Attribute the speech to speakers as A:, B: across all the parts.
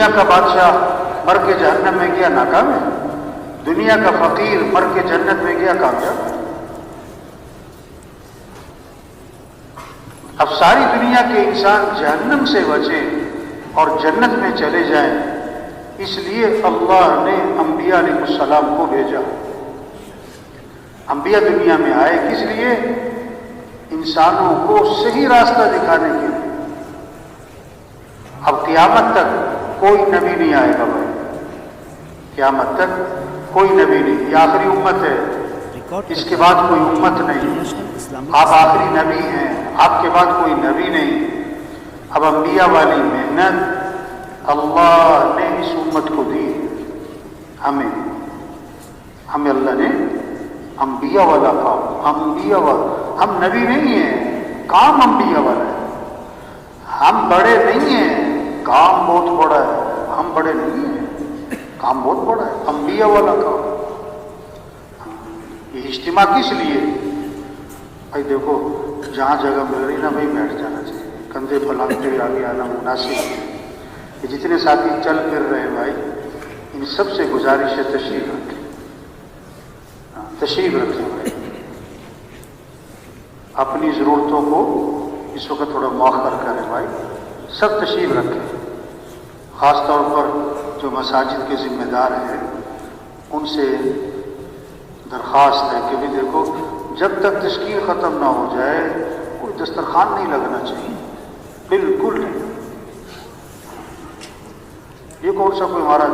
A: دنیا کا بادشاہ مر کے جہنم میں گیا ناکام ہے، دنیا کا فقیر مر کے جنت میں گیا کامیاب ہے۔ اب ساری دنیا کے انسان جہنم سے بچیں اور جنت میں چلے جائیں، اس لیے اللہ نے انبیاء علیہ السلام کو بھیجا۔ انبیاء دنیا میں آئے کس لیے؟ انسانوں کو صحیح راستہ دکھانے کے لیے۔ اب قیامت تک کوئی نبی نہیں آئے گا بھائی، قیامت تک کوئی نبی نہیں، یہ آخری امت ہے، اس کے بعد کوئی امت نہیں، آپ آخری نبی ہیں، آپ کے بعد کوئی نبی نہیں۔ اب انبیاء والی محنت اللہ نے اس امت کو دی، ہمیں اللہ نے انبیاء والا کام، انبیاء والا، ہم نبی نہیں ہیں، کام انبیاء والا ہے۔ ہم بڑے نہیں ہیں، کام بہت بڑا ہے، ہم بڑے نہیں ہیں، کام بہت بڑا ہے، انبیاء والا کام۔ یہ اجتماع کس لیے؟ بھائی دیکھو جہاں جگہ مل رہی نا بھائی بیٹھ جانا چاہیے، کندھے پھیلاتے آگے آنا مناسب ہے۔ یہ جتنے ساتھی چل پھر رہے ہیں بھائی، ان سب سے گزارش ہے تشریف رکھیں، تشریف رکھیں بھائی، اپنی ضرورتوں کو اس وقت تھوڑا مؤخر کریں بھائی، سب تشریف رکھیں۔ خاص طور پر جو مساجد کے ذمہ دار ہیں ان سے درخواست ہے کہ بھی دیکھو جب تک تشکیل ختم نہ ہو جائے کوئی دسترخوان نہیں لگنا چاہیے، بالکل نہیں۔ یہ کون سا کوئی ہمارا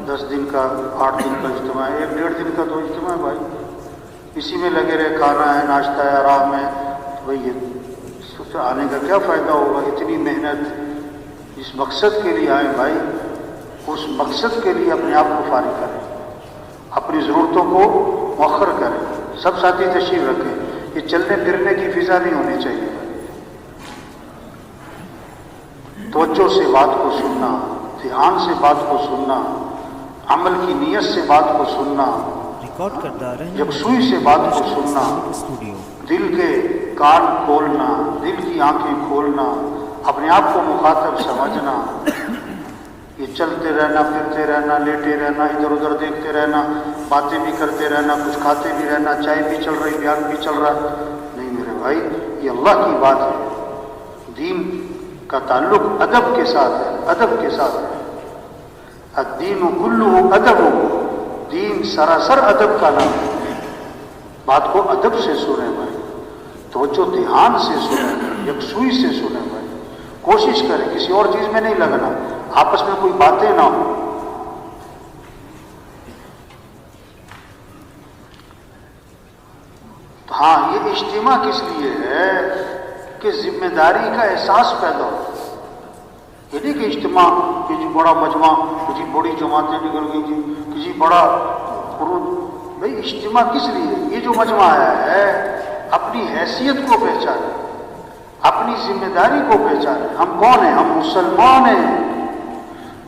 A: 10 دن کا 8 دن کا اجتماع ہے، 1-1.5 دن کا تو اجتماع ہے بھائی، اسی میں لگے رہے، کھانا ہے، ناشتہ ہے، آرام ہے، تو بھائی یہ آنے کا کیا فائدہ ہوگا؟ اتنی محنت جس مقصد کے لیے آئیں بھائی، اس مقصد کے لیے اپنے آپ کو فارغ کریں، اپنی ضرورتوں کو مؤخر کریں، سب ساتھی تشریف رکھیں۔ یہ چلنے پھرنے کی فضا نہیں ہونی چاہیے، توجہ سے بات کو سننا، دھیان سے بات کو سننا، عمل کی نیت سے بات کو سننا، یکسوئی سے بات کو سننا، دل کے کان کھولنا، دل کی آنکھیں کھولنا، اپنے آپ کو مخاطب سمجھنا۔ یہ چلتے رہنا، پھرتے رہنا، لیٹے رہنا، ادھر ادھر دیکھتے رہنا، باتیں بھی کرتے رہنا، کچھ کھاتے بھی رہنا، چائے بھی چل رہی، بیان بھی چل رہا، نہیں میرے بھائی، یہ اللہ کی بات ہے۔ دین کا تعلق ادب کے ساتھ ہے، ادب کے ساتھ ہے۔ الدین کلہ ادب، دین سراسر ادب کا نام ہے۔ بات کو ادب سے سنیں بھائی، توجہ دھیان سے سنیں، یکسوئی سے سنیں بھائی، کوشش کریں کسی اور چیز میں نہیں لگنا، آپس میں کوئی باتیں نہ ہو۔ ہاں یہ اجتماع کس لیے ہے کہ ذمہ داری کا احساس پیدا ہو۔ یہ نہیں کہ اجتماع کہ جی بڑا مجمع، کہ جی بڑی جماعتیں نکل گئی جی، کہ جی بڑا خروج۔ بھائی اجتماع کس لیے؟ یہ جو مجمع آیا ہے اپنی حیثیت کو پہچانے، اپنی ذمہ داری کو پہچانے۔ ہم کون ہیں؟ ہم مسلمان ہیں۔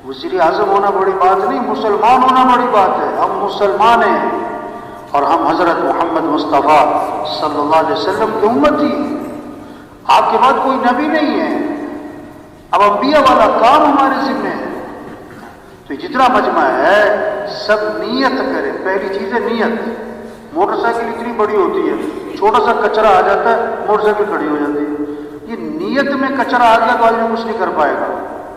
A: وزیر اعظم ہونا بڑی بات نہیں، مسلمان ہونا بڑی بات ہے۔ ہم مسلمان ہیں اور ہم حضرت محمد مصطفیٰ صلی اللہ علیہ وسلم کی امتی ہیں۔ آپ کے بعد کوئی نبی نہیں ہے، اب انبیاء والا کام ہمارے ذمہ ہے۔ تو جتنا مجمع ہے سب نیت کرے۔ پہلی چیز ہے نیت۔ موٹر سائیکل اتنی بڑی ہوتی ہے، چھوٹا سا کچرا آ جاتا ہے موٹر سائیکل کھڑی ہو جاتی ہے۔ یہ نیت میں کچرا آ گیا تو آدمی کچھ نہیں کر پائے گا،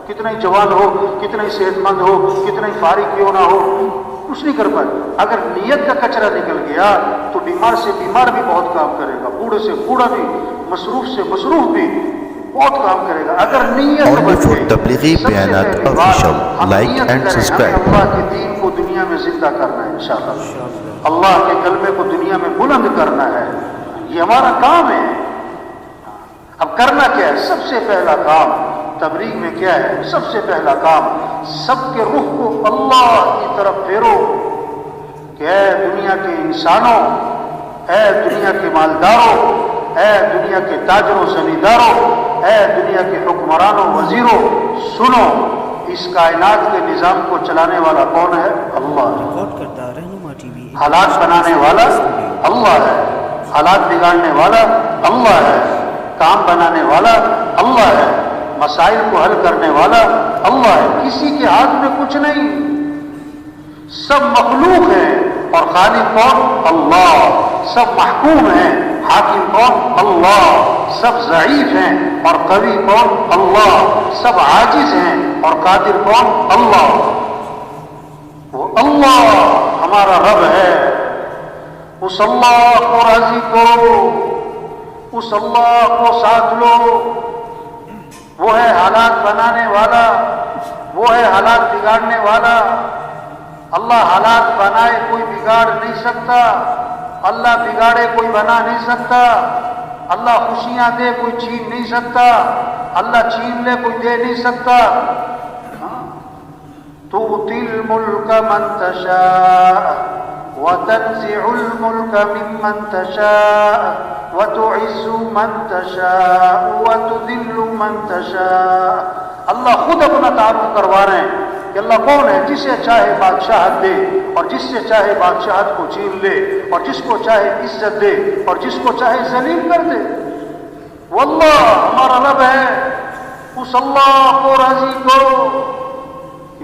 A: کتنا ہی جوان ہو، کتنا ہی صحت مند ہو، کتنا ہی فارغ کیوں نہ ہو، کچھ نہیں کر پائے۔ اگر نیت کا کچرا نکل گیا تو بیمار سے بیمار بھی بہت کام کرے گا، بوڑھے سے بوڑھا بھی، مصروف سے مصروف بھی بہت کام کرے گا۔ اگر نیت
B: Only for تبلیغی بیانات official لائک اینڈ سبسکرائب۔
A: اللہ کے دین کو دنیا میں زندہ کرنا ہے انشاءاللہ، اللہ کے کلمے کو دنیا میں بلند کرنا ہے، یہ ہمارا کام ہے۔ اب کرنا کیا ہے؟ سب سے پہلا کام تبلیغ میں کیا ہے؟ سب سے پہلا کام سب کے رخ کو اللہ کی طرف پھیرو کہ اے دنیا کے انسانوں، اے دنیا کے مالداروں، اے دنیا کے تاجروں زمینداروں، اے دنیا کے حکمرانوں وزیروں، سنو، اس کائنات کے نظام کو چلانے والا کون ہے؟ اللہ ہے۔ حالات بنانے والا اللہ ہے، حالات بگاڑنے والا اللہ ہے، کام بنانے والا اللہ ہے، مسائل کو حل کرنے والا اللہ ہے، کسی کے ہاتھ میں کچھ نہیں، سب مخلوق ہیں اور خالق کون؟ اللہ۔ سب محکوم ہیں، حاکم کون؟ اللہ۔ سب ضعیف ہیں اور قوی کون؟ اللہ۔ سب عاجز ہیں اور قادر کون؟ اللہ۔ وہ اللہ ہمارا رب ہے، اس اللہ کو راضی کرو، اس اللہ کو ساتھ لو، وہ ہے حالات بنانے والا، وہ ہے حالات بگاڑنے والا۔ اللہ حالات بنائے کوئی بگاڑ نہیں سکتا، اللہ بگاڑے کوئی بنا نہیں سکتا، اللہ خوشیاں دے کوئی چھین نہیں سکتا، اللہ چھین لے کوئی دے نہیں سکتا۔ تؤتی الملک من تشاء وتنزع الملک ممن تشاء وتعز من تشاء وتذل من تشاء۔ اللہ خود اپنا تعارف کروا رہے ہیں کہ اللہ کون ہے، جسے چاہے بادشاہت دے اور جس سے چاہے بادشاہت کو چھین لے، اور جس کو چاہے عزت دے اور جس کو چاہے ذلیل کر دے۔ وہ اللہ ہمارا رب ہے، اس اللہ کو راضی کرو۔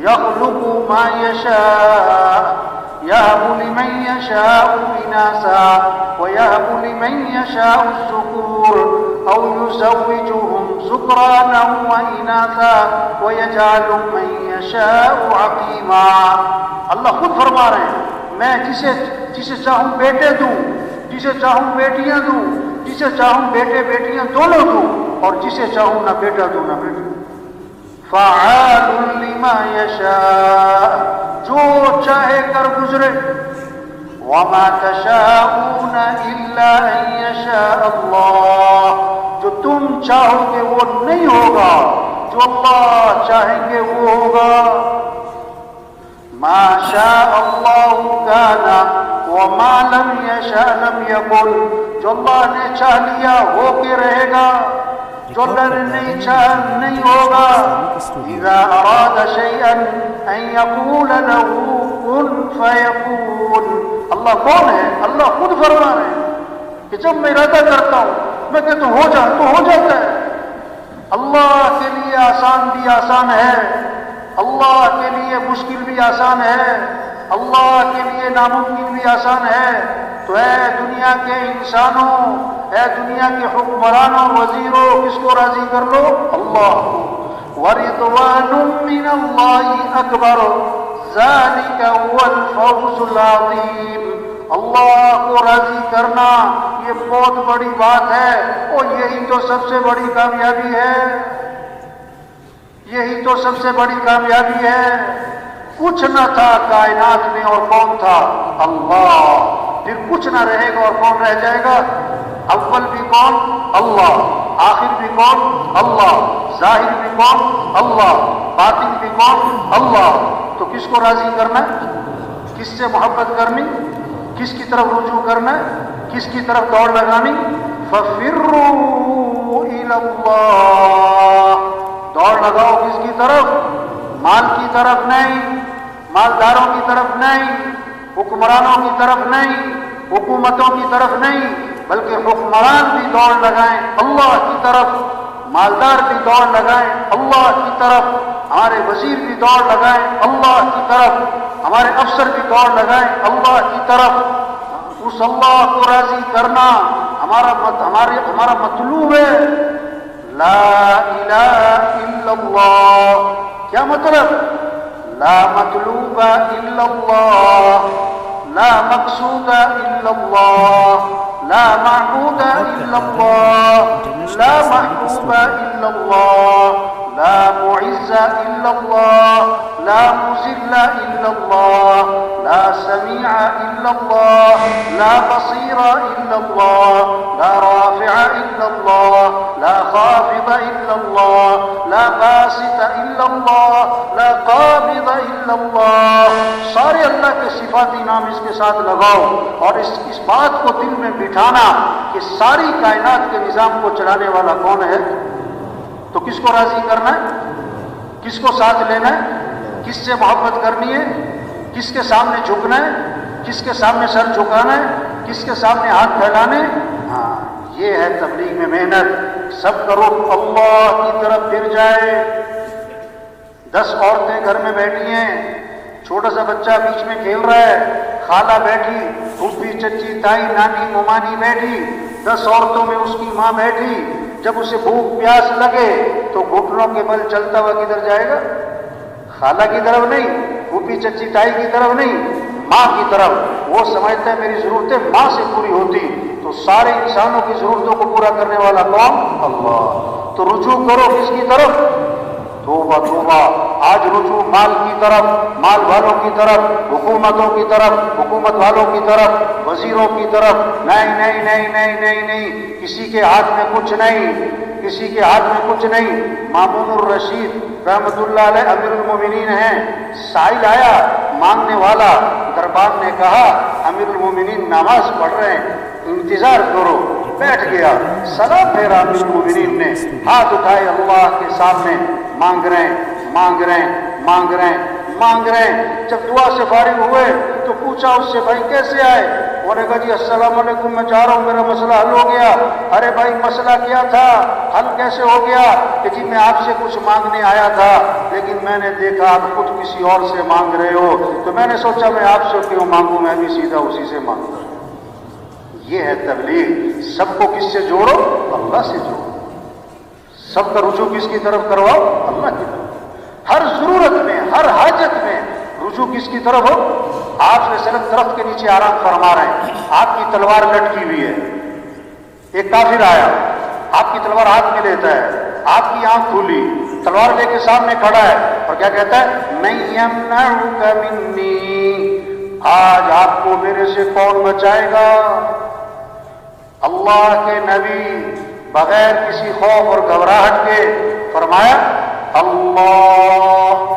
A: یخلق ما یشاء یہب لمن یشاء اناثا ویہب لمن یشاء الذکور او یزوجہم ذکرانا واناثا ویجعل من یشاء عقیما۔ اللہ خود فرما رہے ہیں میں جسے چاہوں بیٹے دوں، جسے چاہوں بیٹیاں دوں، جسے چاہوں بیٹے بیٹیاں دونوں دوں، اور جسے چاہوں نہ بیٹا دوں نہ بیٹا۔ فعال لما یشاء، جو چاہے کر گزرے۔ وما تشاءون الا ان یشاء اللہ، جو تم چاہو گے وہ نہیں ہوگا، جو اللہ چاہیں گے وہ ہوگا۔ ما شاء اللہ کان وما لم یشاء لم یکن، جو اللہ نے چاہ لیا ہو کے رہے گا، جو اللہ نے نہیں چاہا نہیں ہوگا۔ اذا اراد شیئا ان یقول له کن فیکون۔ اللہ کون ہے؟ اللہ خود فرما رہے ہیں کہ جب میں ارادہ کرتا ہوں میں کہتا ہوں ہو جا تو ہو جاتا ہے۔ اللہ کے لیے آسان بھی آسان ہے، اللہ کے لیے مشکل بھی آسان ہے، اللہ کے لیے ناممکن بھی آسان ہے۔ تو اے دنیا کے انسانوں، اے دنیا کے حکمرانوں وزیروں، کس کو راضی کر لو؟ اللہ کو۔ وَرِضْوَانٌ مِّنَ اللَّهِ أَكْبَرُ ذَلِكَ هُوَ الْفَوْزُ الْعَظِيمُ۔ اللہ کو راضی کرنا یہ بہت بڑی بات ہے، اور یہی تو سب سے بڑی کامیابی ہے، یہی تو سب سے بڑی کامیابی ہے۔ کچھ نہ تھا کائنات میں اور کون تھا؟ اللہ۔ پھر کچھ نہ رہے گا اور کون رہ جائے گا؟ اول بھی کون؟ اللہ۔ آخر بھی کون؟ اللہ۔ ظاہر بھی کون؟ اللہ۔ باطن بھی کون؟ اللہ۔ تو کس کو راضی کرنا ہے؟ کس سے محبت کرنی؟ کس کی طرف رجوع کرنا ہے؟ کس کی طرف دوڑ لگانی؟ فَفِرُّوا إِلَى اللَّهِ، دوڑ لگاؤ کس کی طرف؟ مال کی طرف نہیں، مالداروں کی طرف نہیں، حکمرانوں کی طرف نہیں، حکومتوں کی طرف نہیں، بلکہ حکمران بھی دوڑ لگائیں اللہ کی طرف، مالدار بھی دوڑ لگائیں اللہ کی طرف، ہمارے وزیر بھی دوڑ لگائیں اللہ کی طرف، ہمارے افسر بھی دوڑ لگائیں اللہ کی طرف۔ اس اللہ کو راضی کرنا ہمارا مطلوب ہے۔ لا الہ الا اللہ، کیا مطلب؟ لا مطلوب الا اللہ، لا مقصود الا اللہ، لا معبود الا اللہ، لا محبوب الا اللہ، لا معز الا اللہ، لا مذل الا اللہ، لا سمیع الا اللہ، لا بصیر الا اللہ، لا رافع الا اللہ، لا خافض الا اللہ، لا باسط الا اللہ، لا قابض الا اللہ۔ سارے اللہ کے صفاتی نام اس کے ساتھ لگاؤ اور اس بات کو دل میں بٹھانا کہ ساری کائنات کے نظام کو چلانے والا کون ہے۔ تو کس کو راضی کرنا ہے؟ کس کو ساتھ لینا ہے؟ کس سے محبت کرنی ہے؟ کس کے سامنے جھکنا ہے؟ کس کے سامنے سر جھکانا ہے؟ کس کے سامنے ہاتھ پھیلانے؟ ہاں، یہ ہے تبلیغ میں محنت۔ سب کا رخ اللہ کی طرف پھر جائے، 10 عورتیں گھر میں بیٹھی ہیں، چھوٹا سا بچہ بیچ میں کھیل رہا ہے، خالہ بیٹھی، پھوپھی چچی تائی نانی ممانی بیٹھی، 10 عورتوں میں اس کی ماں بیٹھی۔ جب اسے بھوک پیاس لگے تو گھٹنوں کے بل چلتا ہوا کدھر جائے گا؟ خالہ کی طرف نہیں، پھوپھی چچی تائی کی طرف نہیں، ماں کی طرف۔ وہ سمجھتا ہے میری ضرورتیں ماں سے پوری ہوتی، تو سارے انسانوں کی ضرورتوں کو پورا کرنے والا کون؟ اللہ۔ تو رجوع کرو کس کی طرف؟ توبہ توبہ، آج رجوع مال کی طرف، مال والوں کی طرف، حکومتوں کی طرف، حکومت والوں کی طرف، وزیروں کی طرف۔ نہیں نہیں نہیں نہیں نہیں نہیں، کسی کے ہاتھ میں کچھ نہیں، کسی کے ہاتھ میں کچھ نہیں۔ مامون الرشید رحمت اللہ علیہ امیر المومنین ہیں، سائل آیا مانگنے والا، دربار نے کہا امیر المومنین نماز پڑھ رہے ہیں، انتظار کرو۔ بیٹھ گیا، سلام پھیرا امیر المومنین نے، ہاتھ اٹھائے اللہ کے سامنے، مانگ رہے ہیں مانگ رہے ہیں مانگ رہے ہیں مانگ رہے ہیں۔ جب دعا سے فارغ ہوئے تو پوچھا اس سے بھائی کیسے آئے؟ انہوں نے کہا جی السلام علیکم، میں جا رہا ہوں، میرا مسئلہ حل ہو گیا۔ ارے بھائی مسئلہ کیا تھا؟ حل کیسے ہو گیا؟ کہ جی میں آپ سے کچھ مانگنے آیا تھا لیکن میں نے دیکھا آپ خود کسی اور سے مانگ رہے ہو، تو میں نے سوچا میں آپ سے کیوں مانگوں، میں بھی سیدھا اسی سے مانگوں۔ یہ ہے تبلیغ، سب کو کس سے جوڑو؟ اللہ سے جوڑو۔ سب کا رجوع کس کی طرف کرواؤ؟ اللہ کی طرف۔ ہر ضرورت میں، ہر حاجت میں رجوع کس کی طرف ہو؟ آپ صلی اللہ علیہ وسلم درخت کے نیچے آرام فرما رہے ہیں، آپ کی تلوار لٹکی ہوئی ہے، ایک کافر آیا، آپ کی تلوار ہاتھ میں لیتا ہے، آپ کی آنکھ کھلی، تلوار لے کے سامنے کھڑا ہے اور کیا کہتا ہے؟ من یمنعک منی، آج آپ کو میرے سے کون بچائے گا؟ اللہ کے نبی بغیر کسی خوف اور گھبراہٹ کے فرمایا اللہ۔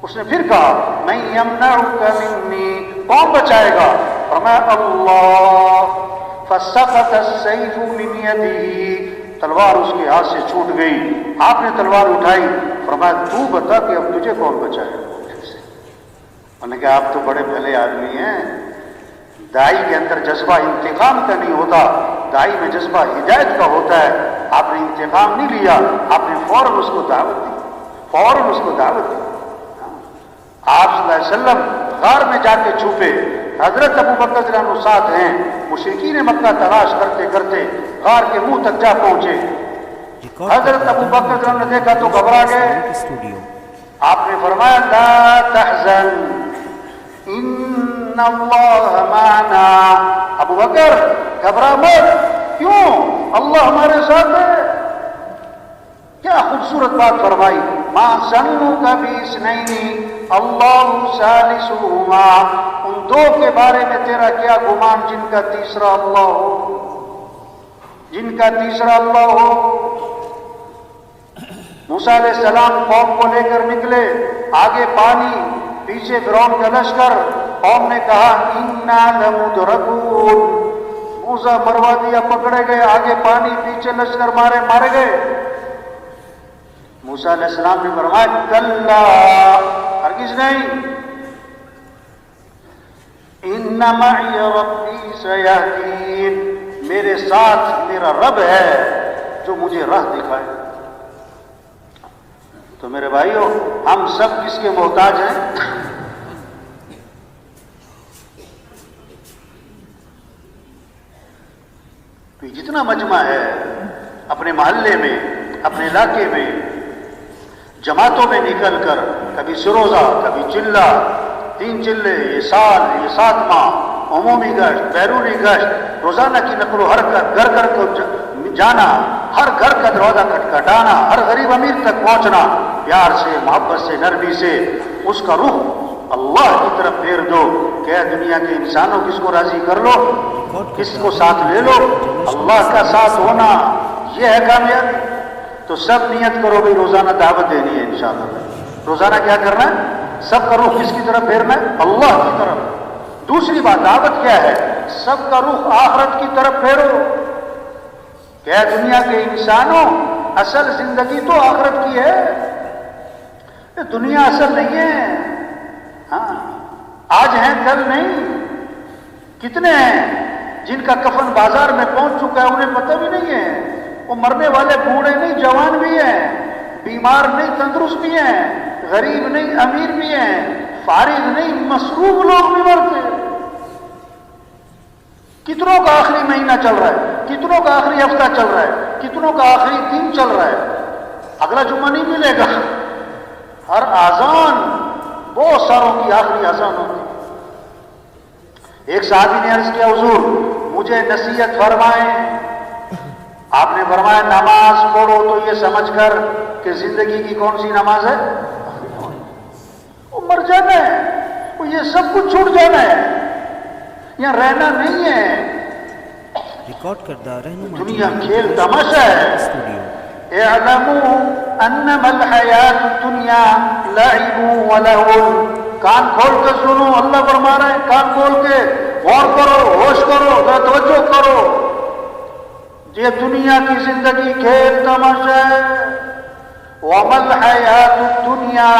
A: اس نے پھر کہا من یمنعک منی، کون بچائے گا؟ فرمایا اللہ۔ فسقط السیف من یدہ، تلوار اس کے ہاتھ سے چھوٹ گئی۔ آپ نے تلوار اٹھائی، فرمایا تو بتا کہ اب تجھے کون بچائے گا؟ انہوں نے کہا آپ تو بڑے بھلے آدمی ہیں، دائی کے اندر جذبہ انتقام کا نہیں ہوتا، دائی میں جذبہ ہدایت کا ہوتا ہے۔ آپ نے انتقام نہیں لیا، آپ نے فوراً اس کو دعوت دی، فوراً اس کو دعوت دی۔ آپ صلی اللہ علیہ وسلم غار میں جا کے چھپے، حضرت ابو بکر رضی اللہ عنہ ساتھ ہیں، مشرکین مکہ تلاش کرتے کرتے غار کے منہ تک جا پہنچے۔ حضرت ابو بکر رضی اللہ عنہ نے دیکھا تو گھبرا گئے۔ آپ نے فرمایا لا تحزن ان اللہ معنا، ابو بکر گھبرا مت، کیوں؟ اللہ ہمارے ساتھ ہے۔ کیا خوبصورت بات فرمائی، ما ظنک باثنین اللہ ثالثہما، ان دو کے بارے میں تیرا کیا گمان جن کا تیسرا اللہ ہو، جن کا تیسرا اللہ ہو۔ موسیٰ علیہ السلام قوم کو لے کر نکلے، آگے پانی، پیچھے فرعون کا لشکر۔ قوم نے کہا انا لمدرکون، موسیٰ مروا دیا، پکڑے گئے، آگے پانی پیچھے لشکر، مارے گئے۔ موسیٰ علیہ السلام نے فرمایا کلا، ہرگز نہیں، ان معی ربی سیہدین، میرے ساتھ میرا رب ہے جو مجھے راہ دکھائے۔ تو میرے بھائیو، ہم سب کس کے محتاج ہیں؟ جتنا مجمع ہے اپنے محلے میں، اپنے علاقے میں، جماعتوں میں نکل کر، کبھی سروزہ، کبھی چلہ، 3 چلے، یہ سال، یہ 7 ماہ، عمومی گشت، بیرونی گشت، روزانہ کی نقل و حرکت، گھر گھر کو جانا، ہر گھر کا دروازہ کھٹکھٹانا، ہر غریب امیر تک پہنچنا، پیار سے، محبت سے، نرمی سے، اس کا رخ اللہ کی طرف پھیر دو کہ دنیا کے انسانوں کس کو راضی کر لو، کس کو ساتھ لے لو، اللہ کا ساتھ ہونا، یہ ہے کامیابی۔ تو سب نیت کرو بھائی روزانہ دعوت دینی ہے انشاءاللہ۔ روزانہ کیا کرنا ہے؟ سب کا رخ کس کی طرف پھیرنا ہے؟ اللہ کی طرف۔ دوسری بات دعوت کیا ہے؟ سب کا رخ آخرت کی طرف پھیرو کہ دنیا کے انسانوں اصل زندگی تو آخرت کی ہے، دنیا اصل نہیں ہے۔ ہاں آج ہیں کل نہیں۔ کتنے ہیں جن کا کفن بازار میں پہنچ چکا ہے، انہیں پتہ بھی نہیں ہے، وہ مرنے والے بوڑھے نہیں جوان بھی ہیں، بیمار نہیں تندرست بھی ہیں، غریب نہیں امیر بھی ہیں، فارغ نہیں مصروف لوگ بھی مرتے۔ کتنوں کا آخری مہینہ چل رہا ہے، کتنوں کا آخری ہفتہ چل رہا ہے، کتنوں کا آخری دن چل رہا ہے، اگلا جمعہ نہیں ملے گا۔ ہر اذان بہت ساروں کی آخری اذان ہوتی ہے۔ ایک صحابی نے عرض کیا حضور مجھے نصیحت فرمائیں۔ آپ نے فرمایا نماز پڑھو تو یہ سمجھ کر کہ زندگی کی کون سی نماز ہے، وہ مر جانا ہے، وہ یہ سب کچھ چھوٹ جانا ہے، یہاں رہنا نہیں ہے۔
C: ریکارڈ کردہ رہنما
A: دنیا کھیل تماشا ہے۔ اعلموا انما الحیات الدنیا لعب ولہو۔ کان کھول کے سنو، اللہ فرما رہے ہیں کان کھول کے غور کرو، ہوش کرو، توجہ کرو، یہ دنیا کی زندگی کھیل تماشا ہے۔ وما الحیات الدنیا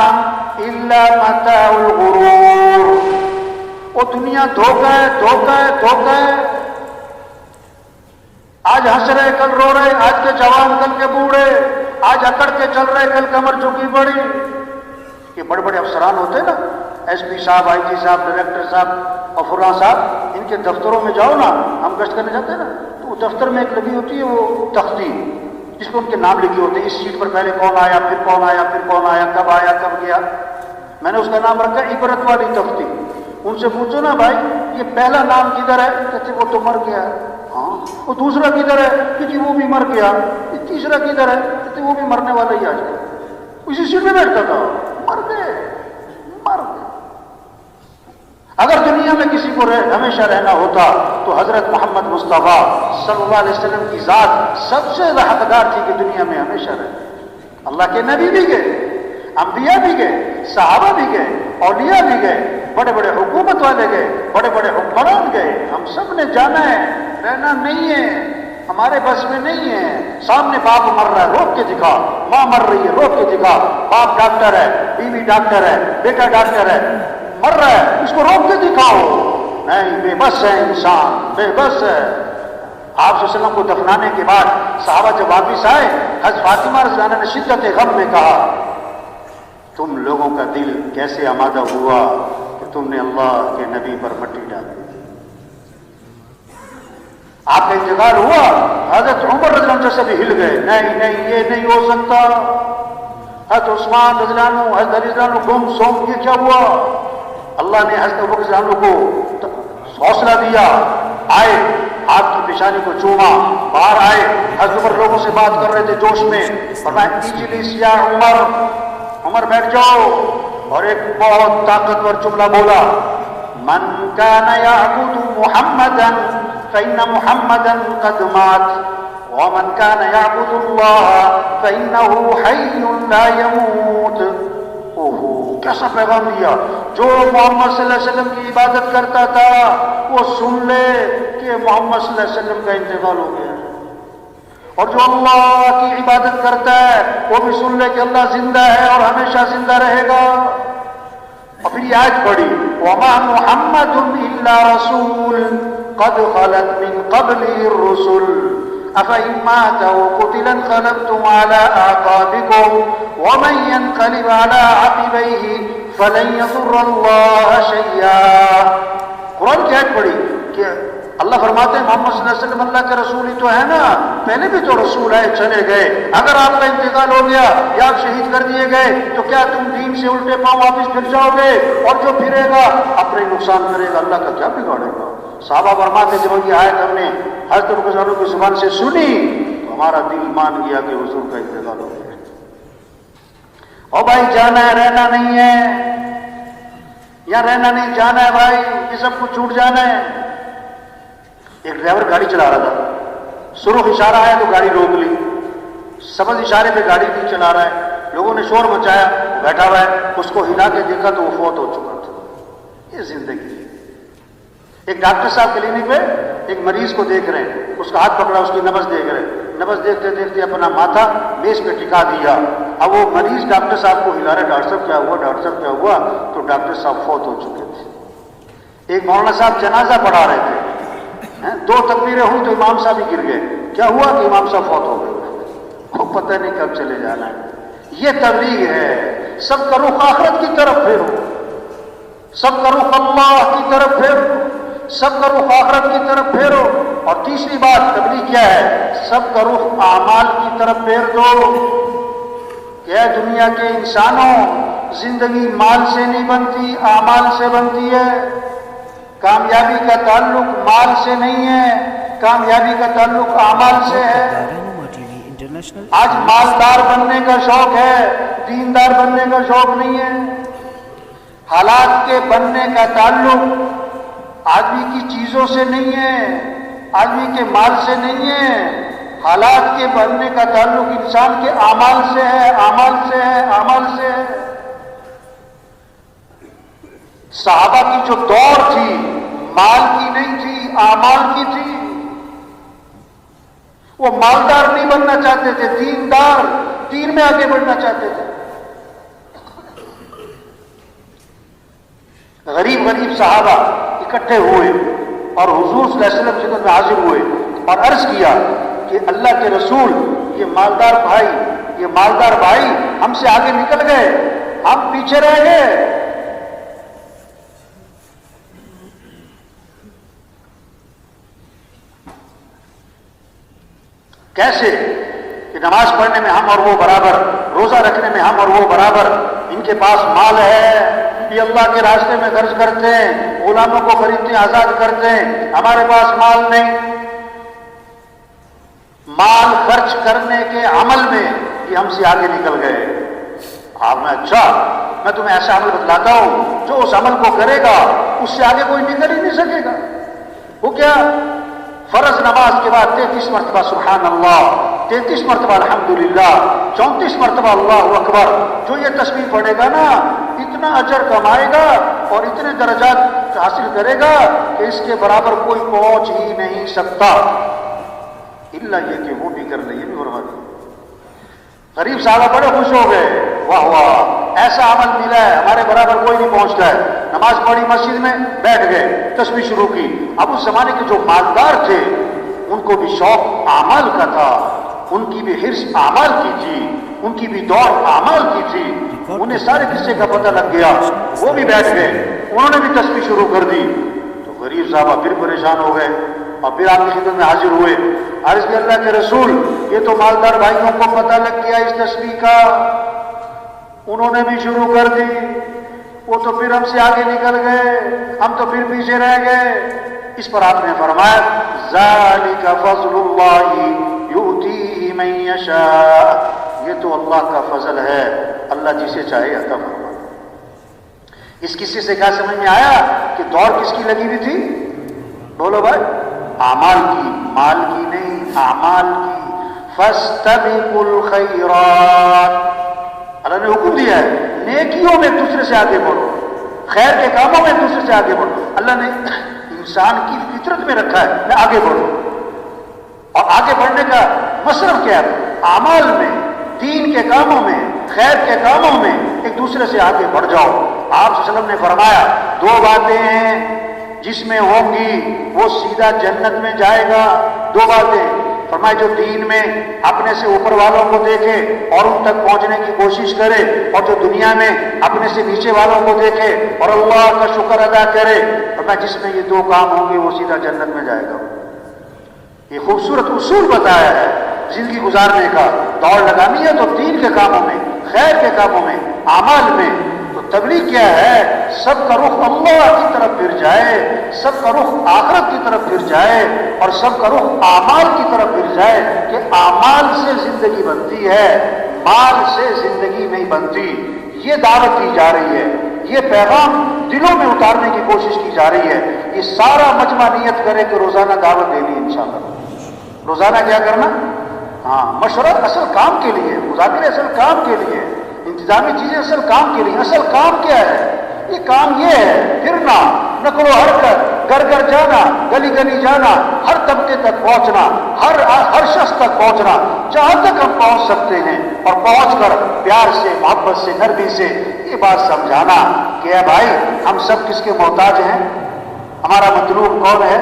A: الا متاع الغرور۔ وہ دنیا دھوکہ ہے، دھوکہ ہے، دھوکہ ہے۔ آج ہنس رہے کل رو رہے، آج کے جوان کل کے بوڑھے، آج اکڑ کے چل رہے کل کمر جھکی پڑی۔ یہ بڑے بڑے افسران ہوتے ہیں نا، ایس پی صاحب، آئی جی صاحب، ڈائریکٹر صاحب اور فلاں صاحب، ان کے دفتروں میں جاؤ نا، ہم گشت کرنے جاتے ہیں نا، تو وہ دفتر میں ایک لگی ہوتی ہے وہ تختی جس پہ ان کے نام لکھے ہوتے ہیں، اس سیٹ پر پہلے کون آیا، پھر کون آیا، پھر کون آیا، کب گیا۔ میں نے اس کا نام رکھا عبرت والی تختی۔ ان سے پوچھو نا بھائی یہ پہلا نام کدھر ہے، کہتے وہ تو مر گیا۔ ہاں وہ دوسرا کدھر ہے کہ جی وہ بھی مر گیا۔ یہ تیسرا کدھر ہے، کہتے وہ بھی مرنے والا ہی آج کل، اسی سیٹ میں بیٹھتا تھا، مر گئے۔ اگر دنیا میں کسی کو ہمیشہ رہنا ہوتا تو حضرت محمد مصطفیٰ صلی اللہ علیہ وسلم کی ذات سب سے زیادہ حقدار تھی کہ دنیا میں ہمیشہ رہے۔ اللہ کے نبی بھی گئے، انبیاء بھی گئے، صحابہ بھی گئے، اولیاء بھی گئے، بڑے بڑے حکومت والے گئے، بڑے بڑے حکمران گئے۔ ہم سب نے جانا ہے، رہنا نہیں ہے، ہمارے بس میں نہیں ہے۔ سامنے باپ مر رہا ہے، روک کے دکھا، ماں مر رہی ہے، روک کے دکھا، باپ ڈاکٹر ہے، بیوی ڈاکٹر ہے، بیٹا ڈاکٹر ہے، مر رہا ہے، اس کو روک کے دکھاؤ۔ نہیں، بے بس ہے انسان، بے بس ہے۔ آپ صلی اللہ علیہ وسلم کو دفنانے کے بعد صحابہ جب واپس آئے، حضرت فاطمہ رضی اللہ عنہا نے شدت غم میں کہا تم لوگوں کا دل کیسے آمادہ ہوا کہ تم نے اللہ کے نبی پر مٹی ڈالی۔ آپ کا انتقال ہوا، حضرت عمر رضی اللہ عنہ سے بھی ہل گئے، نہیں نہیں یہ نہیں ہو سکتا۔ حضرت عثمان رضی اللہ عنہ، حضرت علی رضی اللہ عنہ گم سوم، یہ کیا ہوا؟ اللہ نے حضرت ابوبکر رضی اللہ عنہ کو حوصلہ دیا، آئے آپ کی پیشانی کو چوما، باہر آئے، حضرت عمر لوگوں سے بات کر رہے تھے جوش میں، فرمایا اجلس یا عمر، عمر بیٹھ جاؤ، اور ایک بہت طاقتور جملہ بولا، من کان یعبد محمدا فإن محمدا قد مات ومن كان يعبد الله فإنه حي لا يموت۔ کیسا پیغام دیا، جو محمد صلی اللہ علیہ وسلم کی عبادت کرتا تھا وہ سن لے کہ محمد صلی اللہ علیہ وسلم کا انتقال ہو گیا، اور جو اللہ کی عبادت کرتا ہے وہ بھی سن لے کہ اللہ زندہ ہے اور ہمیشہ زندہ رہے گا۔ اور پھر یہ آیت پڑھی، وَمَا مُحَمَّدٌ إِلَّا رَسُولٌ قَدْ خَلَتْ مِن قَبْلِهِ الرُّسُلُ أَفَإِن مَّاتَ أَوْ قُتِلَ انقلبتم على أعقابكم ومن ينقلب على عقبيه فلن يضر الله شيئا۔ قرآن کی آیت پڑھی کہ اللہ فرماتے ہیں محمد صلی اللہ علیہ وسلم اللہ کے رسول ہی تو ہے نا، پہلے بھی تو رسول آئے چلے گئے، اگر آپ کا انتقال ہو گیا یا آپ شہید کر دیے گئے تو کیا تم دین سے الٹے پاؤں واپس پھر جاؤ گے؟ اور جو پھرے گا اپنے نقصان کرے گا، اللہ کا کیا بگاڑے گا؟ صحابہ فرماتے جب یہ آیت ہم نے حضرت ابوبکر کی زبان سے سنی تو ہمارا دل مان گیا کہ حضور کا انتقال ہو گیا۔ او بھائی جانا ہے، رہنا نہیں ہے، یا رہنا نہیں جانا ہے بھائی، یہ سب کچھ چھوٹ جانا ہے۔ ایک ڈرائیور گاڑی چلا رہا تھا، سرخ اشارہ آیا تو گاڑی روک لی، سبز اشارے پہ گاڑی نہیں چلا رہا ہے، لوگوں نے شور مچایا، بیٹھا ہوا ہے، اس کو ہلا کے دیکھا تو وہ فوت ہو چکا تھا۔ یہ زندگی۔ ایک ڈاکٹر صاحب کلینک پہ ایک مریض کو دیکھ رہے ہیں، اس کا ہاتھ پکڑا، اس کی نبض دیکھ رہے ہیں، نبض دیکھتے دیکھتے اپنا ماتھا میز پہ ٹکا دیا۔ اب وہ مریض ڈاکٹر صاحب کو ہلا رہا، ڈاکٹر صاحب کیا ہوا، ڈاکٹر صاحب کیا ہوا؟ تو ڈاکٹر صاحب فوت ہو چکے تھے۔ ایک مولانا صاحب جنازہ پڑھا رہے تھے، دو تکبیریں ہوئی تو امام صاحب ہی گر گئے، کیا ہوا کہ امام صاحب فوت ہو گئے، وہ پتہ نہیں کب چلے جانا ہے۔ یہ تبلیغ ہے. سب کا رخ آخرت کی طرف پھیرو، سب کا رخ اللہ کی طرف پھیرو، سب کا رخ آخرت کی طرف پھیرو. اور تیسری بات تبلیغ کیا ہے؟ سب کا رخ اعمال کی طرف پھیر دو. کہ دنیا کے انسانوں، زندگی مال سے نہیں بنتی، اعمال سے بنتی ہے. کامیابی کا تعلق مال سے نہیں ہے، کامیابی کا تعلق اعمال سے ہے.
C: رہنما ٹی وی انٹرنیشنل.
A: آج مالدار بننے کا شوق ہے، دیندار بننے کا شوق نہیں ہے. حالات کے بننے کا تعلق آدمی کی چیزوں سے نہیں ہے، آدمی کے مال سے نہیں ہے. حالات کے بننے کا تعلق انسان کے اعمال سے ہے، اعمال سے ہے، اعمال سے ہے. صحابہ کی جو دور تھی مال کی نہیں تھی، اعمال کی تھی. وہ مالدار نہیں بننا چاہتے تھے، دیندار، دین میں آگے بڑھنا چاہتے تھے. غریب غریب صحابہ اکٹھے ہوئے اور حضور صلی اللہ علیہ وسلم خدمت میں حاضر ہوئے اور عرض کیا کہ اللہ کے رسول، یہ مالدار بھائی ہم سے آگے نکل گئے، ہم پیچھے رہ گئے. کیسے؟ کہ نماز پڑھنے میں ہم اور وہ برابر، روزہ رکھنے میں ہم اور وہ برابر. ان کے پاس مال ہے، یہ اللہ کے راستے میں خرچ کرتے ہیں، غلاموں کو خریدتے ہیں، آزاد کرتے ہیں. ہمارے پاس مال نہیں. مال خرچ کرنے کے عمل میں یہ ہم سے آگے نکل گئے. آپ نے اچھا، میں تمہیں ایسا عمل بتلاتا ہوں جو اس عمل کو کرے گا اس سے آگے کوئی نکل ہی نہیں سکے گا. وہ کیا؟ فرض نماز کے بعد 33 مرتبہ سبحان اللہ، 33 مرتبہ الحمدللہ، 34 مرتبہ اللہ اکبر. جو یہ تسبیح پڑھے گا نا، اتنا اجر کمائے گا اور اتنے درجات حاصل کرے گا کہ اس کے برابر کوئی پہنچ ہی نہیں سکتا. الا یہ کہ وہ بھی کر لے، یہ بھی برابر. غریب صاحب بڑے خوش ہو گئے، واہ واہ، ایسا عمل ملا ہے، ہمارے برابر کوئی نہیں پہنچتا ہے. نماز پڑھی مسجد میں، بیٹھ گئے، تسبیح شروع کی. اب اس زمانے کے جو مالدار تھے ان کو بھی شوق اعمال کا تھا، ان کی بھی حرص اعمال کی تھی، ان کی بھی دوڑ اعمال کی تھی. انہیں سارے قصے کا پتہ لگ گیا، وہ بھی بیٹھ گئے، انہوں نے بھی تسبیح شروع کر دی. تو غریب صاحب پھر پریشان ہو گئے اور پھر آپ کی خدمت میں حاضر ہوئے. عرض کیا اللہ کے رسول، یہ تو مالدار بھائیوں کو پتہ لگ گیا اس تسبیح کا، انہوں نے بھی شروع کر دی. وہ تو پھر ہم سے آگے نکل گئے، ہم تو پھر پیچھے رہ گئے. اس پر آپ نے فرمایا ذالک فضل اللہ یؤتیہ من یشاء، یہ تو اللہ کا فضل ہے، اللہ جسے چاہے عطا فرمائے. اس قصے سے کیا سمجھ میں آیا کہ دوڑ کس کی لگی ہوئی تھی؟ بولو بھائی، اعمال کی، مال کی نہیں، اعمال کی. فاستبقوا الخیرات، اللہ نے حکم دیا ہے نیکیوں میں دوسرے سے آگے بڑھو، خیر کے کاموں میں دوسرے سے آگے بڑھو. اللہ نے انسان کی فطرت میں رکھا ہے میں آگے بڑھوں. اور آگے بڑھنے کا مصرف کیا ہے؟ اعمال میں، دین کے کاموں میں، خیر کے کاموں میں ایک دوسرے سے آگے بڑھ جاؤ. آپ صلی اللہ علیہ وسلم نے فرمایا 2 باتیں ہیں جس میں ہوں گی وہ سیدھا جنت میں جائے گا. 2 باتیں فرمایا، جو دین میں اپنے سے اوپر والوں کو دیکھے اور ان تک پہنچنے کی کوشش کرے، اور جو دنیا میں اپنے سے نیچے والوں کو دیکھے اور اللہ کا شکر ادا کرے. فرمایا جس میں یہ 2 کام ہوں گے وہ سیدھا جنت میں جائے گا. یہ خوبصورت اصول بتایا ہے زندگی گزارنے کا. دوڑ لگانی ہے تو دین کے کاموں میں، خیر کے کاموں میں، اعمال میں. تو تبلیغ کیا ہے؟ سب کا رخ اللہ کی طرف پھر جائے، سب کا رخ آخرت کی طرف پھر جائے، اور سب کا رخ اعمال کی طرف پھر جائے. کہ اعمال سے زندگی بنتی ہے، مال سے زندگی نہیں بنتی. یہ دعوت کی جا رہی ہے، یہ پیغام دلوں میں اتارنے کی کوشش کی جا رہی ہے. یہ سارا مجمع نیت کرے کہ روزانہ دعوت دینی انشاءاللہ. روزانہ کیا کرنا؟ ہاں، مشورہ اصل کام کے لیے، مذاکرے اصل کام کے لیے، انتظامی چیزیں اصل کام کے لیے. اصل کام کیا ہے؟ یہ کام یہ ہے پھرنا، نقل و حرکت، گھر گھر جانا، گلی گلی جانا، ہر طبقے تک پہنچنا، ہر شخص تک پہنچنا، جہاں تک ہم پہنچ سکتے ہیں، اور پہنچ کر پیار سے، محبت سے، نرمی سے یہ بات سمجھانا کہ اے بھائی ہم سب کس کے محتاج ہیں؟ ہمارا مطلوب کون ہے؟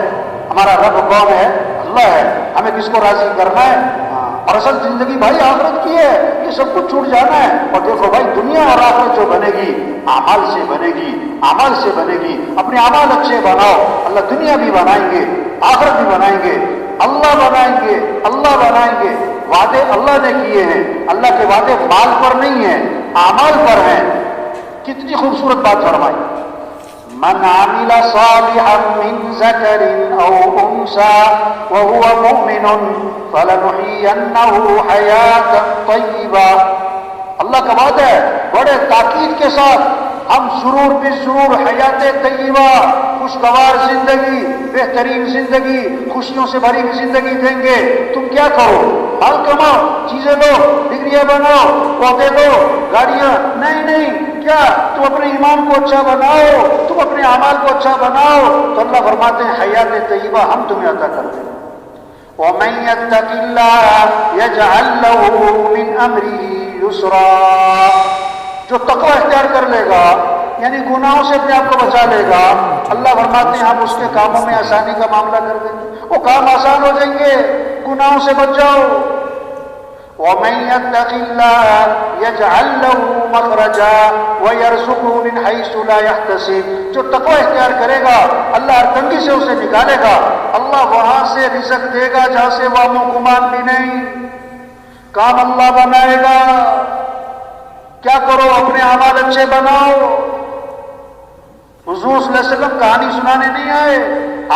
A: ہمارا رب کون ہے؟ اللہ ہے. ہمیں کس کو راضی کرنا ہے؟ ہاں، اور اصل زندگی بھائی آخرت کی ہے، یہ سب کچھ چھوٹ جانا ہے۔ اور دیکھو بھائی دنیا اور آخرت جو بنے گی اعمال سے بنے گی، اعمال سے بنے گی۔ اپنے اعمال اچھے بناؤ، اللہ دنیا بھی بنائیں گے، آخرت بھی بنائیں گے، اللہ بنائیں گے، اللہ بنائیں گے۔ وعدے اللہ نے کیے ہیں، اللہ کے وعدے مال پر نہیں ہیں، اعمال پر ہیں۔ کتنی خوبصورت بات فرمائی، من عمل صالحا من ذکر او انثى وهو مؤمن فلنحيينه حیاة طیبہ۔ اللہ کا وعدہ ہے بڑے تاکید کے ساتھ، ہم سرور بالسرور حیات طیبہ، خوشگوار زندگی، بہترین زندگی، خوشیوں سے بھری ہوئی زندگی دیں گے۔ تم کیا کرو؟ مال کماؤ، چیزیں لو، ڈگریاں بناؤ، پودے لو، گاڑیاں، نہیں، کیا تم اپنے ایمان کو اچھا بناؤ، تم اپنے اعمال کو اچھا بناؤ، تو اللہ فرماتے ہیں حیات طیبہ ہم تمہیں عطا کر دیں گے۔ وَمَن يَتَّقِ اللَّهَ يَجْعَل لَّهُ مِنْ أَمْرِهِ يُسْرًا، جو تقوی اختیار کر لے گا یعنی گناہوں سے اپنے آپ کو بچا لے گا، اللہ فرماتے ہیں ہم اس کے کاموں میں آسانی کا معاملہ کر دیں گے، وہ کام آسان ہو جائیں گے، گناہوں سے بچ جاؤ۔ وَمَن يَتَّقِ اللَّهَ يَجْعَل لَّهُ مَخْرَجًا وَيَرْزُقْهُ مِنْ حَيْثُ لَا يَحْتَسِبُ، جو تقوی اختیار کرے گا اللہ ہر تنگی سے اسے نکالے گا، اللہ وہاں سے رزق دے گا جہاں سے وہم و گمان بھی نہیں، کام اللہ بنائے گا۔ کیا کرو؟ اپنے اعمال اچھے بناؤ۔ حضور صلی اللہ علیہ وسلم کہانی سنانے نہیں آئے،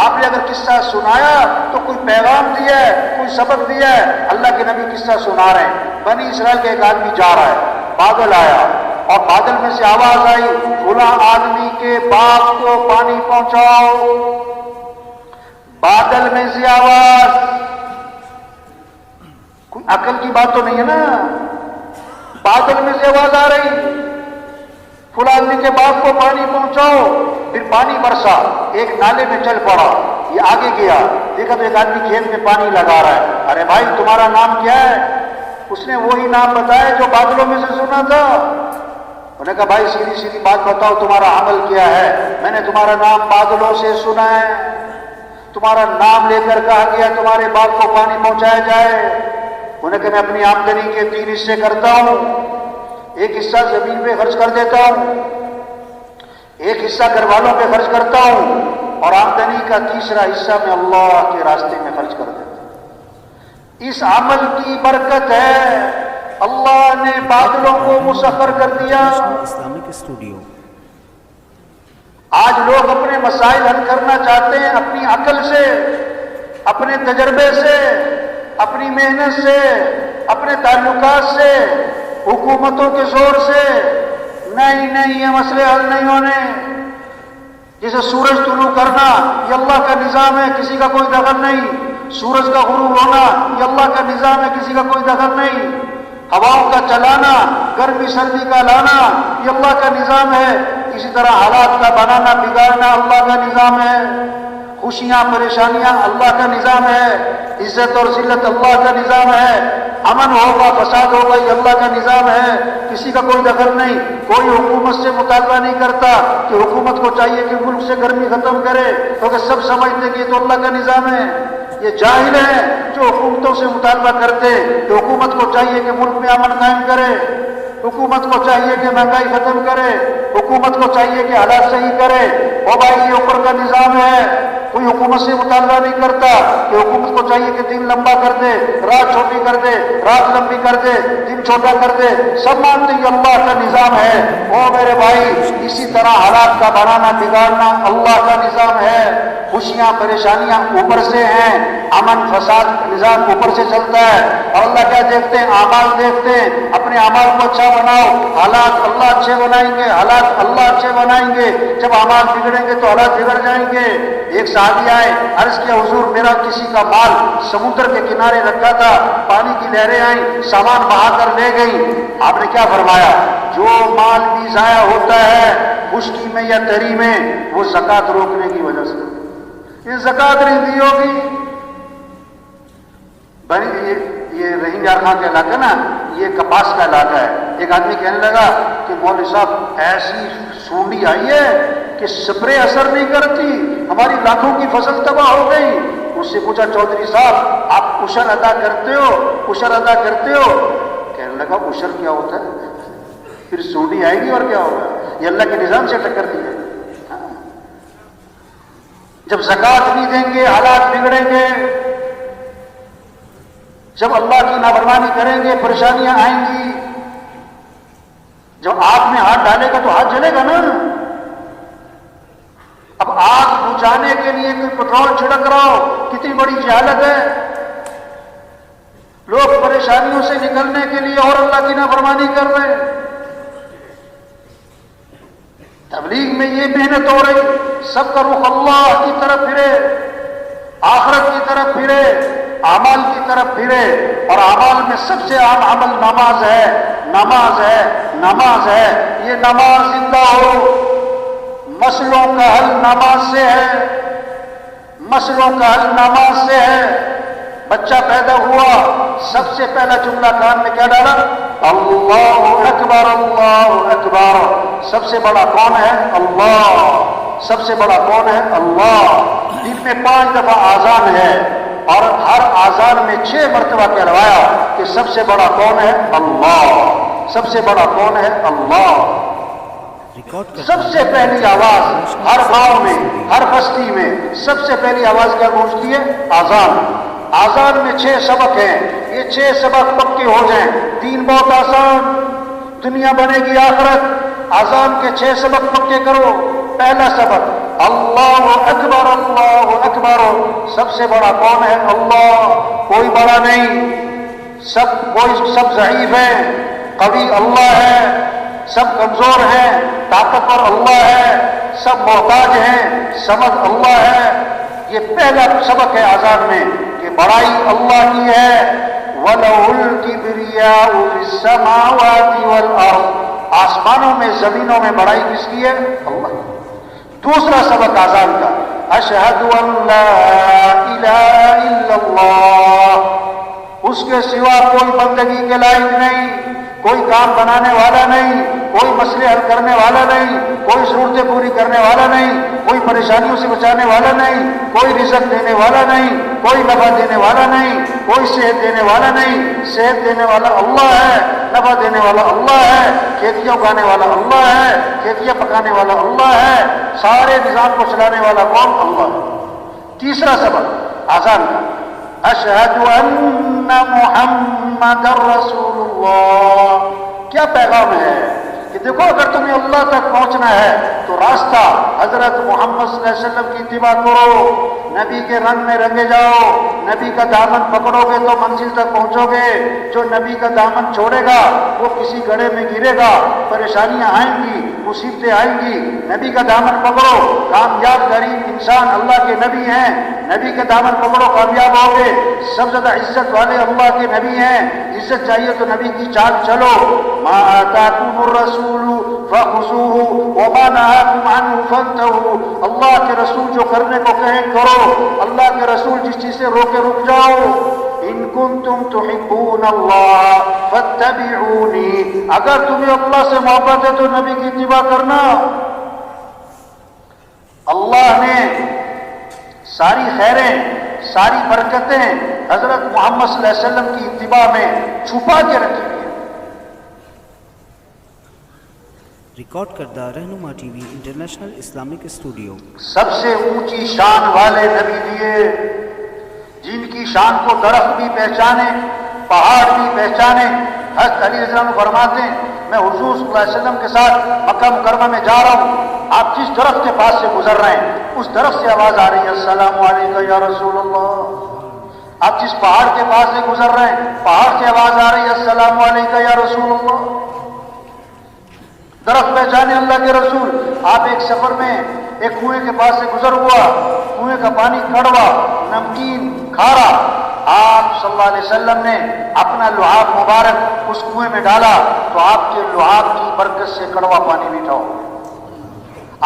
A: آپ نے اگر قصہ سنایا تو کوئی پیغام دیا ہے، کوئی سبق دیا ہے۔ اللہ کے نبی قصہ سنا رہے ہیں، بنی اسرائیل کا ایک آدمی جا رہا ہے، بادل آیا اور بادل میں سے آواز آئی فلاں آدمی کے باغ کو پانی پہنچاؤ۔ بادل میں سے آواز، کوئی عقل کی بات تو نہیں ہے نا، بادل میں سے آواز آ رہی فلاں آدمی کے باغ کو پانی پہنچاؤ۔ پھر پانی برسا، ایک نالے میں چل پڑا، یہ آگے گیا، دیکھا تو ایک آدمی کھیت میں پانی لگا رہا ہے۔ ارے بھائی تمہارا نام کیا ہے؟ اس نے وہی نام بتایا جو بادلوں میں سے سنا تھا۔ انہوں نے کہا بھائی سیدھی بات بتاؤ تمہارا عمل کیا ہے؟ میں نے تمہارا نام بادلوں سے سنا ہے، تمہارا نام لے کر کہا گیا تمہارے باغ کو پانی پہنچایا جائے۔ انہوں نے کہا میں اپنی آمدنی کے 3 حصے کرتا ہوں، ایک حصہ زمین پہ خرچ کر دیتا ہوں، ایک حصہ گھر والوں پہ خرچ کرتا ہوں، اور آمدنی کا 3 حصہ میں اللہ کے راستے میں خرچ کر دیتا ہوں۔ اس عمل کی برکت ہے اللہ نے بادلوں کو مسخر کر دیا۔
C: Islamic Studio۔
A: آج لوگ اپنے مسائل حل کرنا چاہتے ہیں اپنی عقل سے، اپنے تجربے سے، اپنی محنت سے، اپنے تعلقات سے، حکومتوں کے زور سے۔ نہیں، یہ مسئلے حل نہیں ہونے۔ جیسے سورج طلوع کرنا یہ اللہ کا نظام ہے، کسی کا کوئی دخل نہیں۔ سورج کا غروب ہونا یہ اللہ کا نظام ہے، کسی کا کوئی دخل نہیں۔ ہواؤں کا چلانا، گرمی سردی کا لانا یہ اللہ کا نظام ہے۔ اسی طرح حالات کا بنانا بگاڑنا اللہ کا نظام ہے۔ خوشیاں پریشانیاں اللہ کا نظام ہے۔ عزت اور ذلت اللہ کا نظام ہے۔ امن ہوگا فساد ہوگا یہ اللہ کا نظام ہے، کسی کا کوئی دخل نہیں۔ کوئی حکومت سے مطالبہ نہیں کرتا کہ حکومت کو چاہیے کہ ملک سے گرمی ختم کرے، کیونکہ سب سمجھتے کہ یہ تو اللہ کا نظام ہے۔ یہ جاہل ہیں جو حکومتوں سے مطالبہ کرتے کہ حکومت کو چاہیے کہ ملک میں امن قائم کرے، حکومت کو چاہیے کہ مہنگائی ختم کرے، حکومت کو چاہیے کہ حالات صحیح کرے۔ او بھائی یہ اوپر کا نظام ہے، کوئی حکومت سے مطالبہ نہیں کرتا کہ حکومت کو چاہیے کہ دن لمبا کر دے، رات چھوٹی کر دے، رات لمبی کر دے، دن چھوٹا کر دے۔ سب مانتے ہیں یہ اللہ کا نظام ہے۔ او میرے بھائی اسی طرح حالات کا بنانا بگاڑنا اللہ کا نظام ہے۔ خوشیاں پریشانیاں اوپر سے ہیں، امن فساد نظام اوپر سے چلتا ہے۔ اور اللہ کیا دیکھتے ہیں؟ اعمال دیکھتے ہیں۔ اپنے اعمال کو اچھا بناؤ، حالات اللہ اچھے بنائیں گے، حالات اللہ اچھے بنائیں گے۔ جب اعمال بگڑیں گے تو حالات بگڑ جائیں گے۔ ایک صحابی آئے، عرض کیا حضور میرا کسی کا مال سمندر کے کنارے رکھا تھا، پانی کی لہریں آئیں، سامان بہا کر لے گئی۔ آپ نے کیا فرمایا؟ جو مال بھی ضائع ہوتا ہے خشکی میں یا تری میں وہ زکوٰۃ روکنے کی وجہ سے، یہ زکوٰۃ نہیں دی ہوگی۔ یہ رحیم یار خان کا علاقہ نا، یہ کپاس کا علاقہ ہے۔ ایک آدمی کہنے لگا کہ مولوی صاحب ایسی سونڈی آئی ہے کہ سپرے اثر نہیں کرتی، ہماری لاکھوں کی فصل تباہ ہو گئی۔ اس سے پوچھا چودھری صاحب آپ عشر ادا کرتے ہو؟ عشر ادا کرتے ہو؟ کہنے لگا عشر کیا ہوتا ہے؟ پھر سونڈی آئے گی اور کیا ہوگا؟ یہ اللہ کے نظام سے ٹکر دی ہے۔ جب زکوٰۃ نہیں دیں گے حالات بگڑیں گے، جب اللہ کی نافرمانی کریں گے پریشانیاں آئیں گی، جب آگ میں ہاتھ ڈالے گا تو ہاتھ جلے گا نا۔ اب آگ بجھانے کے لیے کوئی پٹرول چھڑک رہا ہو، کتنی بڑی جہالت ہے۔ لوگ پریشانیوں سے نکلنے کے لیے اور اللہ کی نافرمانی کر رہے ہیں۔ تبلیغ میں یہ محنت ہو رہی، سب کا رخ اللہ کی طرف پھرے، آخرت کی طرف پھرے، اعمال کی طرف پھرے، اور اعمال میں سب سے عام عمل نماز ہے، نماز ہے، نماز ہے۔ یہ نماز زندہ ہو، مسئلوں کا حل نماز سے ہے، مسئلوں کا حل نماز سے ہے۔ بچہ پیدا ہوا، سب سے پہلا جملہ کان میں کیا ڈالا؟ اللہ اکبر، اللہ اکبر۔ سب سے بڑا کون ہے؟ اللہ۔ سب سے بڑا کون ہے؟ اللہ۔ دن میں 5 دفعہ آذان ہے، اور ہر آذان میں 6 مرتبہ کہلوایا کہ سب سے بڑا کون ہے؟ اللہ۔ سب سے بڑا کون ہے؟ اللہ۔ سب سے پہلی آواز ہر گاؤں میں، ہر بستی میں سب سے پہلی آواز کیا گونجتی ہے؟ آذان۔ آذان میں 6 سبق ہیں، یہ 6 سبق پکے ہو جائیں، دین بہت آسان، دنیا بنے گی آخرت۔ آذان کے 6 سبق پکے کرو۔ پہلا سبق اللہ اکبر، اللہ اکبر۔ سب سے بڑا کون ہے؟ اللہ، کوئی بڑا نہیں، سب ضعیف ہیں، قوی اللہ ہے، سب کمزور ہیں، طاقتور اللہ ہے، سب محتاج ہیں، سمد اللہ ہے۔ یہ پہلا سبق ہے آذان میں کہ بڑائی اللہ کی ہے۔ وَلَهُ الْكِبْرِيَاءُ فِي السَّمَاوَاتِ وَالْأَرْضِ۔ آسمانوں میں زمینوں میں بڑائی کس کی ہے؟ اللہ کی۔ دوسرا سبق آذان کا اشہد ان لا الہ الا اللہ، اس کے سوا کوئی بندگی کے لائق نہیں، کوئی کام بنانے والا نہیں، کوئی مسئلے حل کرنے والا نہیں، کوئی ضرورتیں پوری کرنے والا نہیں، کوئی پریشانیوں سے بچانے والا نہیں، کوئی رزق دینے والا نہیں، کوئی نفع دینے والا نہیں، کوئی صحت دینے والا نہیں۔ صحت دینے والا اللہ ہے، نفع دینے والا اللہ ہے، کھیتیاں اگانے والا اللہ ہے، کھیتیاں پکانے والا اللہ ہے، سارے نظام کو چلانے والا کون؟ اللہ ہے۔ تیسرا سبق آذان کا اشہد ان محمد رسول اللہ۔ کیا پیغام ہے کہ دیکھو اگر تمہیں اللہ تک پہنچنا ہے تو راستہ حضرت محمد صلی اللہ علیہ وسلم کی اتباع کرو، نبی کے رنگ میں رنگے جاؤ، نبی کا دامن پکڑو گے تو منزل تک پہنچو گے۔ جو نبی کا دامن چھوڑے گا وہ کسی گڑھے میں گرے گا، پریشانیاں آئیں گی، مصیبتیں آئیں گی۔ نبی کا دامن پکڑو، کامیاب ترین انسان اللہ کے نبی ہیں، نبی کا دامن پکڑو کامیاب ہوگے۔ سب سے زیادہ عزت والے اللہ کے نبی ہیں، عزت چاہیے تو نبی کی چال چلو۔ ما آتاکم الرسول فخذوه وما نهاكم عنه فانتهوا۔ اللہ کے رسول جو کرنے کو کہیں کرو، اللہ کے رسول جس چیز سے روکے رک جاؤ۔ ان کنتم تحبون اللہ فاتبعونی، اگر تمہیں اللہ سے محبت ہے تو نبی کی اتباع کرنا۔ اللہ نے ساری خیریں، ساری برکتیں حضرت محمد صلی اللہ علیہ وسلم کی اتباع میں چھپا کے رکھی ہوئی ہیں۔
C: ریکارڈ کردہ رہنما T V international Islamic studio.
A: سب سے اونچی شان والے نبی دیے، جن کی شان کو درخت بھی پہچانے، پہاڑ بھی پہچانے۔ حضرت علی رضی اللہ عنہ فرماتے ہیں میں حضور صلی اللہ علیہ وسلم کے ساتھ مکہ مکرمہ میں جا رہا ہوں، آپ جس درخت کے پاس سے گزر رہے ہیں اس درخت سے آواز آ رہی ہے السلام علیکم یا رسول اللہ۔ آپ جس پہاڑ کے پاس سے گزر رہے ہیں پہاڑ سے آواز آ رہی ہے السلام علیکم یا رسول اللہ۔ درخت پہچانے اللہ کے رسول۔ آپ ایک سفر میں ایک کنویں کے پاس سے گزر ہوا، کنویں کا پانی کڑوا، نمکین، کھارا۔ آپ صلی اللہ علیہ وسلم نے اپنا لعاب مبارک اس کنویں میں ڈالا تو آپ کے لعاب کی برکت سے کڑوا پانی میٹھا ہو گیا۔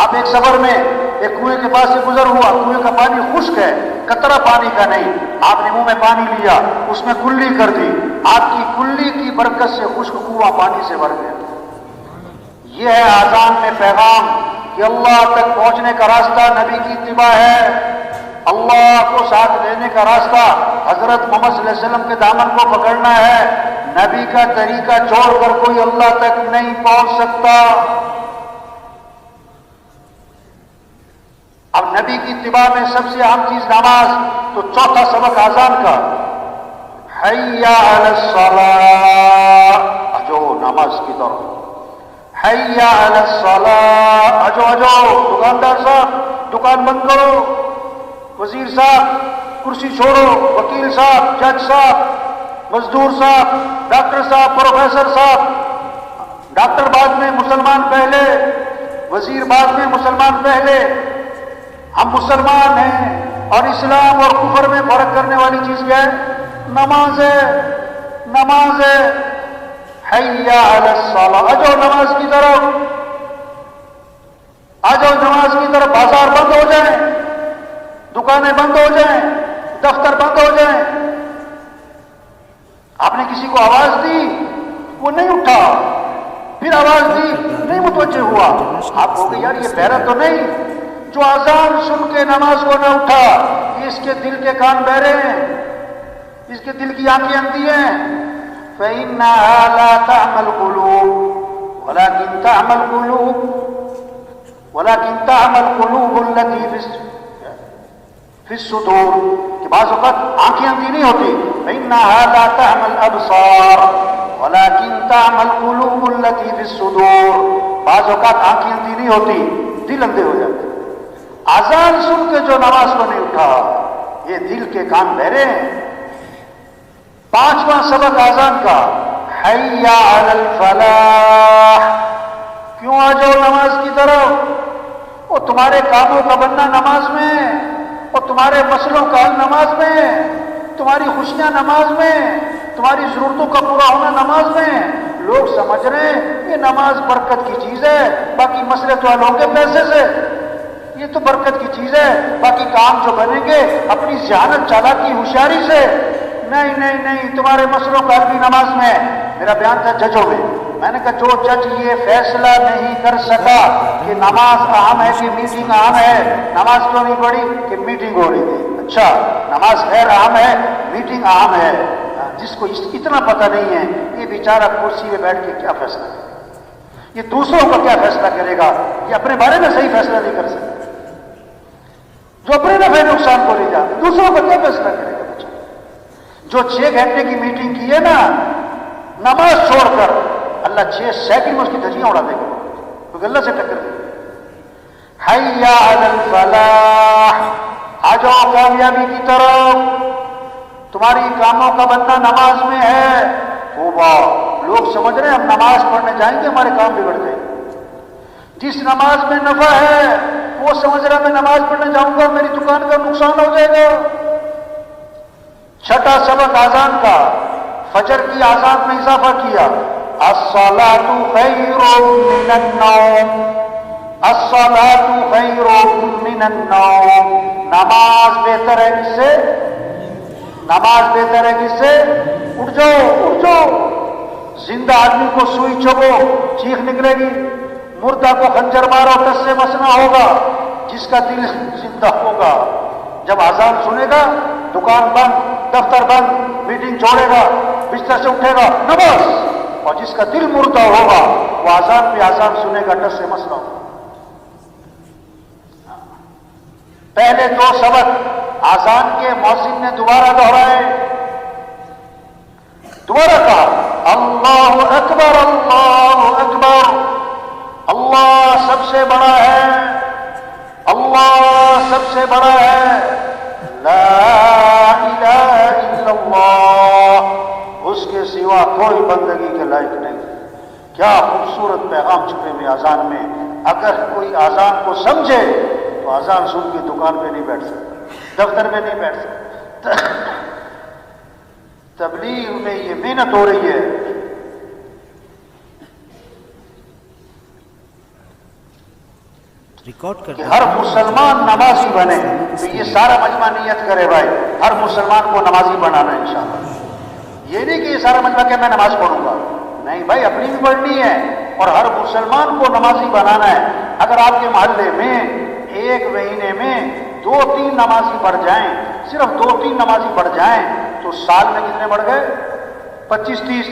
A: آپ ایک سفر میں ایک کنویں کے پاس سے گزر ہوا، کنویں کا پانی خشک ہے، قطرہ پانی کا نہیں، آپ نے منہ میں پانی لیا، اس میں کلی کر دی، آپ کی کلی کی برکت سے خشک کنواں پانی سے بھر گیا۔ یہ ہے آذان میں پیغام کہ اللہ تک پہنچنے کا راستہ نبی کی اتباع ہے۔ اللہ کو ساتھ لینے کا راستہ حضرت محمد صلی اللہ علیہ وسلم کے دامن کو پکڑنا ہے. نبی کا طریقہ چھوڑ کر کوئی اللہ تک نہیں پہنچ سکتا. اب نبی کی اتباع میں سب سے اہم چیز نماز، تو چوتھا سبق اذان کا، حی علی الصلاۃ، اجو نماز کی طرف، حی علی الصلاۃ، اجو اجو. دکاندار صاحب دکان بند کرو، وزیر صاحب کرسی چھوڑو، وکیل صاحب، جج صاحب، مزدور صاحب، ڈاکٹر صاحب، پروفیسر صاحب. ڈاکٹر بعد میں، مسلمان پہلے، وزیر بعد میں، مسلمان پہلے. ہم مسلمان ہیں اور اسلام اور کفر میں فرق کرنے والی چیز کیا ہے؟ نماز ہے. نماز ہے. حی علی الصلاۃ، آجاؤ نماز کی طرف، آجاؤ نماز کی طرف. بازار بند ہو جائیں، دکانیں بند ہو جائیں، دفتر بند ہو جائیں. آپ نے کسی کو آواز دی، وہ نہیں اٹھا، پھر آواز دی، نہیں متوجہ ہوا. آپ کہو گے یار یہ بہرا تو نہیں، جو اذان سن کے نماز کو نہ اٹھا، یہ اس کے دل کے کان بہرے ہیں، اس کے دل کی آنکھیں اندھی ہیں. فَإِنَّهَا لَا تَعْمَى الْقُلُوبُ وَلَكِنْ تَعْمَى الْقُلُوبُ الَّتِي فِي الصُّدُورِ، کہ بعض اوقات آنکھیں اندھی نہیں ہوتی. فَإِنَّهَا لَا تَعْمَى الْأَبْصَارُ وَلَكِنْ تَعْمَى الْقُلُوبُ الَّتِي فِي الصُّدُورِ. بعض اوقات آنکھیں اندھی نہیں ہوتی، دل اندھے ہو جاتے. اذان سن کے جو نماز کو نہیں اٹھا، یہ دل کے کان بہرے ہیں. پانچواں سبق اذان کا، حی علی الفلاح. کیوں آ جاؤ نماز کی طرف؟ وہ تمہارے کاموں کا بننا نماز میں، اور تمہارے مسئلوں کا حل نماز میں، تمہاری خوشیاں نماز میں، تمہاری ضرورتوں کا پورا ہونا نماز میں. لوگ سمجھ رہے ہیں یہ نماز برکت کی چیز ہے، باقی مسئلے تو حل ہوں گے پیسے سے. یہ تو برکت کی چیز ہے، باقی کام جو بنیں گے اپنی ذہانت چالاکی ہوشیاری سے. نہیں نہیں نہیں، تمہارے مسئلوں کا حل بھی نماز میں. میرا بیان تھا ججوں میں، میں نے کہا جو جج یہ فیصلہ نہیں کر سکا کہ نماز اہم ہے کہ میٹنگ اہم ہے، نماز کیوں نہیں پڑھی؟ کہ میٹنگ ہو رہی تھی. اچھا نماز خیر اہم ہے، میٹنگ اہم ہے. جس کو اتنا پتہ نہیں ہے، یہ بیچارہ کرسی میں بیٹھ کے کیا فیصلہ کرے گا؟ یہ دوسروں کا کیا فیصلہ کرے گا؟ یہ اپنے بارے میں صحیح فیصلہ نہیں کر سکتا. جو اپنے نفع نقصان کو لے جا، دوسروں کا کیا فیصلہ کرے گا بچہ؟ جو 6 گھنٹے کی میٹنگ کی ہے نا نماز چھوڑ کر، اللہ 6 سیکنڈ میں اس کی دھجیاں اڑا دے گا، کیونکہ اللہ سے ٹکر دے گا. حی علی الفلاح، آ جاؤ کامیابی کی طرف. تمہاری کاموں کا بننا نماز میں ہے. توبہ، لوگ سمجھ رہے ہیں ہم نماز پڑھنے جائیں گے ہمارے کام بگڑ جائیں گے. جس نماز میں نفع ہے وہ سمجھ رہا میں نماز پڑھنے جاؤں گا میری دکان کا نقصان ہو جائے گا. چھٹا سبق اذان کا، فجر کی اذان میں اضافہ کیا. الصلاۃ خیر من النوم، الصلاۃ خیر من النوم. نماز بہتر ہے کس سے؟ نماز بہتر ہے کس سے؟ اٹھ جاؤ اٹھ جاؤ. زندہ آدمی کو سوئی چبو چیخ نکلے گی، مردہ کو خنجر مارو ٹس سے مسنا ہوگا. جس کا دل زندہ ہوگا جب اذان سنے گا دکان بند، دفتر بند، میٹنگ چھوڑے گا، بستر سے اٹھے گا نماز. اور جس کا دل مردہ ہوگا وہ اذان پہ اذان سنے گا ٹس سے مسنا ہوگا. پہلے 2 سبق اذان کے مؤذن نے دوبارہ دہرائے، دوبارہ کہا اللہ اکبر اللہ اکبر، اللہ سب سے بڑا ہے، اللہ سب سے بڑا ہے. لا الہ الا اللہ، اس کے سوا کوئی بندگی کے لائق نہیں. کیا خوبصورت پیغام چھپے ہوئے اذان میں. اگر کوئی اذان کو سمجھے تو اذان سن کے دکان پہ نہیں بیٹھ سکتا، دفتر میں نہیں بیٹھ سکتا. تبلیغ میں یہ محنت ہو رہی ہے. کہ ہر مسلمان نمازی بنے. تو یہ سارا مجمع نیت کرے بھائی ہر مسلمان کو نمازی بنانا ہے انشاءاللہ. یہ نہیں کہ یہ سارا مجمع کہ میں نماز پڑھوں گا، نہیں بھائی اپنی بھی پڑھنی ہے اور ہر مسلمان کو نمازی بنانا ہے. اگر آپ کے محلے میں 1 مہینے میں 2-3 نمازی بڑھ جائیں، صرف 2-3 نمازی بڑھ جائیں تو سال میں کتنے بڑھ گئے؟ 25-30،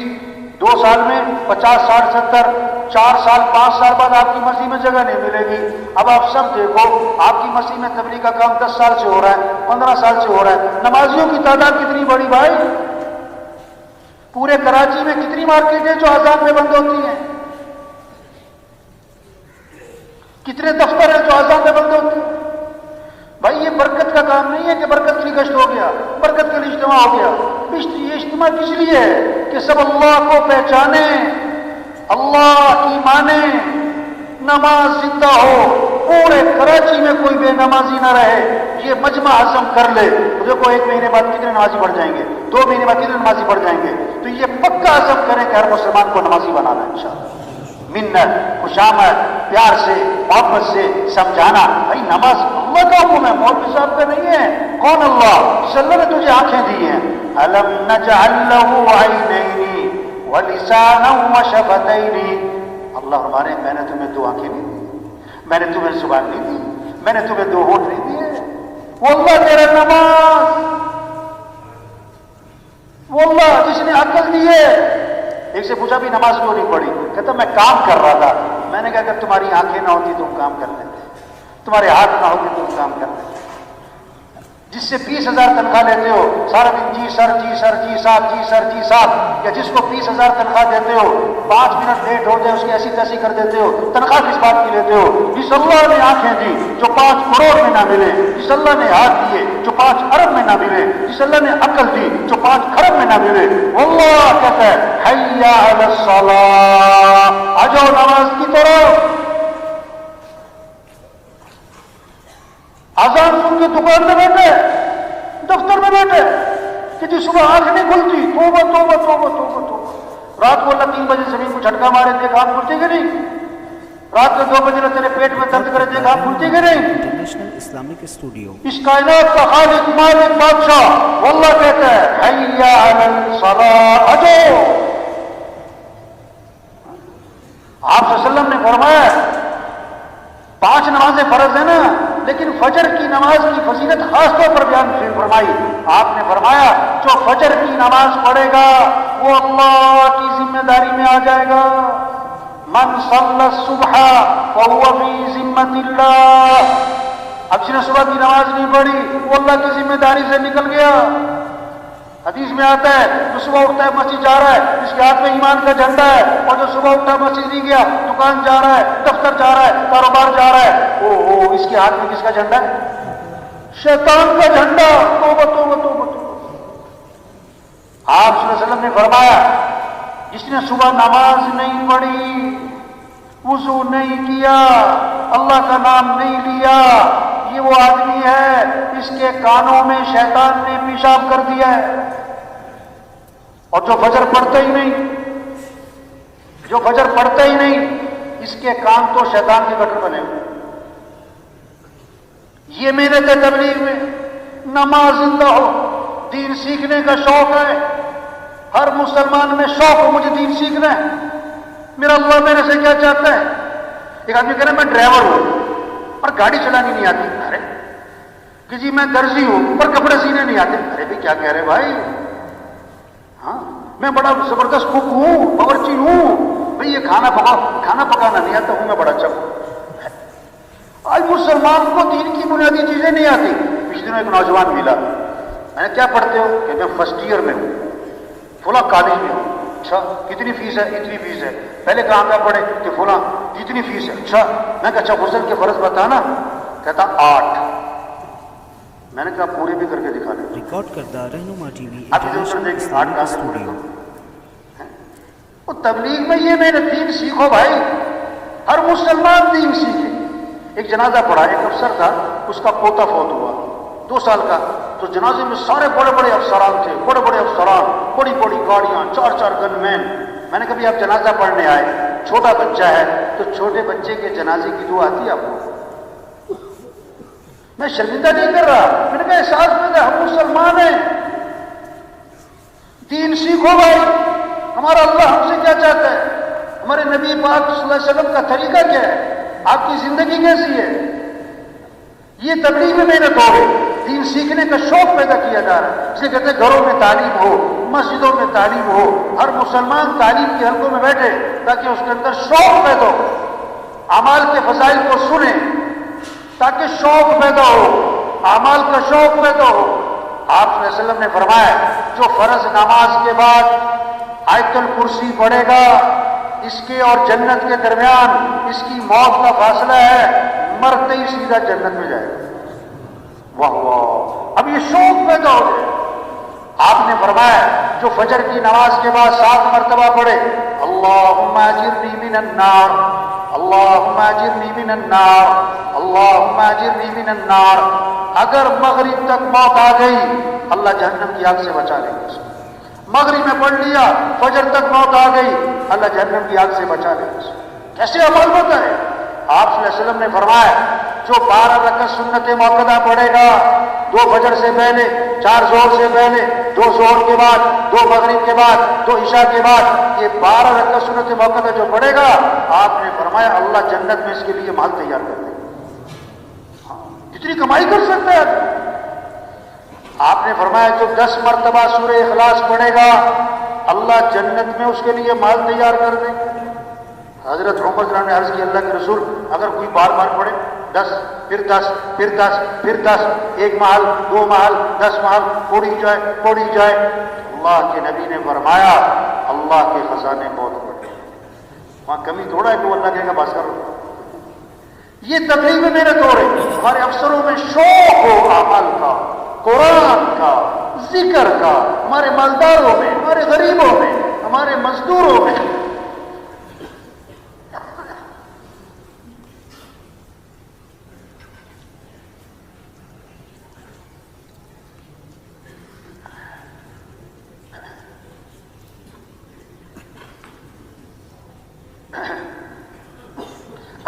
A: 2 سال میں 50-60-70، 4 سال 5 سال بعد آپ کی مسجد میں جگہ نہیں ملے گی۔ اب آپ سب دیکھو، آپ کی مسجد میں تبلیغ کا کام 10 سال سے ہو رہا ہے، 15 سال سے ہو رہا ہے، نمازیوں کی تعداد کتنی بڑی بھائی؟ پورے کراچی میں کتنی مارکیٹیں جو آزان میں بند ہوتی ہیں، کتنے دفتر ہیں جو آزان میں بند ہوتے ہیں؟ بھائی یہ برکت کا کام نہیں ہے کہ برکت کی گشت ہو گیا، برکت کے لیے اجتماع ہو گیا۔ یہ اجتماع کس لیے ہے کہ سب اللہ کو پہچانیں، اللہ کی مانیں، نماز زندہ ہو، پورے کراچی میں کوئی بے نمازی نہ رہے، یہ مجمع عزم کر لے۔ دیکھو 1 مہینے بعد کتنے نمازی بڑھ جائیں گے، 2 مہینے بعد کتنے نمازی بڑھ جائیں گے۔ تو یہ پکا عزم کریں کہ ہر مسلمان کو نمازی بنانا ہے انشاءاللہ۔ منت، خوشامد، پیار سے، محبت سے سمجھانا، بھائی نماز اللہ کا حکم ہے، مولوی صاحب کا نہیں ہے۔ کون اللہ؟ جس اللہ نے تجھے آنکھیں دی ہیں۔ الم نجعل له عینین ولسانا وشفتین، اللہ فرمانے میں نے تمہیں 2 آنکھیں نہیں دی، میں نے تمہیں زبان نہیں دی، میں نے تمہیں 2 ہونٹ نہیں دیے۔ وہ اللہ تیرا نماز، وہ اللہ جس نے عقل دی ہے۔ ایک سے پوچھا بھی نماز کیوں نہیں پڑھی؟ کہتا میں کام کر رہا تھا۔ میں نے کہا اگر تمہاری آنکھیں نہ ہوتی تم کام کر لیتے، تمہارے ہاتھ نہ ہوتے تم کام کر لیتے۔ جس سے 20,000 تنخواہ لیتے ہو، سارا دن جی سر جی سر جی صاحب جی سر جی صاحب، یا جس کو 20,000 تنخواہ دیتے ہو، 5 منٹ لیٹ ہو جائے اس کی ایسی تیسی کر دیتے ہو، تنخواہ کس بات کی لیتے ہو؟ جس اللہ نے آنکھیں دی جو 5 کروڑ میں نہ ملے، جس اللہ نے ہاتھ دیے جو 5 ارب میں نہ ملے، جس اللہ نے عقل دی جو 5 کھرب میں نہ ملے، اللہ کہتا ہے حی علی الصلاۃ، آ جاؤ نماز کی طرف۔ آزان سن کے دکان میں بیٹھے، دفتر میں بیٹھے، کہ جی صبح آنکھ نہیں کھلتی، توبہ توبہ توبہ توبہ توبہ۔ رات کو اللہ 3 بجے زمین کو جھٹکا مارے، دیکھ آنکھ کھلتی کہ نہیں؟ رات کو 2 بجے تیرے پیٹ میں درد کرے، دیکھ آنکھ کھلتی کہ نہیں؟
C: انٹرنیشنل اسلامک اسٹوڈیو،
A: اس کائنات کا خالق مالک بادشاہ واللہ کہتا ہے حی علی الصلاۃ، اجو۔ آپ صلی اللہ علیہ وسلم نے فرمایا 5 نمازیں فرض ہیں نا، لیکن فجر کی نماز کی فضیلت خاص طور پر بیان فرمائی۔ آپ نے فرمایا جو فجر کی نماز پڑھے گا وہ اللہ کی ذمہ داری میں آ جائے گا۔ من صلی الصبح فهو فی ذمۃ اللہ، اب جس نے صبح کی نماز نہیں پڑھی وہ اللہ کی ذمہ داری سے نکل گیا۔ حدیث میں آتا ہے جو صبح اٹھتا ہے مسجد جا رہا ہے، جس کے ہاتھ میں ایمان کا جھنڈا ہے، اور جو صبح اٹھا مسجد نہیں گیا، دکان جا رہا ہے، دفتر جا رہا ہے، کاروبار جا رہا ہے، او اس کے ہاتھ میں کس کا جھنڈا ہے؟ شیطان کا جھنڈا۔ توبہ توبہ توبہ توبہ۔ آپ صلی اللہ علیہ وسلم نے فرمایا جس نے صبح نماز نہیں پڑھی، وضو نہیں کیا، اللہ کا نام نہیں لیا، یہ وہ آدمی ہے اس کے کانوں میں شیطان نے پیشاب کر دیا ہے۔ اور جو فجر پڑھتا ہی نہیں، جو فجر پڑھتا ہی نہیں، اس کے کان تو شیطان کے گٹر بنے ہوئے۔ یہ محنت ہے تبلیغ میں، نماز زندہ ہو، دین سیکھنے کا شوق ہے، ہر مسلمان میں شوق ہو مجھے دین سیکھنا ہے، میرا اللہ میرے سے کیا چاہتا ہے۔ ایک آدمی کہہ رہا ہے میں ڈرائیور ہوں اور گاڑی چلانی نہیں آتی، ارے کہ جی میں درزی ہوں پر کپڑے سینے نہیں آتے، ارے بھی کیا کہہ رہے بھائی، ہاں میں بڑا زبردست کک ہوں، باورچی ہوں، بھئی یہ کھانا پکانا نہیں آتا ہوں میں بڑا اچھا ہوں۔ آج مسلمان کو دین کی بنیادی چیزیں نہیں آتی۔ پچھلے دنوں ایک نوجوان ملا، میں نے کیا پڑھتے ہو کہ میں فرسٹ ایئر میں ہوں، فلاں کالج میں ہوں۔ اچھا کتنی فیس ہے؟ اتنی فیس ہے۔ پہلے کہاں پہ پڑھے کہ فلاں اتنی فیس ہے۔ اچھا میں کہا اچھا غسل کے فرض بتانا، کہتا 8۔ میں نے کہا پورے بھی کر کے دکھا لیں۔
C: ریکارڈ کردہ رہنما ٹی وی
A: اب ادھر ادھر دیکھیں 8 کہاں سے پورے وہ تبلیغ میں یہ میں نے دین سیکھو بھائی، ہر مسلمان دین سیکھے۔ ایک جنازہ پڑھا، ایک افسر تھا، اس کا پوتا فوت ہوا 2 سال کا، تو جنازے میں سارے بڑے بڑے افسران تھے، بڑے بڑے افسران، بڑی بڑی گاڑیاں، 4 گن مین۔ میں نے کبھی آپ جنازہ پڑھنے آئے، چھوٹا بچہ ہے تو چھوٹے بچے کے جنازے کی دعا آتی ہے آپ کو؟ میں شرمندہ نہیں کر رہا، میں نے کہا احساس میں ہم مسلمان ہیں، دین سیکھو بھائی، ہمارا اللہ ہم سے کیا چاہتا ہے، ہمارے نبی پاک صلی اللہ علیہ وسلم کا طریقہ کیا ہے، آپ کی زندگی کیسی ہے۔ یہ تبلیغ میں محنت ہو رہی، دین سیکھنے کا شوق پیدا کیا جا رہا ہے. اس لیے کہتے ہیں گھروں میں تعلیم ہو، مسجدوں میں تعلیم ہو، ہر مسلمان تعلیم کے حلقوں میں بیٹھے تاکہ اس کے اندر شوق پیدا ہو، اعمال کے فضائل کو سنیں تاکہ شوق پیدا ہو، اعمال کا شوق پیدا ہو. آپ صلی اللہ علیہ وسلم نے فرمایا جو فرض نماز کے بعد آیت الکرسی پڑھے گا، اس کے اور جنت کے درمیان اس کی موت کا فاصلہ ہے، مرتے ہی سیدھا جنت میں جائے گا. واہ واہ، اب یہ شوق پیدا ہو گیا. آپ نے فرمایا جو فجر کی نماز کے بعد 7 مرتبہ پڑھے اللہم اجرنی من النار، اللہم اجرنی من النار، اللہم اجرنی من النار، اگر مغرب تک موت آ گئی اللہ جہنم کی آگ سے بچا لے گا. اس کو مغرب میں پڑھ لیا، فجر تک موت آ گئی اللہ جہنم کی آگ سے بچا لے گا. کیسے عمل ہوتا ہے؟ آپ صلی اللہ علیہ وسلم نے فرمایا جو 12 رکعت سنت موقدہ پڑھے گا، 2 فجر سے پہلے، 4 ظہر سے پہلے، 2 ظہر کے بعد، 2 مغرب کے بعد، 2 عشاء کے بعد، یہ 12 رکعت سنت موقدہ جو پڑھے گا، آپ نے فرمایا اللہ جنت میں اس کے لیے مال تیار کر دے گا. کتنی کمائی کر سکتا ہے آدمی. آپ نے فرمایا جو 10 مرتبہ سورہ اخلاص پڑھے گا اللہ جنت میں اس کے لیے مال تیار کر دے گا. حضرت عمر رضی اللہ عنہ نے عرض کی اللہ کے رسول اگر کوئی بار بار پڑھے 10 پھر 10 پھر 10 پھر 10، 1 محل 2 محل 10 محل پڑھی جائے. اللہ کے نبی نے فرمایا اللہ کے خزانے بہت بڑے، وہاں کمی تھوڑا ہے کہ وہ اللہ کہے گا بس کرو. یہ تبلیغ میں محنت ہو رہی. ہمارے افسروں میں شوق ہو اعمال کا، قرآن کا، ذکر کا، ہمارے مالداروں میں، ہمارے غریبوں میں، ہمارے مزدوروں میں.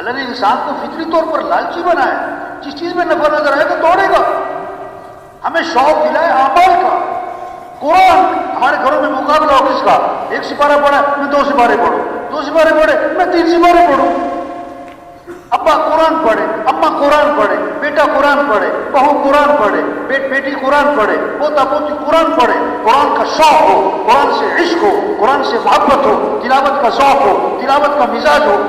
A: اللہ نے انسان کو فطری طور پر لالچی بنایا، جس چیز میں نفع نظر آئے گا توڑے گا. ہمیں شوق دلائے اعمال کا. قرآن ہمارے گھروں میں مقابلہ ہو کس کا؟ 1 سپارہ پڑھا میں 2 سپارے پڑھوں، 2 سپارے پڑھے میں 3 سپارے پڑھوں. ابا قرآن پڑھے، اماں قرآن پڑھے، بیٹا قرآن پڑھے، بہو قرآن پڑھے، بیٹی قرآن پڑھے، پوتا پوتی قرآن پڑھے. قرآن کا شوق ہو، قرآن سے عشق ہو، قرآن سے محبت ہو، تلاوت کا شوق ہو، تلاوت کا مزاج ہو.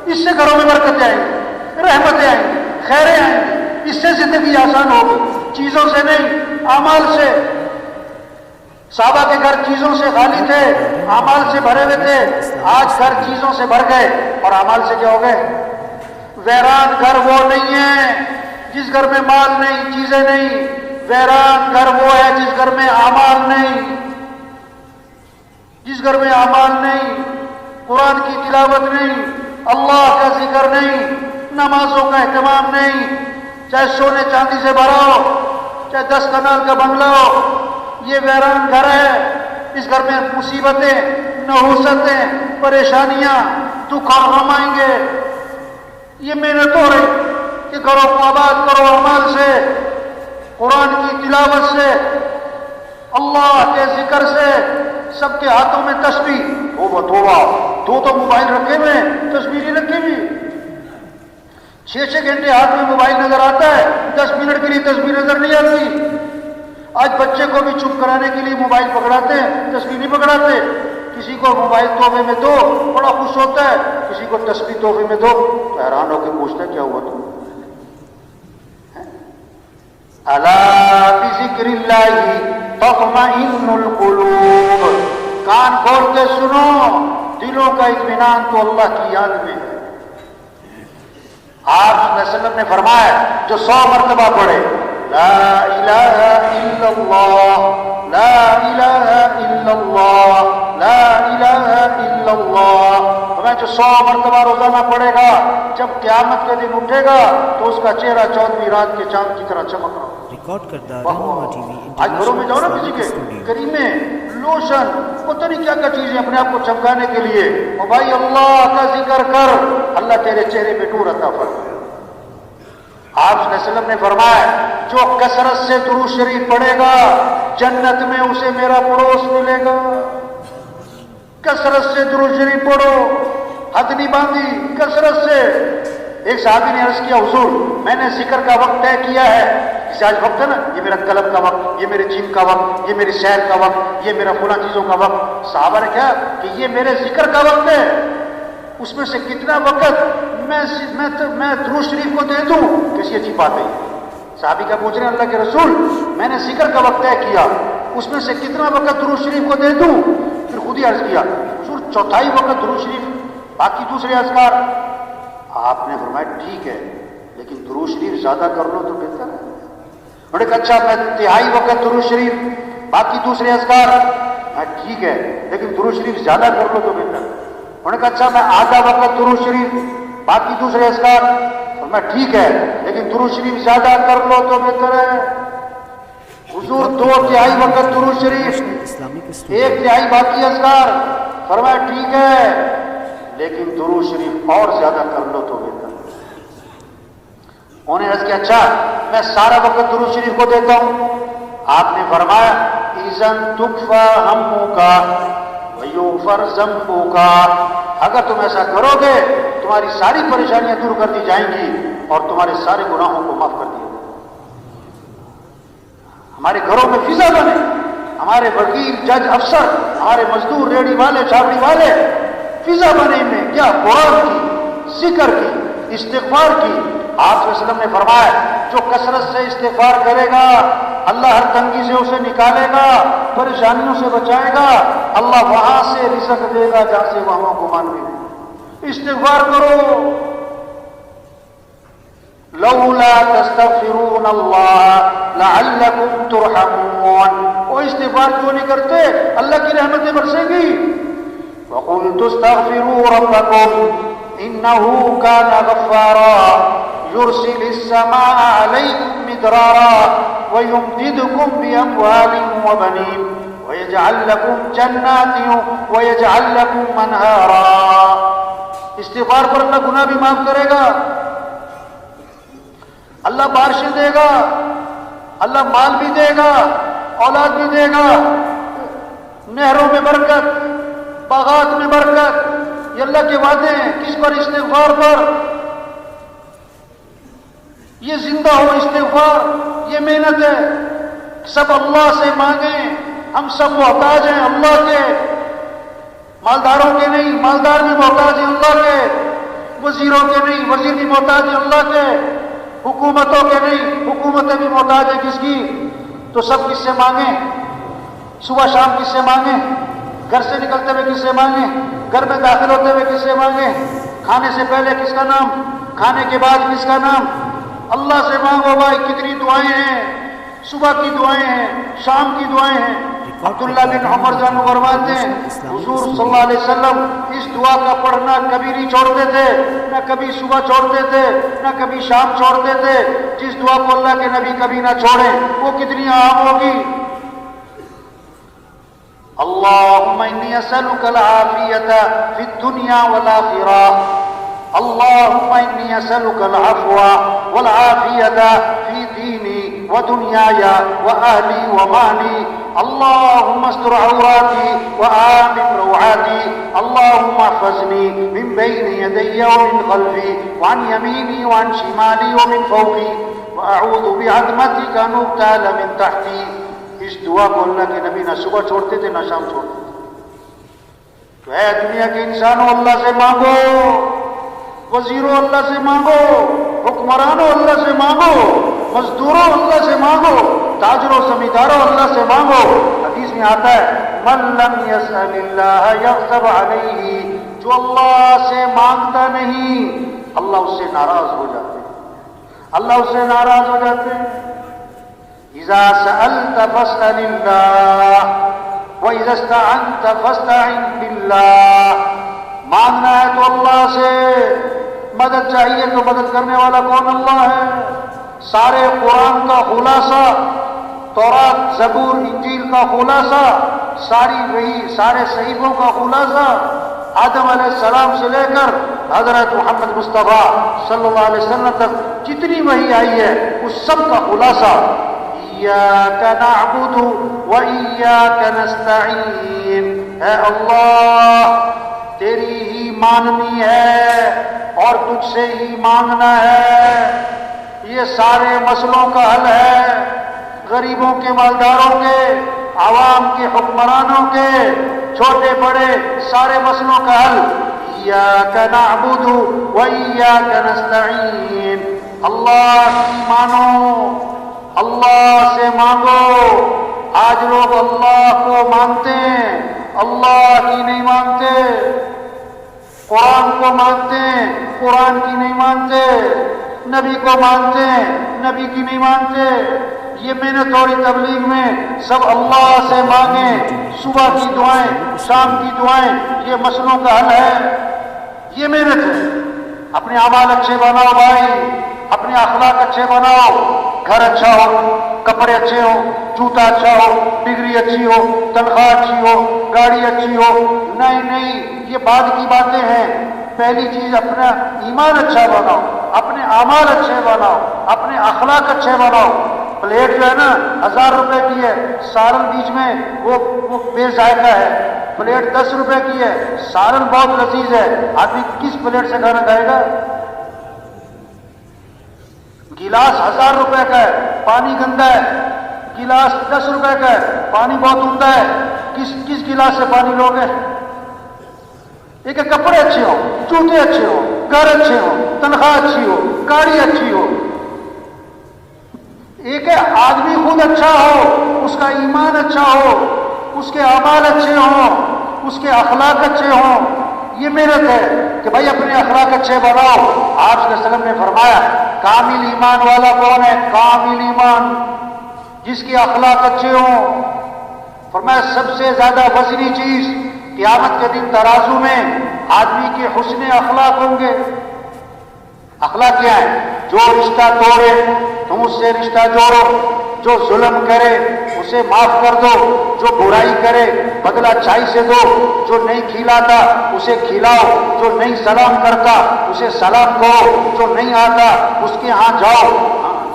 A: اس سے گھروں میں برکتیں آئیں گی، رحمتیں آئیں گی، خیریں آئیں گی. اس سے زندگی آسان ہوگی، چیزوں سے نہیں اعمال سے. صحابہ کے گھر چیزوں سے خالی تھے، اعمال سے بھرے ہوئے تھے. آج گھر چیزوں سے بھر گئے اور اعمال سے کیا ہو گئے؟ ویران گھر وہ نہیں ہے جس گھر میں مال نہیں، چیزیں نہیں. ویران گھر وہ ہے جس گھر میں اعمال نہیں، جس گھر میں اعمال نہیں، قرآن کی تلاوت نہیں، اللہ کا ذکر نہیں، نمازوں کا اہتمام نہیں. چاہے سونے چاندی سے بھرا ہو، چاہے 10 کنال کا بنگلہ ہو، یہ ویران گھر ہے. اس گھر میں مصیبتیں، نحوستیں، پریشانیاں، دکھ اور غم آئیں گے. یہ محنت ہو رہی کہ گھروں کو آباد کرو اعمال سے، قرآن کی تلاوت سے، اللہ کے ذکر سے. سب کے ہاتھوں میں تسبیح. توبہ، تو موبائل رکھے ہوئے، تسبیح نہیں رکھی ہوئی. 6 گھنٹے ہاتھ میں موبائل نظر آتا ہے، 10 منٹ کے لیے تسبیح نظر نہیں آتی. آج بچے کو بھی چپ کرانے کے لیے موبائل پکڑاتے ہیں، تسبیح نہیں پکڑاتے. کسی کو موبائل تحفے میں دو بڑا خوش ہوتا ہے، کسی کو تسبیح تحفے میں دو تو حیران ہو کے پوچھتا ہے کیا ہوا تم. الا بذکر اللہ تطمئن القلوب. کان کھول کے سنو، دلوں کا اطمینان تو اللہ کی یاد میں ہے. آپ صلی اللہ علیہ وسلم نے فرمایا جو 100 مرتبہ پڑھے لا الہ الا اللہ، لا الہ الا اللہ، لا الہ الا اللہ، میں جو 100 مرتبہ روزانہ پڑھے گا جب قیامت کے دن اٹھے گا تو اس کا چہرہ 14ویں رات کے چاند کی طرح چمک رہا.
C: ریکارڈ کردہ رہنما ٹی وی
A: آج گھروں میں جاؤ نا کسی کے کریمے، لوشن، پتہ نہیں کیا کیا چیزیں اپنے آپ کو چمکانے کے لیے. اور بھائی اللہ کا ذکر کر، اللہ تیرے چہرے پہ نور عطا فرمائے. آپ صلی اللہ علیہ وسلم نے فرمایا جو کثرت سے درود شریف پڑھے گا جنت میں اسے میرا پڑوس ملے گا. کثرت سے درود شریف پڑھو، حد نہیں باندھی، کثرت سے ایک صحابی نے عرض کیا حضور میں نے ذکر کا وقت طے کیا ہے، جسے آج وقت ہے نا، یہ میرا طلب کا وقت، یہ میرے جم کا وقت، یہ میری سیر کا وقت، یہ میرا فلاں چیزوں کا وقت. صحابہ نے کہا کہ یہ میرے ذکر کا وقت ہے، اس میں سے کتنا وقت میں درود شریف کو دے دوں؟ کیسی عجیب بات ہے. صحابی کا پوچھ رہے ہیں اللہ کے رسول میں نے ذکر کا وقت طے کیا، اس میں سے کتنا وقت درود شریف کو دے دوں؟ پھر خود ہی عرض کیا حضور چوتھائی وقت درود شریف، باقی دوسرے اذکار. آپ نے فرمایا ٹھیک ہے لیکن درود شریف زیادہ کر لو تو بہتر ہے. انہوں نے کہا اچھا میں تہائی وقت درود شریف، باقی دوسرے اذکار. ٹھیک ہے لیکن درود شریف زیادہ کر لو تو بہتر ہے. انہوں نے کہا اچھا میں آدھا وقت درود شریف، باقی دوسرے اذکار. میں ٹھیک ہے لیکن درود شریف زیادہ کر لو تو بہتر ہے. حضور 2/3 وقت درود شریف، 1/3 باقی اذکار. فرمایا ٹھیک ہے لیکن درود شریف اور زیادہ کر لو تو بہتر ہے. انہوں نے عرض کیا اچھا میں سارا وقت درود شریف کو دیتا ہوں. آپ نے فرمایا اذن تکفی ہمک ویغفر ذنبک، اگر تم ایسا کرو گے تمہاری ساری پریشانیاں دور کر دی جائیں گی اور تمہارے سارے گناہوں کو معاف کر دیا جائے گا. ہمارے گھروں میں فضا بنے، ہمارے وکیل جج افسر، ہمارے مزدور ریڑھی والے چھاپڑی والے فضا بنے میں کیا؟ قرآن کی، ذکر کی، استغفار کی. آپ صلی اللہ علیہ وسلم نے فرمایا جو کثرت سے استغفار کرے گا اللہ ہر تنگی سے اسے نکالے گا، پریشانیوں سے بچائے گا، اللہ وہاں سے رزق دے گا جہاں سے وہاں گمان بھی نہیں. استغفار کرو. لولا تستغفرون اللہ لعلکم ترحمون. وہ استغفار کیوں نہیں کرتے؟ اللہ کی رحمتیں برسیں گی. وقلت استغفروا ربکم انه كان غفارا يرسل السماء عليكم مدرارا ويمددكم بأموال وبنين ويجعل لكم جنات ويجعل لكم انهارا. استغفار پر اللہ گناہ بھی معاف کرے گا، اللہ بارشیں دے گا، اللہ مال بھی دے گا، اولاد بھی دے گا، نہروں میں برکت، باغات میں برکت. یہ اللہ کے وعدے ہیں. کس پر؟ استغفار پر. یہ زندہ ہو استغفار، یہ محنت ہے. سب اللہ سے مانگیں، ہم سب محتاج ہیں اللہ کے، مالداروں کے نہیں، مالدار بھی محتاج ہیں اللہ کے، وزیروں کے نہیں، وزیر بھی محتاج ہیں اللہ کے، حکومتوں کے نہیں، حکومتیں بھی محتاج ہیں کس کی؟ تو سب کس سے مانگیں؟ صبح شام کس سے مانگیں؟ گھر سے نکلتے ہوئے کس سے مانگیں؟ گھر میں داخل ہوتے ہوئے کس سے مانگیں؟ کھانے سے پہلے کس کا نام؟ کھانے کے بعد کس کا نام؟ اللہ سے مانگو بھائی. کتنی دعائیں ہیں، صبح کی دعائیں ہیں، شام کی دعائیں ہیں. عبداللہ بن عمر جان فرماتے ہیں حضور صلی اللہ علیہ وسلم اس دعا کا پڑھنا کبھی نہیں چھوڑتے تھے، نہ کبھی صبح چھوڑتے تھے نہ کبھی شام چھوڑتے تھے. جس دعا کو اللہ کے نبی کبھی نہ چھوڑیں وہ کتنی عام ہوگی. اللهم إني أسألك العافية في الدنيا والآخرة. اللهم إني أسألك العفو والعافية في ديني ودنياي وأهلي ومالي. اللهم استر عوراتي وآمن روعاتي. اللهم احفظني من بين يدي ومن خلفي وعن يميني وعن شمالي ومن فوقي وأعوذ بعظمتك أن أغتال من تحتي. اس دعا کو اللہ کے نبی نہ صبح چھوڑتے تھے نہ شام چھوڑتے تھے. تو اے دنیا کے انسانوں اللہ سے مانگو، وزیروں اللہ سے مانگو، حکمرانوں اللہ سے مانگو، مزدوروں اللہ سے مانگو، تاجروں زمینداروں اللہ سے مانگو. حدیث میں آتا ہے من لم يسأل اللہ یغضب علیہ، جو اللہ سے مانگتا نہیں اللہ اس سے ناراض ہو جاتے ہیں، اللہ اس سے ناراض ہو جاتے ہیں. اذا سألت فاسأل اللہ وَإِذَا اسْتَعَنْتَ فَاسْتَعِنْ بِاللَّهِ. مانگنا ہے تو اللہ سے، مدد چاہیے تو مدد کرنے والا کون؟ اللہ ہے. سارے قرآن کا خلاصہ، تورات زبور انجیل کا خلاصہ، ساری وحی، سارے صحیفوں کا خلاصہ، آدم علیہ السلام سے لے کر حضرت محمد مصطفیٰ صلی اللہ علیہ وسلم تک جتنی وحی آئی ہے اس سب کا خلاصہ ایاک نعبد و ایاک نستعین. اے اللہ تیری ہی ماننی ہے اور تجھ سے ہی مانگنا ہے۔ یہ سارے مسئلوں کا حل ہے، غریبوں کے، مالداروں کے، عوام کے، حکمرانوں کے، چھوٹے بڑے سارے مسئلوں کا حل۔ ایاک نعبد و ایاک نستعین، اللہ کی مانو، اللہ سے مانگو۔ آج لوگ اللہ کو مانتے ہیں، اللہ کی نہیں مانتے، قرآن کو مانتے ہیں، قرآن کی نہیں مانتے، نبی کو مانتے ہیں، نبی کی نہیں مانتے۔ یہ محنت اور تبلیغ میں سب اللہ سے مانگیں، صبح کی دعائیں، شام کی دعائیں، یہ مسئلوں کا حل ہے، یہ محنت ہے۔ اپنے اعمال اچھے بناؤ بھائی، اپنے اخلاق اچھے بناؤ، گھر اچھا ہو، کپڑے اچھے ہو، جوتا اچھا ہو، ڈگری اچھی ہو، تنخواہ اچھی ہو، گاڑی اچھی ہو، نہیں، یہ بعد کی باتیں ہیں۔ پہلی چیز اپنا ایمان اچھا بناؤ، اپنے اعمال اچھے بناؤ، اپنے اخلاق اچھے بناؤ۔ پلیٹ جو ہے نا 1000 روپے کی ہے، سالن بیچ میں وہ بے ذائقہ ہے۔ پلیٹ 10 روپے کی ہے، سالن بہت لذیذ ہے، آدمی کس پلیٹ سے کھانا کھائے گا؟ گلاس 1000 روپے کا ہے، پانی گندا ہے، گلاس 10 روپے کا ہے، پانی بہت عمدہ ہے، کس گلاس سے پانی لوگے؟ ایک کپڑے اچھے ہو، جوتے اچھے ہو، گھر اچھے ہو، تنخواہ اچھی ہو، گاڑی اچھی ہو۔ ایک آدمی خود اچھا ہو، اس کا ایمان اچھا ہو، اس کے اعمال اچھے ہوں، اس کے اخلاق اچھے ہوں، یہ محنت ہے کہ بھائی اپنے اخلاق اچھے بناؤ۔ آپ صلی اللہ علیہ وسلم نے فرمایا کامل ایمان والا کون ہے؟ کامل ایمان، جس کے اخلاق اچھے ہوں۔ فرمایا سب سے زیادہ وزنی چیز قیامت کے دن ترازو میں آدمی کے حسن اخلاق ہوں گے۔ اخلاق کیا ہے؟ جو رشتہ توڑے تم اس سے رشتہ جوڑو، جو ظلم کرے اسے معاف کر دو، جو برائی کرے بدلہ اچھائی سے دو، جو نہیں کھلاتا اسے کھلاؤ، جو نہیں سلام کرتا اسے سلام کرو، جو نہیں آتا اس کے ہاں جاؤ۔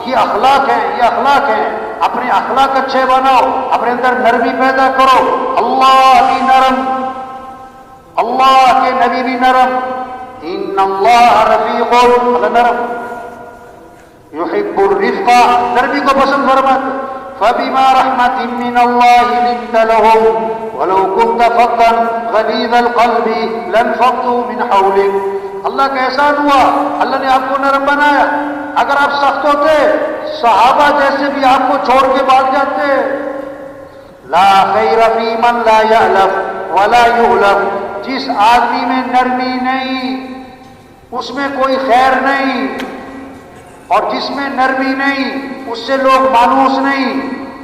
A: یہ اخلاق ہے، یہ اخلاق ہے۔ اپنے اخلاق اچھے بناؤ، اپنے اندر نرمی پیدا کرو۔ اللہ بھی نرم، اللہ کے نبی بھی نرم، ان اللہ رفیق، اللہ نرم، یحب الرفق، نرمی کو پسند فرماتے۔ فبما رحمة من الله لنت لهم ولو كنت فظا غليظ القلب لانفضوا من حولك۔ اللہ کا احسان ہوا، اللہ نے آپ کو نرم بنایا۔ اگر آپ سخت ہوتے صحابہ جیسے بھی آپ کو چھوڑ کے بھاگ جاتے۔ لا خیر فی من لا یألف ولا یغلب، جس آدمی میں نرمی نہیں اس میں کوئی خیر نہیں، اور جس میں نرمی نہیں اس سے لوگ مانوس نہیں،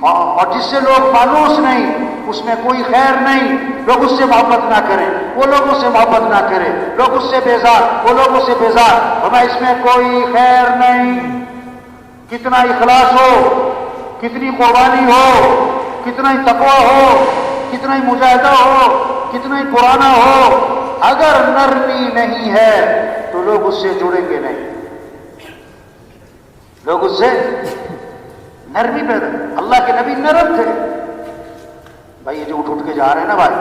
A: اور جس سے لوگ مانوس نہیں اس میں کوئی خیر نہیں۔ لوگ اس سے محبت نہ کریں، وہ لوگوں سے محبت نہ کریں، لوگ اس سے بیزار، وہ لوگوں سے بیزار، ہمیں اس میں کوئی خیر نہیں۔ کتنا اخلاص ہو، کتنی قربانی ہو، کتنا ہی تقویٰ ہو، کتنا ہی مجاہدہ ہو، کتنا ہی پرانا ہو، اگر نرمی نہیں ہے تو لوگ اس سے جڑیں گے نہیں، لوگ اس سے نرمی پیدا۔ اللہ کے نبی نرم تھے۔ بھائی یہ جو اٹھ کے جا رہے ہیں نا بھائی،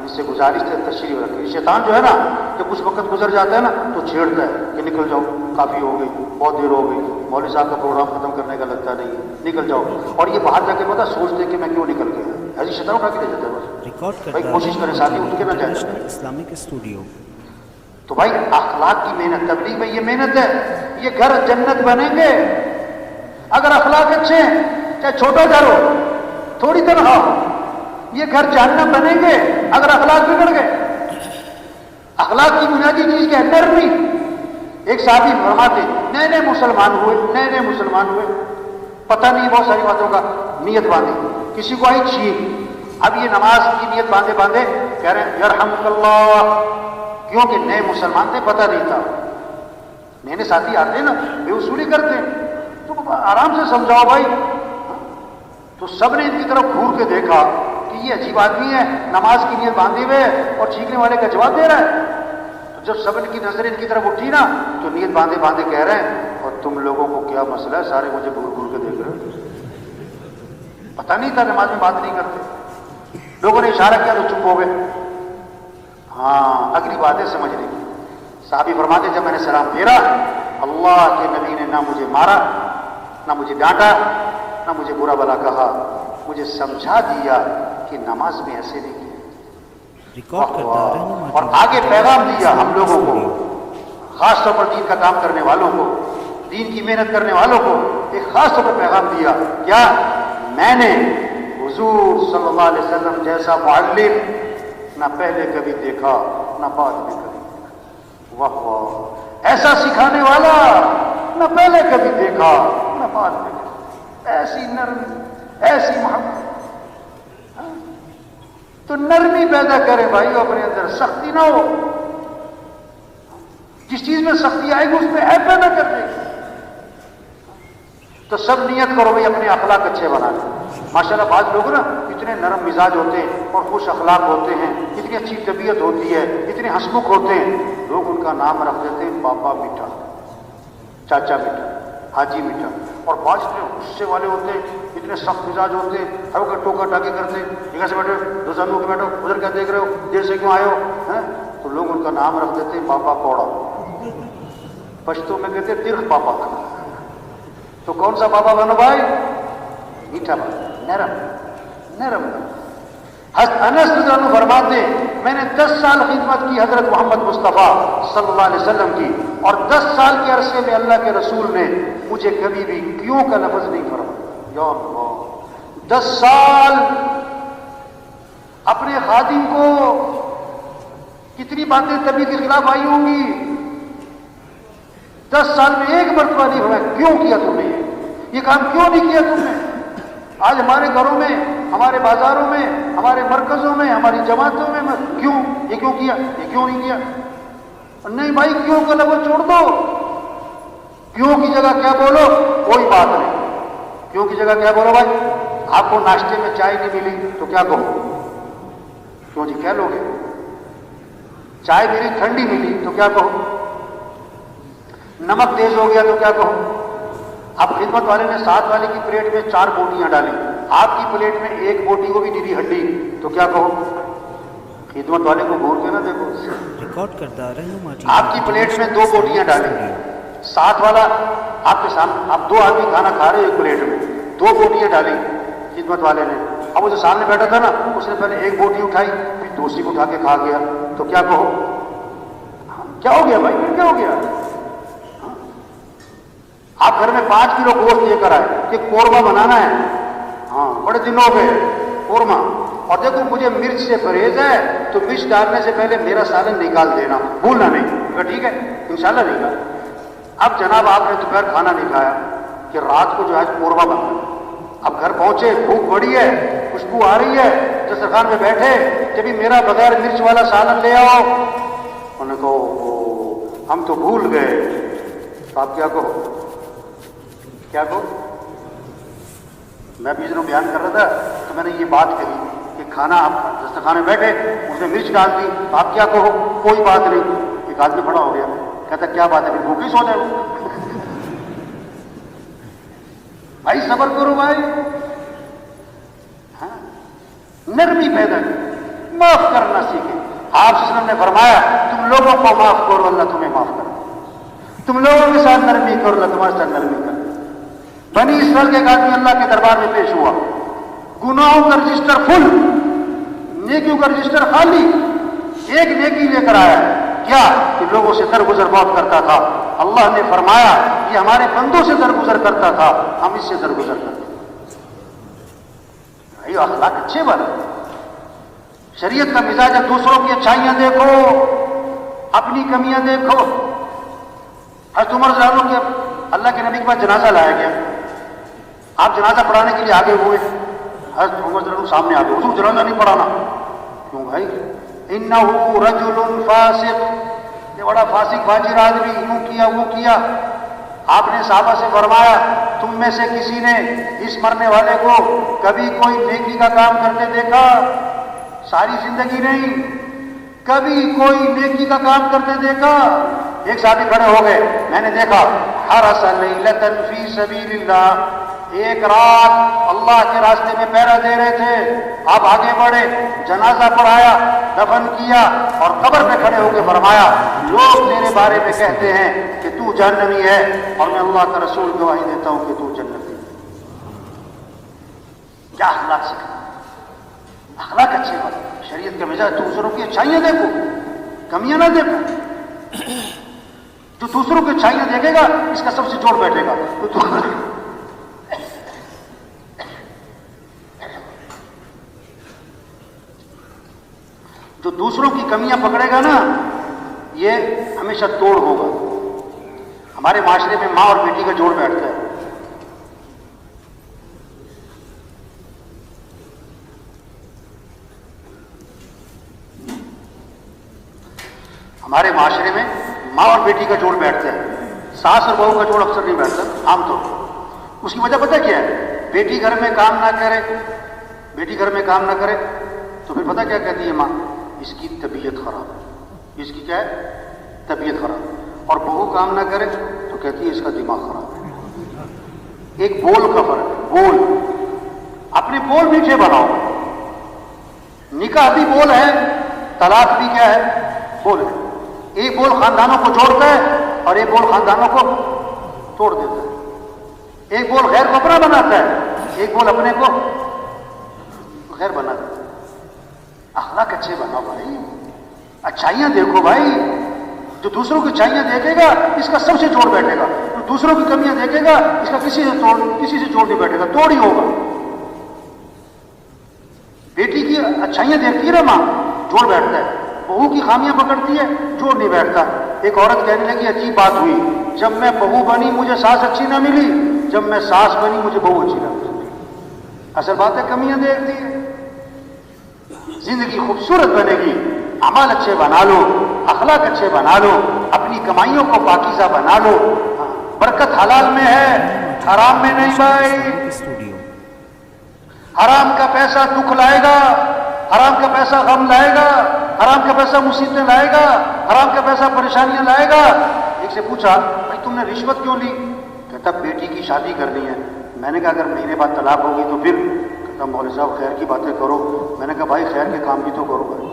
A: ان سے گزارش ہے تشریف رکھیں۔ شیطان جو ہے نا جب کچھ وقت گزر جاتا ہے نا تو چھیڑتا ہے کہ نکل جاؤ، کافی ہو گئی، بہت دیر ہو گئی، مولوی صاحب کا پروگرام ختم کرنے کا لگتا نہیں، نکل جاؤ۔ اور یہ باہر جا کے پتا سوچتے کہ میں کیوں نکل گیا، ایسی شیطان اٹھا کے لے جاتا ہے بس۔
C: ریکارڈ
A: بھائی
C: کرتا
A: کوشش کریں ساتھی اٹھ کے نہ جائیں۔
C: International Islamic studio.
A: تو بھائی اخلاق کی محنت، تبلیغ میں یہ محنت ہے۔ یہ گھر جنت بنیں گے اگر اخلاق اچھے ہیں، چاہے چھوٹا گھر ہو، تھوڑی تنخواہ ہو۔ یہ گھر جہنم بنیں گے اگر اخلاق بگڑ گئے۔ اخلاق کی بنیادی چیز کیا ہے؟ نرمی۔ ایک صحابی فرماتے نئے نئے مسلمان ہوئے، پتہ نہیں بہت ساری باتوں کا، نیت باندھی، کسی کو آئی چھینک۔ اب یہ نماز کی نیت باندھے کہہ رہے ہیں یرحمک اللہ، کیونکہ نئے مسلمان تھے، پتہ نہیں تھا۔ نئے نئے ساتھی آتے ہیں نا بے اصولی کرتے ہیں، تو آرام سے سمجھاؤ بھائی۔ تو سب نے ان کی طرف گھور کے دیکھا کہ یہ عجیب آدمی ہے، نماز کی نیت باندھے ہوئے اور چھینکنے والے کا جواب دے رہا ہے۔ تو جب سب ان کی نظر ان کی طرف اٹھی نا تو نیت باندھے کہہ رہے ہیں اور تم لوگوں کو کیا مسئلہ ہے، سارے مجھے گھور کے دیکھ رہے ہیں۔ پتہ نہیں تھا نماز میں بات نہیں کرتے۔ لوگوں نے اشارہ کیا تو چپ ہو گئے۔ ہاں اگلی باتیں سمجھنے کی. صحابی فرماتے جب میں نے سلام پھیرا اللہ کے نبی نے نہ مجھے مارا نہ مجھے ڈانٹا نہ مجھے برا بھلا کہا, مجھے سمجھا دیا کہ نماز میں ایسے نہیں کیا.
C: ریکارڈ کردہ رہنما
A: اور آگے پیغام دیا ہم لوگوں کو, خاص طور پر دین کا کام کرنے والوں کو, دین کی محنت کرنے والوں کو ایک خاص طور پر پیغام دیا. کیا؟ میں نے حضور صلی اللہ علیہ وسلم جیسا معلم نہ پہلے کبھی دیکھا نہ بعد میں کبھی دیکھا. واہ واہ, ایسا سکھانے والا نہ پہلے کبھی دیکھا نہ بعد میں کبھی. ایسی نرمی, ایسی محبت. تو نرمی پیدا کرے بھائیو اپنے اندر, سختی نہ ہو. جس چیز میں سختی آئے گی اس میں عیب پیدا کر دے گی. تو سب نیت کرو بھائی اپنے اخلاق اچھے بنانے. ماشاءاللہ بعض لوگ نا اتنے نرم مزاج ہوتے ہیں اور خوش اخلاق ہوتے ہیں, اتنی اچھی طبیعت ہوتی ہے, اتنے ہنسمکھ ہوتے ہیں, لوگ ان کا نام رکھ دیتے ہیں بابا میٹھا, چاچا میٹھا, حاجی میٹھا. اور بعض اتنے غصے والے ہوتے ہیں, اتنے سخت مزاج ہوتے ہیں, ہر کا ٹوکا ٹاکے کرتے ہیں, جگہ سے بیٹھے دو سامنے کے بیٹھو, ادھر کیا دیکھ رہے ہو, دیر سے کیوں آئے ہو, تو لوگ ان کا نام رکھ دیتے ہیں بابا کوڑا. پشتو میں کہتے ہیں ترخ پاپا. تو کون سا بابا بنو بھائی؟ میٹھا بابا, نرم نرم. حضرت انس رضی اللہ عنہ فرماتے میں نے 10 سال خدمت کی حضرت محمد مصطفیٰ صلی اللہ علیہ وسلم کی, اور 10 سال کے عرصے میں اللہ کے رسول نے مجھے کبھی بھی کیوں کا لفظ نہیں فرمایا. یا اللہ, 10 سال اپنے خادم کو کتنی باتیں طبیعت کے خلاف آئی ہوں گی, 10 سال میں ایک مرتبہ نہیں ہوا کیوں کیا تم نے, یہ کام کیوں نہیں کیا تم نے. آج ہمارے گھروں میں, ہمارے بازاروں میں, ہمارے مرکزوں میں, ہماری جماعتوں میں کیوں, یہ کیوں کیا, یہ کیوں نہیں کیا. نہیں بھائی, کیوں کا لفظ چھوڑ دو. کیوں کی جگہ کیا بولو, کوئی بات نہیں. کیوں کی جگہ کیا بولو بھائی, آپ کو ناشتے میں چائے نہیں ملی تو کیا کہو, کیوں جی کہہ لو گے. چائے میری ٹھنڈی ملی تو کیا کہو, نمک تیز ہو گیا تو کیا کہو. اب خدمت والے نے ساتھ والے کی پلیٹ میں 4 بوٹیاں ڈالی, آپ کی پلیٹ میں 1 بوٹی کو بھی نیری ہڈی تو کیا کہو. خدمت والے کو گھور کے نہ دیکھو.
C: ریکارڈ کردہ رہنما
A: آپ کی پلیٹ میں 2 بوٹیاں ڈالی, ساتھ والا آپ کے سامنے, آپ 2 آدمی کھانا کھا رہے ایک پلیٹ میں, 2 بوٹیاں ڈالی خدمت والے نے. اب وہ جو سامنے بیٹھا تھا نا اس نے پہلے 1 بوٹی اٹھائی پھر دوسری کو اٹھا کے کھا گیا تو کیا کہو. کیا ہو گیا بھائی, پھر کیا ہو گیا. آپ گھر میں 5 کلو گوشت لے کر آئے کہ قورمہ بنانا ہے, ہاں بڑے دن ہو گئے قورمہ, اور دیکھو مجھے مرچ سے پرہیز ہے تو مرچ ڈالنے سے پہلے میرا سالن نکال دینا, بھولنا نہیں. ٹھیک ہے انشاءاللہ نکال. اب جناب آپ نے دوپہر کھانا نہیں کھایا کہ رات کو جو ہے قورمہ بننا. اب گھر پہنچے, بھوک بڑی ہے, خوشبو آ رہی ہے, دسترخوان میں بیٹھے, جبھی میرا بغیر مرچ والا سالن لے آؤ. انہوں نے کہو ہم تو بھول گئے. تو آپ کیا کہو, کیا کہو. میں بھی دنوں بیان کر رہا تھا تو میں نے یہ بات کہی کہ کھانا آپ دسترخوان میں بیٹھے, اس نے مرچ ڈال دی, تو آپ کیا کہو, کوئی بات نہیں. ایک آدمی کھڑا ہو گیا, کہتا کیا بات ہے, پھر بھوک ہی سو جائے وہ. بھائی صبر کرو بھائی, ہاں نرمی پیدا کرو, معاف کرنا سیکھے. آپ صلی اللہ علیہ وسلم نے فرمایا تم لوگوں کو معاف کرو اللہ تمہیں معاف کرے, تم لوگوں کے ساتھ نرمی کرو اللہ تمہارے ساتھ نرمی کرے. بنی اسرائیل کے ایک آدمی اللہ کے دربار میں پیش ہوا, گناہوں کا رجسٹر فل, نیکیوں کا رجسٹر خالی. ایک نیکی لے کر آیا, کیا کہ لوگوں سے درگزر بہت کرتا تھا. اللہ نے فرمایا یہ ہمارے بندوں سے درگزر کرتا تھا, ہم اس سے درگزر کرتے. بھائی اخلاق اچھے بنے, شریعت کا مزاج ہے دوسروں کی اچھائیاں دیکھو, اپنی کمیاں دیکھو. حضرت عمر رضی اللہ عنہ کے اللہ کے نبی کے پاس جنازہ لایا گیا, آپ جنازہ پڑھانے کے لیے آگے ہوئے, حضرت عمر رضی اللہ عنہ سامنے آ گئے, حضور جنازہ نہیں پڑھانا. کیوں بھائی, انہ رجل فاسق, یہ بڑا فاسق فاجر آدمی, یوں کیا وہ کیا. آپ نے صحابہ سے فرمایا تم میں سے کسی نے اس مرنے والے کو کبھی کوئی نیکی کا کام کرتے دیکھا؟ ساری زندگی نہیں, کبھی کوئی نیکی کا کام کرتے دیکھا؟ ایک صحابی کھڑے ہو گئے, میں نے دیکھا حرس لیلۃ فی سبیل اللہ, ایک رات اللہ کے راستے میں پہرا دے رہے تھے، آپ آگے بڑھے، جنازہ پڑھایا، دفن کیا، اور قبر پہ کھڑے ہو کے فرمایا لوگ تیرے بارے میں کہتے ہیں کہ تو جہنمی ہے، اور میں اللہ کا رسول گواہی دیتا ہوں کہ تو جنتی ہے۔ کیا اخلاق سکھا، اخلاق اچھے بات، شریعت کا مزاج، دوسروں کی اچھائیاں دیکھو، کمیاں نہ دیکھو۔ جو دوسروں کی اچھائیاں دیکھے گا اس کا سب سے جوڑ بیٹھے گا، جو دوسروں کی کمیاں پکڑے گا نا یہ ہمیشہ توڑ ہوگا۔ ہمارے معاشرے میں ماں اور بیٹی کا جوڑ بیٹھتا ہے۔ ہمارے معاشرے میں ماں اور بیٹی کا جوڑ بیٹھتا ہے، ساس اور بہو کا جوڑ اکثر نہیں بیٹھتا عام طور پر۔ اس کی وجہ پتہ کیا ہے؟ بیٹی گھر میں کام نہ کرے، بیٹی گھر میں کام نہ کرے تو پھر پتہ کیا کہتی ہے ماں؟ اس کی طبیعت خراب ہے، اس کی کیا ہے؟ طبیعت خراب۔ اور بہو کام نہ کرے تو کہتی ہے اس کا دماغ خراب ہے۔ ایک بول کا فرق ہے، بول، اپنے بول میٹھے بناؤ۔ نکاح بھی بول ہے، طلاق بھی کیا ہے؟ بول ہے۔ ایک بول خاندانوں کو جوڑتا ہے اور ایک بول خاندانوں کو توڑ دیتا ہے۔ ایک بول غیر کو اپنا بناتا ہے، ایک بول اپنے کو غیر بنا دیتا ہے۔ اخلاق اچھے بناؤ بھائی، اچھائیاں دیکھو بھائی۔ جو دوسروں کی اچھائیاں دیکھے گا اس کا سب سے جوڑ بیٹھے گا، جو دوسروں کی کمیاں دیکھے گا اس کا کسی سے جوڑ نہیں بیٹھے گا، توڑ ہی ہوگا۔ بیٹی کی اچھائیاں دیکھتی ہے نا ماں، جوڑ بیٹھتا ہے۔ بہو کی خامیاں پکڑتی ہے، جوڑ نہیں بیٹھتا۔ ایک عورت کہنے لگی عجیب بات ہوئی، جب میں بہو بنی مجھے ساس اچھی نہ ملی، جب میں ساس بنی مجھے بہو اچھی نہ ملی۔ اصل بات ہے کمیاں دیکھتی ہے۔ زندگی خوبصورت بنے گی، عمل اچھے بنا لو، اخلاق اچھے بنا لو، اپنی کمائیوں کو پاکیزہ بنا لو۔ برکت حلال میں ہے، حرام میں نہیں بھائی۔
C: اسٹوڈیو
A: حرام کا پیسہ دکھ لائے گا، حرام کا پیسہ غم لائے گا، حرام کا پیسہ مصیبتیں لائے گا، حرام کا پیسہ پریشانیاں لائے گا۔ ایک سے پوچھا بھائی تم نے رشوت کیوں لی؟ کہتا بیٹی کی شادی کرنی ہے۔ میں نے کہا اگر مہینے بعد طلاق ہوگی تو پھر؟ کہتا مولوی صاحب خیر کی باتیں کرو۔ میں نے کہا بھائی خیر کے کام بھی تو کرو بھائی،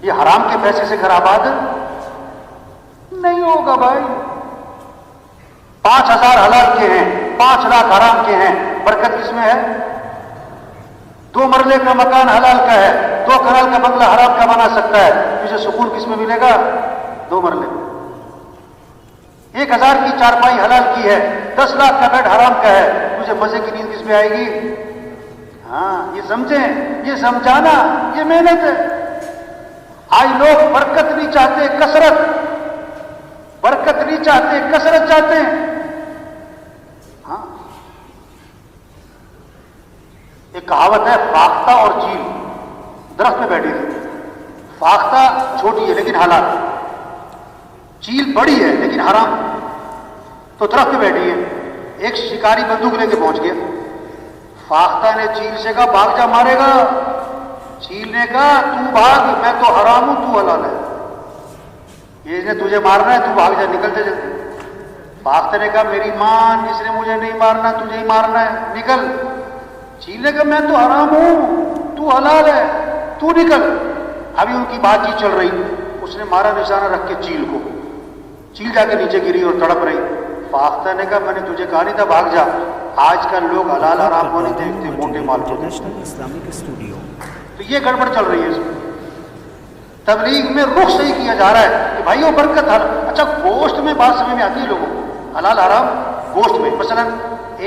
A: یہ حرام کے پیسے سے گھر آباد نہیں ہوگا بھائی۔ 5,000 حلال کے ہیں، 5 لاکھ حرام کے ہیں، برکت کس میں ہے؟ 2 مرلے کا مکان حلال کا ہے، 2 کنال کا بنگلہ حرام کا بنا سکتا ہے، تجھے سکون کس میں ملے گا؟ 2 مرلے میں۔ 1,000 کی چارپائی حلال کی ہے، 10 لاکھ کا بیڈ حرام کا ہے، تجھے مزے کی نیند کس میں آئے گی؟ ہاں یہ سمجھیں، یہ سمجھانا یہ محنت ہے۔ آج لوگ برکت نہیں چاہتے، کثرت، برکت نہیں چاہتے، کثرت چاہتے ہیں۔ ہاں ایک کہاوت ہے، فاختہ اور چیل درخت پہ بیٹھی تھی۔ فاختہ چھوٹی ہے لیکن حلال، چیل بڑی ہے لیکن حرام، تو درخت پہ بیٹھی ہے۔ ایک شکاری بندوق لے کے پہنچ گیا، فاختہ نے چیل سے کہا بھاگ جا مارے گا۔ چیل نے کہا تو بھاگ، میں تو حرام ہوں تو حلال ہے، یہ نے تجھے مارنا ہے، تو بھاگ جا، نکل جا جلدی۔ فاختہ نے کہا میری مان، اس نے مجھے نہیں مارنا، تجھے ہی مارنا ہے، نکل۔ چیل نے کہا میں تو حرام ہوں تو حلال ہے، تو نکل۔ ابھی ان کی بات چیت چل رہی، اس نے مارا نشانہ رکھ کے چیل کو، چیل جا کے نیچے گری اور تڑپ رہی۔ فاختہ نے کہا میں نے تجھے کہا نہیں تھا بھاگ جا۔ آج کل لوگ حلال حرام کو نہیں دیکھتے، موٹے مال کو۔
C: انٹرنیشنل اسلامک اسٹوڈیو
A: تو یہ گڑبڑ چل رہی ہے اس میں۔ تبلیغ میں رخ صحیح کیا جا رہا ہے کہ بھائیو برکت حلال۔ اچھا گوشت میں بات سمجھ میں آتی ہے لوگوں کو، حلال حرام گوشت میں، مثلا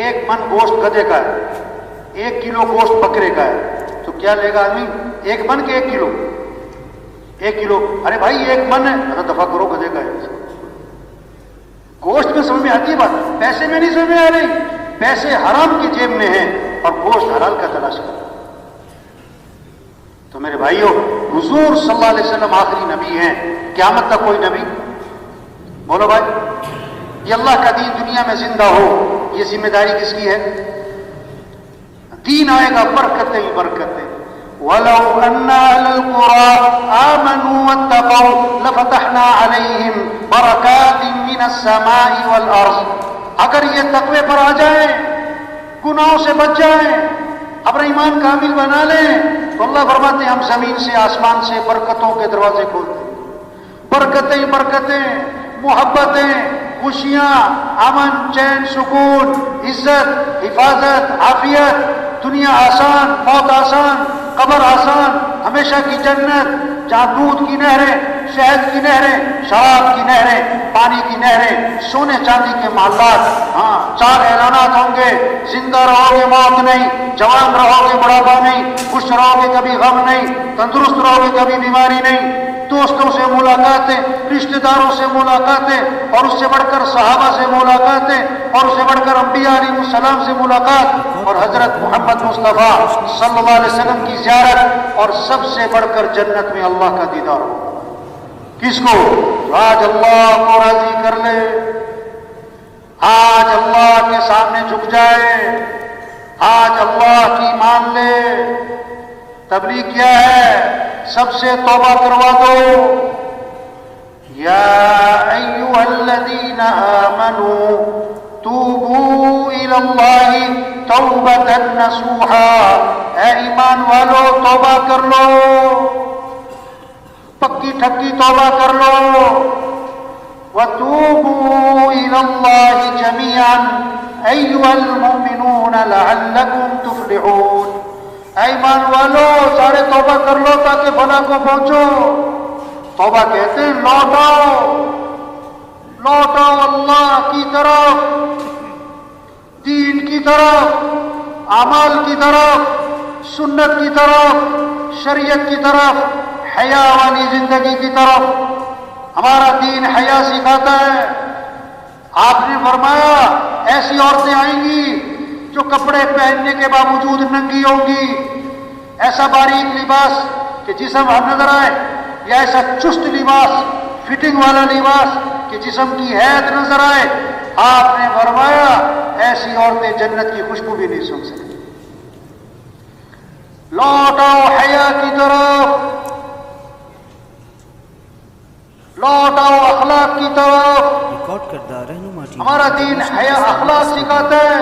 A: 1 من گوشت گدھے کا ہے، 1 کلو گوشت بکرے کا ہے، تو کیا لے گا آدمی؟ 1 من کے 1 کلو؟ 1 کلو، ارے بھائی 1 من ہے، دفع کرو گدھے کا ہے۔ گوشت میں سمجھ میں آتی ہے بات، پیسے میں نہیں سمجھ میں آ رہی۔ پیسے حرام کی جیب میں ہیں اور گوشت حلال کا تلاش کرو۔ تو میرے بھائیوں، حضور صلی اللہ علیہ وسلم آخری نبی ہیں، قیامت تک کوئی نبی، بولو بھائی، یہ اللہ کا دین دنیا میں زندہ ہو، یہ ذمہ داری کس کی ہے؟ دین آئے گا برکتیں ہی برکتیں۔ وَلَوْ أَنَّ أَهْلَ الْقُرَىٰ آمَنُوا وَاتَّقَوْا لَفَتَحْنَا عَلَيْهِمْ بَرَكَاتٍ مِّنَ السَّمَاءِ وَالْأَرْضِ۔ اگر یہ تقوی پر آ جائیں گناہوں سے بچ جائیں، اپنا ایمان کامل بنا لیں، تو اللہ فرماتے ہیں ہم زمین سے آسمان سے برکتوں کے دروازے کھولتے ہیں، برکتیں برکتیں، محبتیں، خوشیاں، امن، چین، سکون، عزت، حفاظت، عافیت، دنیا آسان، موت آسان، قبر آسان، ہمیشہ کی جنت جہاں دودھ کی نہریں، شہد کی نہریں، شراب کی نہریں، پانی کی نہریں، سونے چاندی کے محلات۔ ہاں 4 اعلانات ہوں گے، زندہ رہو گے موت نہیں، جوان رہو گے بڑھاپا نہیں، خوش رہو گے کبھی غم نہیں، تندرست رہو گے کبھی بیماری نہیں، دوستوں سے ملاقاتیں، رشتہ داروں سے ملاقاتیں، اور اس سے بڑھ کر صحابہ سے ملاقاتیں، اور اس سے بڑھ کر انبیاء علیہ السلام سے ملاقات، اور حضرت محمد مصطفیٰ صلی اللہ علیہ وسلم کی زیارت، اور سب سے بڑھ کر جنت میں اللہ کا دیدار ہو۔ کس کو؟ آج اللہ کو راضی کر لے، آج اللہ کے سامنے جھک جائے، آج اللہ کی مان لے۔ تبلیغ کیا ہے؟ سب سے توبہ کروا دو۔ یا ایھا الذین آمنوا توبوا الی اللہ توبۃ نصوحا، اے ایمان والو توبہ کر لو، پکی ٹھکی توبہ کر لو۔ وتوبوا الی اللہ جميعا ایھا المؤمنون لعلکم تفلحون، اے ایمان والو سارے توبہ کر لو تاکہ فلاح کو پہنچو۔ توبہ کہتے ہیں لوٹاؤ، لوٹاؤ اللہ کی طرف، دین کی طرف، اعمال کی طرف، سنت کی طرف، شریعت کی طرف، حیا والی زندگی کی طرف۔ ہمارا دین حیا سکھاتا ہے۔ آپ نے فرمایا ایسی عورتیں آئیں گی جو کپڑے پہننے کے باوجود ننگی ہوں گی، ایسا باریک لباس کہ جسم نظر آئے، یا ایسا چست لباس، فٹنگ والا لباس کہ جسم کی حیت نظر آئے۔ آپ نے فرمایا ایسی عورتیں جنت کی خوشبو بھی نہیں سونگھ سکتی۔ لوٹاؤ حیا کی طرف، لوٹاؤ اخلاق کی طرف۔
C: ریکارڈ کردہ رہنما ٹی وی
A: ہمارا دین حیا اخلاق سکھاتا ہے،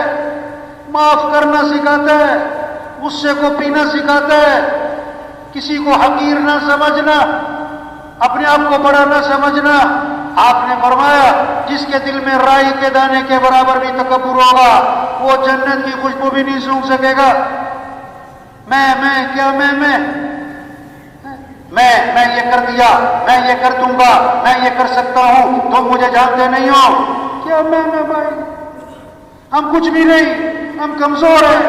A: معاف کرنا سکھاتا ہے، غصے کو پینا سکھاتا ہے، کسی کو حقیر نہ سمجھنا، اپنے آپ کو بڑا نہ سمجھنا۔ آپ نے فرمایا جس کے دل میں رائی کے دانے کے برابر بھی تکبر ہوگا وہ جنت کی خوشبو بھی نہیں سونگھ سکے گا۔ میں کیا میں یہ کر دیا، میں یہ کر دوں گا، میں یہ کر سکتا ہوں، تم مجھے جانتے نہیں ہو۔ کیا میں بھائی، ہم کچھ بھی نہیں، ہم کمزور ہیں،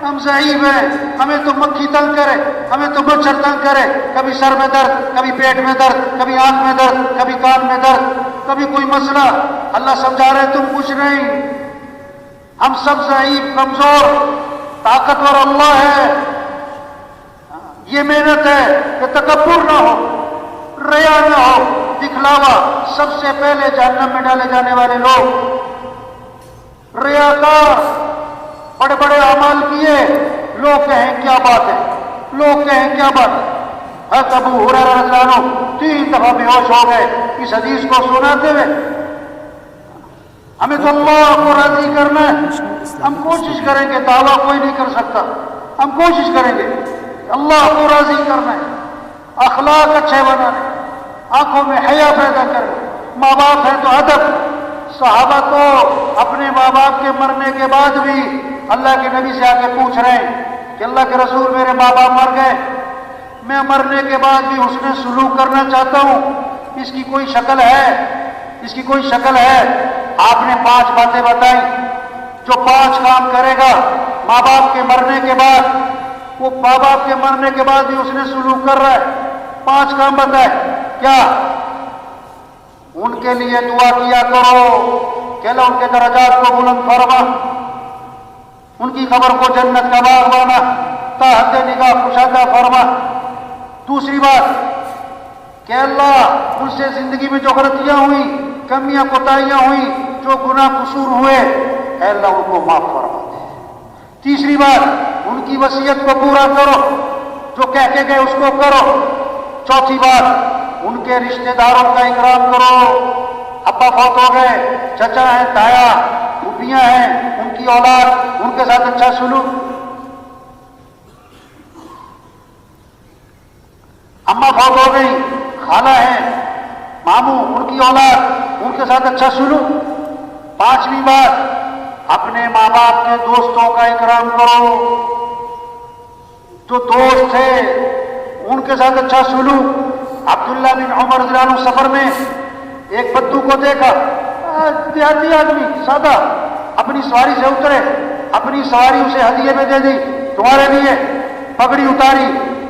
A: ہم ضعیف ہیں، ہمیں تو مکھی تنگ کرے، ہمیں تو مچھر تنگ کرے، کبھی سر میں درد، کبھی پیٹ میں درد، کبھی آنکھ میں درد، کبھی کان میں درد، کبھی کوئی مسئلہ۔ اللہ سمجھا رہے تم کچھ نہیں، ہم سب ضعیف، کمزور، طاقتور اللہ ہے۔ یہ محنت ہے کہ تکبر نہ ہو، ریا نہ ہو، دکھلاوا۔ سب سے پہلے جہنم میں ڈالے جانے والے لوگ ریاکار، بڑے بڑے اعمال کیے، لوگ کہیں کیا بات ہے، لوگ کہیں کیا بات ہے۔ حضرت ابو ہریرہ رضی اللہ عنہ 3 دفعہ بے ہوش ہو گئے اس حدیث کو سناتے ہوئے۔ ہمیں تو اللہ کو راضی کرنا ہے، ہم کوشش کریں گے، دعویٰ کوئی نہیں کر سکتا، ہم کوشش کریں گے اللہ کو راضی کرنا ہے، اخلاق اچھے بنانے، آنکھوں میں حیا پیدا کرنا، ماں باپ ہیں تو ادب۔ صحابہ تو اپنے ماں باپ کے مرنے کے بعد بھی اللہ کے نبی سے آ کے پوچھ رہے ہیں کہ اللہ کے رسول میرے ماں باپ مر گئے، میں مرنے کے بعد بھی حسن سلوک کرنا چاہتا ہوں، اس کی کوئی شکل ہے؟ اس کی کوئی شکل ہے؟ آپ نے 5 باتیں بتائی، جو 5 کام کرے گا ماں باپ کے مرنے کے بعد، وہ ماں باپ کے مرنے کے بعد بھی حسن سلوک کر رہا ہے۔ 5 کام بتائے۔ کیا؟ ان کے لیے دعا کیا کرو کہ اللہ ان کے درجات کو بلند فرما، ان کی قبر کو جنت کا باغ بنا، تا حد نگاہ کشادہ فرما۔ دوسری بات کہ اللہ ان سے زندگی میں جو غلطیاں ہوئی، کمیاں کوتاہیاں ہوئی، جو گناہ قصور ہوئے، اے اللہ ان کو معاف فرما دے۔ تیسری بات ان کی وصیت کو پورا کرو، جو کہہ کے گئے اس کو کرو۔ چوتھی بات ان کے رشتہ داروں کا اکرام کرو، ابا فوت ہو گئے، چچا ہیں، تایا، پھوپھی بیویاں ہیں ان کی اولاد ان کے ساتھ اچھا سلوک، اماں فوت ہو گئی، خالہ ہیں، ماموں ان کی اولاد ان کے ساتھ اچھا سلوک۔ پانچویں بات، اپنے ماں باپ کے دوستوں کا اکرام کرو، جو دوست تھے ان کے ساتھ اچھا سلوک۔ عبداللہ بن عمر رضی اللہ عنہ سفر میں ایک بدو کو دیکھا، دیہاتی آدمی سادہ، اپنی سواری سے اترے، اپنی سواری اسے ہدیے میں دے دی، تمہارے لیے، پگڑی اتاری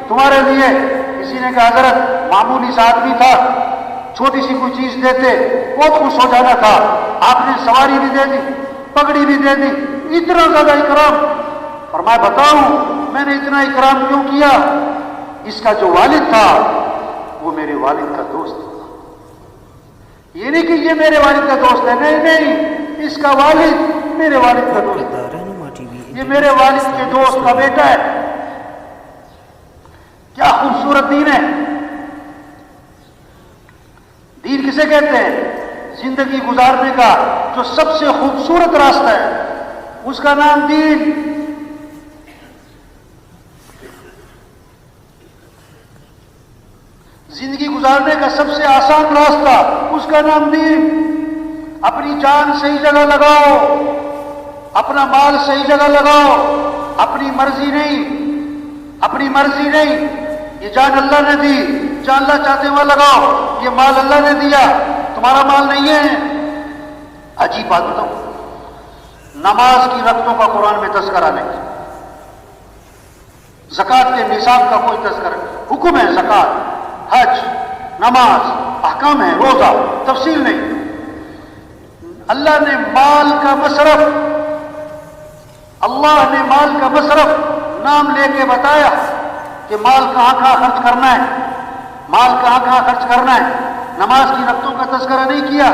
A: تمہارے لیے۔ کسی نے کہا حضرت معمولی سا آدمی تھا، چھوٹی سی کوئی چیز دیتے بہت خوش ہو جانا تھا، آپ نے سواری بھی دے دی، پگڑی بھی دے دی، اتنا زیادہ اکرام۔ فرمایا بتاؤں میں نے اتنا اکرام کیوں کیا؟ اس کا جو والد تھا وہ میرے والد کا دوست تھا۔ یہ نہیں کہ یہ میرے والد کا دوست ہے، نہیں نہیں، اس کا والد میرے والد کا دوست ہے،
C: رہنما ٹی وی
A: یہ میرے والد کے دوست کا بیٹا ہے۔ کیا خوبصورت دین ہے! دین کسے کہتے ہیں؟ زندگی گزارنے کا جو سب سے خوبصورت راستہ ہے اس کا نام دین۔ زندگی گزارنے کا سب سے آسان راستہ اس کا نام دین۔ اپنی جان صحیح جگہ لگاؤ، اپنا مال صحیح جگہ لگاؤ، اپنی مرضی نہیں، اپنی مرضی نہیں، یہ جان اللہ نے دی، جان اللہ چاہتے وہاں لگاؤ، یہ مال اللہ نے دیا، تمہارا مال نہیں ہے۔ عجیب بات بتاؤں، نماز کی رکعتوں کا قرآن میں تذکرہ نہیں، زکوٰۃ کے نصاب کا کوئی تذکرہ نہیں، حکم ہے زکوٰۃ، حج، نماز، احکام ہے، روزہ، تفصیل نہیں۔ اللہ نے مال کا مصرف، اللہ نے مال کا مصرف نام لے کے بتایا کہ مال کہاں کہاں خرچ کرنا ہے، مال کہاں کہاں خرچ کرنا ہے۔ نماز کی رکعتوں کا تذکرہ نہیں کیا،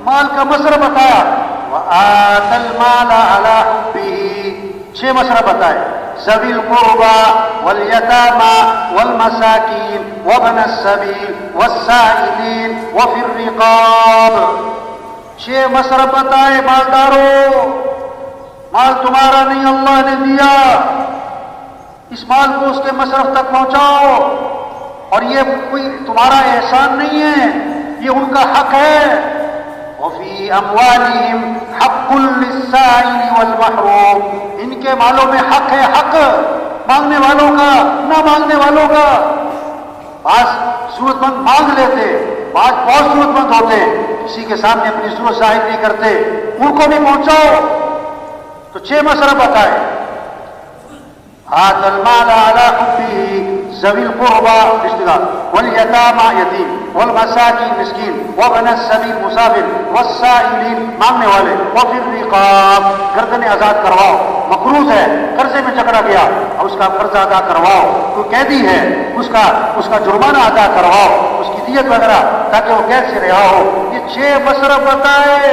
A: مال کا مصرف بتایا، وَآتَى الْمَالَ عَلَىٰ حُبِّهِ، 6 مصرف بتائے، ذوی القربى واليتامى والمساکین وابن السبیل والسائلین وفی الرقاب، 6 مصرف بتائے۔ مالداروں، مال تمہارا نہیں، اللہ نے دیا، اس مال کو اس کے مصرف تک پہنچاؤ، اور یہ کوئی تمہارا احسان نہیں ہے، یہ ان کا حق ہے۔ وفی اموالہم حق للسائل والمحروم، ان کے مالوں میں حق ہے، حق مانگنے والوں کا، نہ مانگنے والوں کا۔ بعض ضرورت مند مانگ لیتے، بعض بہت ضرورت مند ہوتے، کسی کے سامنے اپنی ضرورت ظاہر نہیں کرتے، ان کو بھی پہنچاؤ۔ تو 6 مصرف بتائے، آتَى المال علی حبہ ذوی القربى رشتہ دار، والیتامى یتیم، والمساکین مسکین، وابن السبیل مسافر، والسائلین مانگنے والے، وفی الرقاب گردنیں آزاد کرواؤ، مقروض ہے، قرضے میں جکڑا گیا اور اس کا قرضہ ادا کرواؤ، کوئی قیدی ہے اس کا جرمانہ ادا کرواؤ، اس کی دیت وغیرہ، تاکہ وہ قید سے رہا ہو۔ یہ 6 مصرف بتائے۔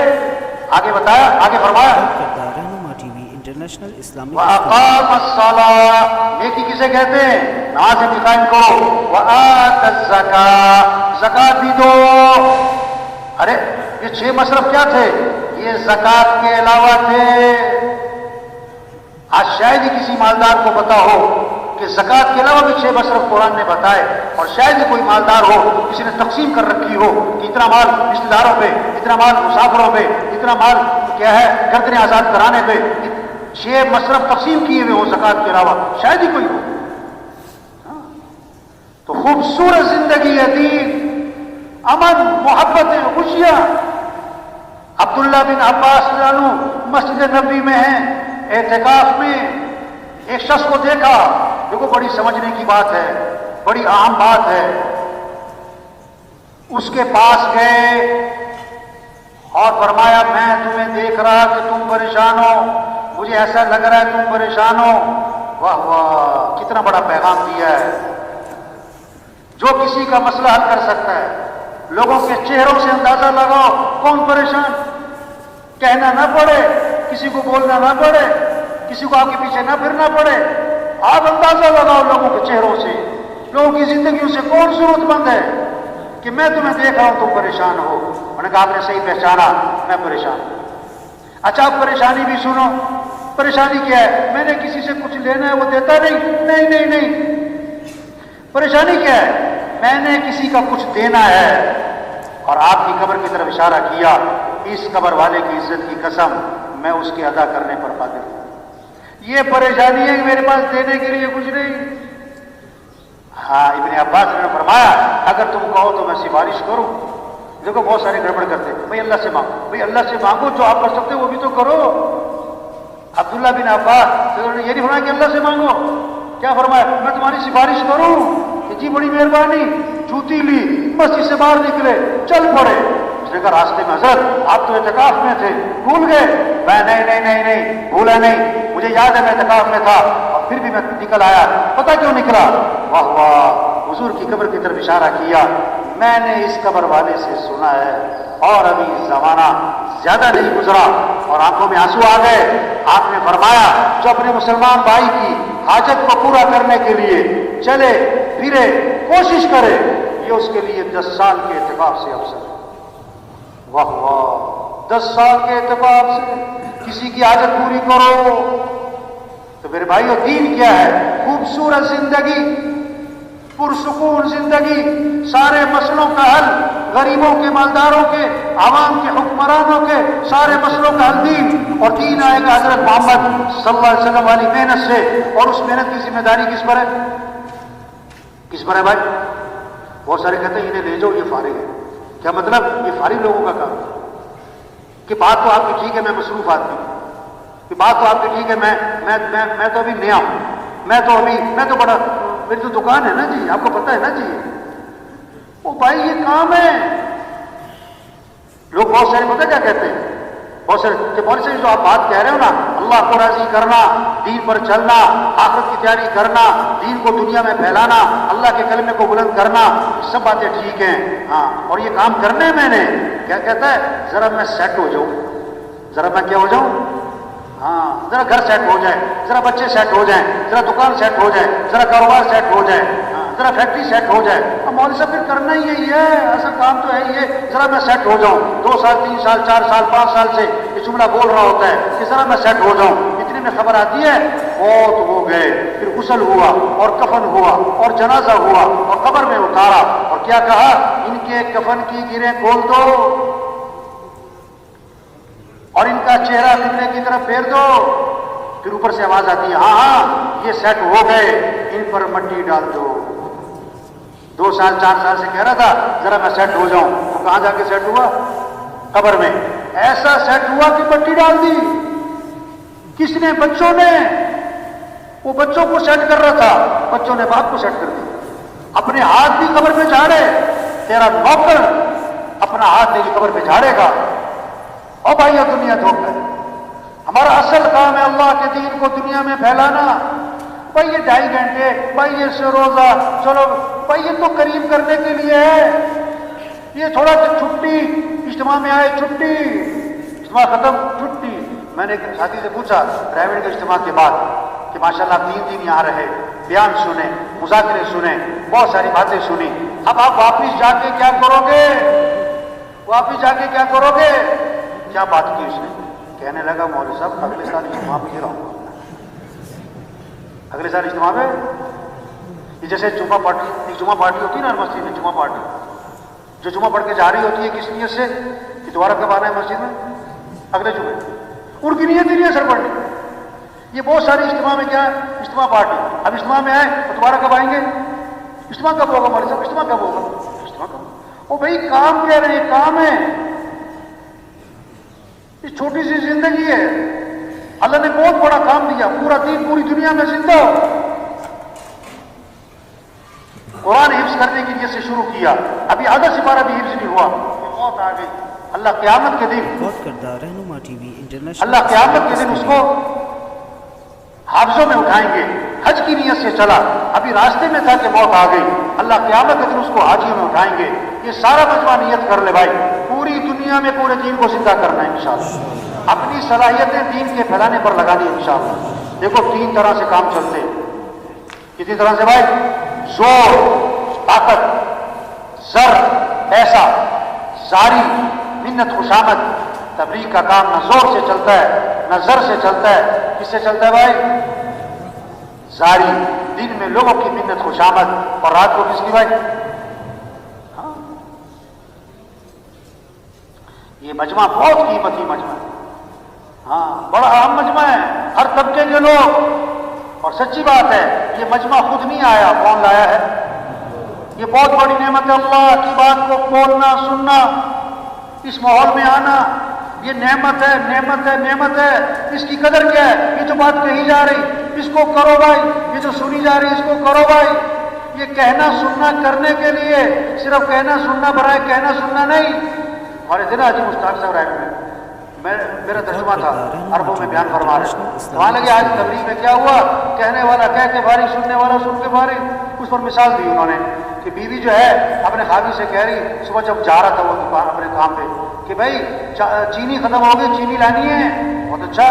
A: آگے بتایا، آگے فرمایا
C: رہنما ٹی وی انٹرنیشنل اسلامک
A: وَأَقَامَ الصَّلَاةَ، نیکی کسے کہتے ہیں؟ نماز بھی قائم کرو، وَآتَى الزَّكَاةَ، زکوٰۃ بھی دو۔ ارے یہ 6 مصرف کیا تھے؟ یہ زکوٰۃ کے علاوہ تھے۔ آج شاید ہی کسی مالدار کو پتا ہو کہ زکوٰۃ کے علاوہ بھی 6 مصرف قرآن نے بتائے، اور شاید ہی کوئی مالدار ہو کسی نے تقسیم کر رکھی ہو کہ اتنا مال رشتہ داروں پہ، اتنا مال مسافروں پہ، اتنا مال کیا ہے گردنیں آزاد کرانے پہ، 6 مصرف تقسیم کیے ہوئے ہو زکوٰۃ کے علاوہ، شاید ہی کوئی ہو۔ تو خوبصورت زندگی ہے دین، امن، محبتیں، خوشیاں۔ عبداللہ بن عباس رضی اللہ عنہ مسجد نبوی میں ہیں، اعتکاف میں ایک شخص کو دیکھا، دیکھو بڑی سمجھنے کی بات ہے، بڑی اہم بات ہے۔ اس کے پاس گئے اور فرمایا میں تمہیں دیکھ رہا کہ تم پریشان ہو، مجھے ایسا لگ رہا ہے تم پریشان ہو۔ واہ واہ، کتنا بڑا پیغام دیا ہے۔ جو کسی کا مسئلہ حل کر سکتا ہے، لوگوں کے چہروں سے اندازہ لگاؤ کون پریشان، کہنا نہ پڑے، کسی کو بولنا نہ پڑے، کسی کو آپ کے پیچھے نہ پھرنا پڑے، آپ اندازہ لگاؤ لوگوں کے چہروں سے، لوگوں کی زندگیوں سے کون ضرورت مند ہے کہ میں تمہیں دیکھ رہا ہوں تم پریشان ہو۔ انہوں نے کہا آپ نے صحیح پہچانا، میں پریشان ہوں۔ اچھا اب پریشانی بھی سنو. پریشانی کیا ہے؟ میں نے کسی سے کچھ لینا ہے وہ دیتا نہیں. نہیں نہیں نہیں. پریشانی کیا ہے؟ میں نے کسی کا کچھ دینا ہے اور آپ کی قبر کی طرف اشارہ کیا. اس قبر والے کی عزت کی قسم میں اس کے ادا کرنے پر قادر ہوں. یہ پریشانی ہے کہ میرے پاس دینے کے لیے کچھ نہیں. ہاں ابن عباس نے فرمایا اگر تم کہو تو میں سفارش کروں. دیکھو بہت سارے گڑبڑ کرتے ہیں. بھائی اللہ سے مانگو. بھائی اللہ سے مانگو جو آپ کر سکتے وہ بھی تو کرو. عبداللہ بن عباس یہ نہیں فرمایا کہ اللہ سے مانگو. کیا فرمایا؟ میں تمہاری سفارش کروں کہ جی بڑی مہربانی. جوتی لی, مسجد سے باہر نکلے, چل پڑے. اس نے کہا راستے میں حضرت آپ تو اعتکاف میں تھے, بھول گئے؟ میں نہیں نہیں نہیں نہیں بھولا نہیں, مجھے یاد ہے میں اعتکاف میں تھا اور پھر بھی میں نکل آیا. پتہ کیوں نکلا؟ واہ واہ. حضور کی قبر کی طرف اشارہ کیا. میں نے اس قبر والے سے سنا ہے اور ابھی زمانہ زیادہ نہیں گزرا اور آنکھوں میں آنسو آ گئے. آپ نے فرمایا جو اپنے مسلمان بھائی کی حاجت کو پورا کرنے کے لیے چلے پھرے کوشش کرے یہ اس کے لیے 10 سال کے اعتکاف سے افضل ہے. واہ واہ. 10 سال کے اعتکاف سے کسی کی حاجت پوری کرو. تو میرے بھائیو دین کیا ہے؟ خوبصورت زندگی, پرسکون زندگی, سارے مسئلوں کا حل, غریبوں کے, مالداروں کے, عوام کے, حکمرانوں کے سارے مسئلوں کا حل دین. اور دین آئے گا حضرت محمد صلی اللہ علیہ وسلم والی محنت سے. اور اس محنت کی ذمہ داری کس پر ہے؟ کس پر ہے بھائی؟ بہت سارے کہتے ہیں انہیں لے جاؤ یہ فارغ ہے. کیا مطلب؟ یہ فارغ لوگوں کا کام ہے. کہ بات تو آپ کی ٹھیک ہے میں مصروف آدمی ہوں, کہ بات تو آپ کی ٹھیک ہے میں تو ابھی نیا ہوں, میں تو بڑا, میری تو دکان ہے نا جی, آپ کو پتہ ہے نا جی. وہ بھائی یہ کام ہے. لوگ بہت سارے پتہ کیا کہتے ہیں؟ بہت سے جو آپ بات کہہ رہے ہو نا, اللہ کو راضی کرنا, دین پر چلنا, آخرت کی تیاری کرنا, دین کو دنیا میں پھیلانا, اللہ کے کلمے کو بلند کرنا, سب باتیں ٹھیک ہیں. ہاں اور یہ کام کرنے میں نے کیا کہتا ہے, ذرا میں سیٹ ہو جاؤں, ذرا میں کیا ہو جاؤں, ہاں ذرا گھر سیٹ ہو جائے, ذرا بچے سیٹ ہو جائیں, ذرا دکان سیٹ ہو جائے, ذرا کاروبار سیٹ ہو جائے, ذرا فیکٹری سیٹ ہو جائے. اب مولوی صاحب پھر کرنا ہی یہی ہے, اصل کام تو ہے یہ, ذرا میں سیٹ ہو جاؤں. 2 سال 3 سال 4 سال 5 سال سے یہ جملہ بول رہا ہوتا ہے کہ ذرا میں سیٹ ہو جاؤں. اتنے میں خبر آتی ہے موت ہو گئے, پھر غسل ہوا اور کفن ہوا اور جنازہ ہوا اور قبر میں اتارا اور کیا کہا, ان کے کفن کی گرہیں کھول دو اور ان کا چہرہ قبلے کی طرف پھیر دو. پھر اوپر سے آواز آتی ہے ہاں ہاں یہ سیٹ ہو گئے, ان پر مٹی ڈال دو. 2 سال 4 سال سے کہہ رہا تھا ذرا میں سیٹ ہو جاؤں, تو کہاں جا کے سیٹ ہوا؟ قبر میں. ایسا سیٹ ہوا کہ مٹی ڈال دی. کس نے؟ بچوں نے. وہ بچوں کو سیٹ کر رہا تھا, بچوں نے باپ کو سیٹ کر دیا. اپنے ہاتھ بھی قبر پہ جھاڑے, تیرا نوکر اپنا ہاتھ تیری قبر پہ جھاڑے گا. اور بھائی یہ دنیا دھوکہ ہے. ہمارا اصل کام ہے اللہ کے دین کو دنیا میں پھیلانا. بھائی یہ 2.5 گھنٹے, بھائی یہ سے روزہ, چلو بھائی یہ تو قریب کرنے کے لیے ہے. یہ تھوڑا سا چھٹی, اجتماع میں آئے چھٹی, اجتماع ختم چھٹی. میں نے ایک ساتھی سے پوچھا پرائیویٹ کے اجتماع کے بعد کہ ماشاءاللہ آپ 3 دن یہاں رہے, بیان سنے, مذاکرے سنے, بہت ساری باتیں سنی, اب آپ واپس جا کے کیا کرو گے؟ واپس جا کے کیا کرو گے؟ کیا بات کی اس نے؟ کہنے لگا مولوی صاحب اگلے سال اجتماع میں ہی رہوں گا. اگلے سال اجتماع میں, یہ جیسے جمعہ پارٹی ہوتی ہے نا مسجد میں, جمعہ پارٹی جو جمعہ پڑھ کے جا رہی ہوتی ہے کس نیت سے کہ دوبارہ کب آنا ہے مسجد میں؟ اگلے جمعے. ان کی نیت ہی نہیں ہے سر پڑھنے. یہ بہت ساری اجتماع میں کیا ہے, اجتماع پارٹی. اب اجتماع میں آئے تو دوبارہ کب آئیں گے؟ اجتماع کب ہوگا مولوی صاحب؟ اجتماع کب ہوگا؟ اجتماع کب؟ وہ بھائی کام کہہ رہے ہیں, کام ہے. یہ چھوٹی سی زندگی ہے, اللہ نے بہت بڑا کام دیا, پورا دین پوری دنیا میں زندہ ہو. قرآن حفظ کرنے کی نیت سے شروع کیا, ابھی آدھا سپارہ بھی حفظ نہیں ہوا, موت آ گئی. اللہ قیامت کے دن اللہ قیامت کے دن اس کو حافظوں میں اٹھائیں گے. حج کی نیت سے چلا, ابھی راستے میں تھا کہ موت آ گئی. اللہ قیامت کے دن اس کو حاجیوں میں اٹھائیں گے. یہ سارا مجمع نیت کر لے بھائی, پوری دنیا میں پورے دین کو زندہ کرنا ہے انشاءاللہ. اپنی صلاحیتیں دین کے پھیلانے پر لگانی ہے انشاءاللہ. دیکھو 3 طرح سے کام چلتے ہیں. کتنی طرح سے بھائی؟ زور, طاقت, زر, پیسہ, زاری, منت خوشامد, تبلیغ کا کام نہ زور سے چلتا ہے نہ زر سے چلتا ہے. کس سے چلتا ہے بھائی؟ زاری. دن میں لوگوں کی منت خوشامد اور رات کو کس کی بھائی؟ ہاں. یہ مجمع بہت قیمتی مجمع ہے. ہاں بڑا اہم مجمع ہے، ہر طبقے کے لوگ. اور سچی بات ہے یہ مجمع خود نہیں آیا، کون لایا ہے؟ یہ بہت بڑی نعمت ہے. اللہ کی بات کو بولنا سننا، اس ماحول میں آنا، یہ نعمت ہے نعمت ہے نعمت ہے. اس کی قدر کیا ہے؟ یہ جو بات کہی جا رہی اس کو کرو بھائی، یہ جو سنی جا رہی اس کو کرو بھائی. یہ کہنا سننا کرنے کے لیے، صرف کہنا سننا برائے کہنا سننا نہیں. ہمارے دن حاجی مشتاق صاحب رائے میرا ترجمہ تھا، عربوں میں بیان فرما رہے. وہاں لگے آج تبلیغ میں کیا ہوا، کہنے والا کہہ کے بھاری، سننے والا سن کے بھاری. اس پر مثال دی انہوں نے کہ بیوی جو ہے اپنے خاوی سے کہہ رہی صبح جب جا رہا تھا وہ دکان اپنے کام پہ کہ بھائی چینی ختم ہو گئی، چینی لانی ہے. بہت اچھا.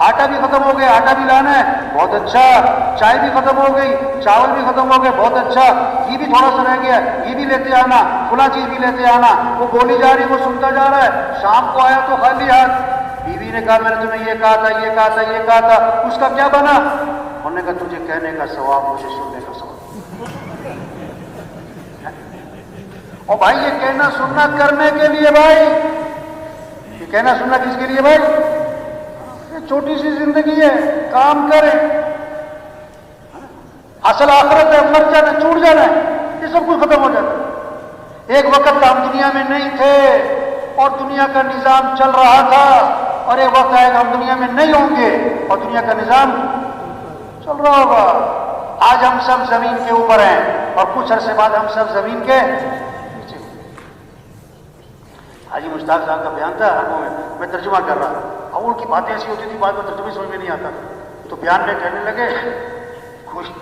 A: آٹا بھی ختم ہو گیا، آٹا بھی لانا ہے. بہت اچھا. چائے بھی ختم ہو گئی، چاول بھی ختم ہو گئے. بہت اچھا. یہ بھی تھوڑا سا رہ گیا، یہ بھی لیتے آنا، فلاں چیز بھی لیتے آنا. وہ بولی جا رہی، وہ سنتا جا رہا ہے. شام کو آیا تو خالی ہاتھ. بیوی نے کہا میں نے تمہیں یہ کہا تھا یہ کہا تھا یہ کہا تھا. اس کا کیا بنا؟ انہوں نے کہا تجھے کہنے کا ثواب، مجھے سننے کا ثواب. اور بھائی یہ کہنا سننا کرنے کے لیے بھائی، یہ کہنا سننا کس کے لیے بھائی؟ یہ چھوٹی سی زندگی ہے، کام کریں. اصل آخرت ہے، مر جانا، چھوٹ جانا ہے، یہ سب کچھ ختم ہو جاتا ہے. ایک وقت ہم دنیا میں نہیں تھے اور دنیا کا نظام چل رہا تھا، اور ایک وقت آئے گا ہم دنیا میں نہیں ہوں گے اور دنیا کا نظام چل رہا ہوگا. آج ہم سب زمین کے اوپر ہیں اور کچھ عرصے بعد ہم سب زمین کے نیچے. حاجی مشتاق صاحب کا بیان تھا عربوں میں ترجمہ کر رہا تھا. اور ان کی باتیں ایسی ہوتی تھی بعد میں ترجمے سمجھ میں نہیں آتا. تو بیان میں کہنے لگے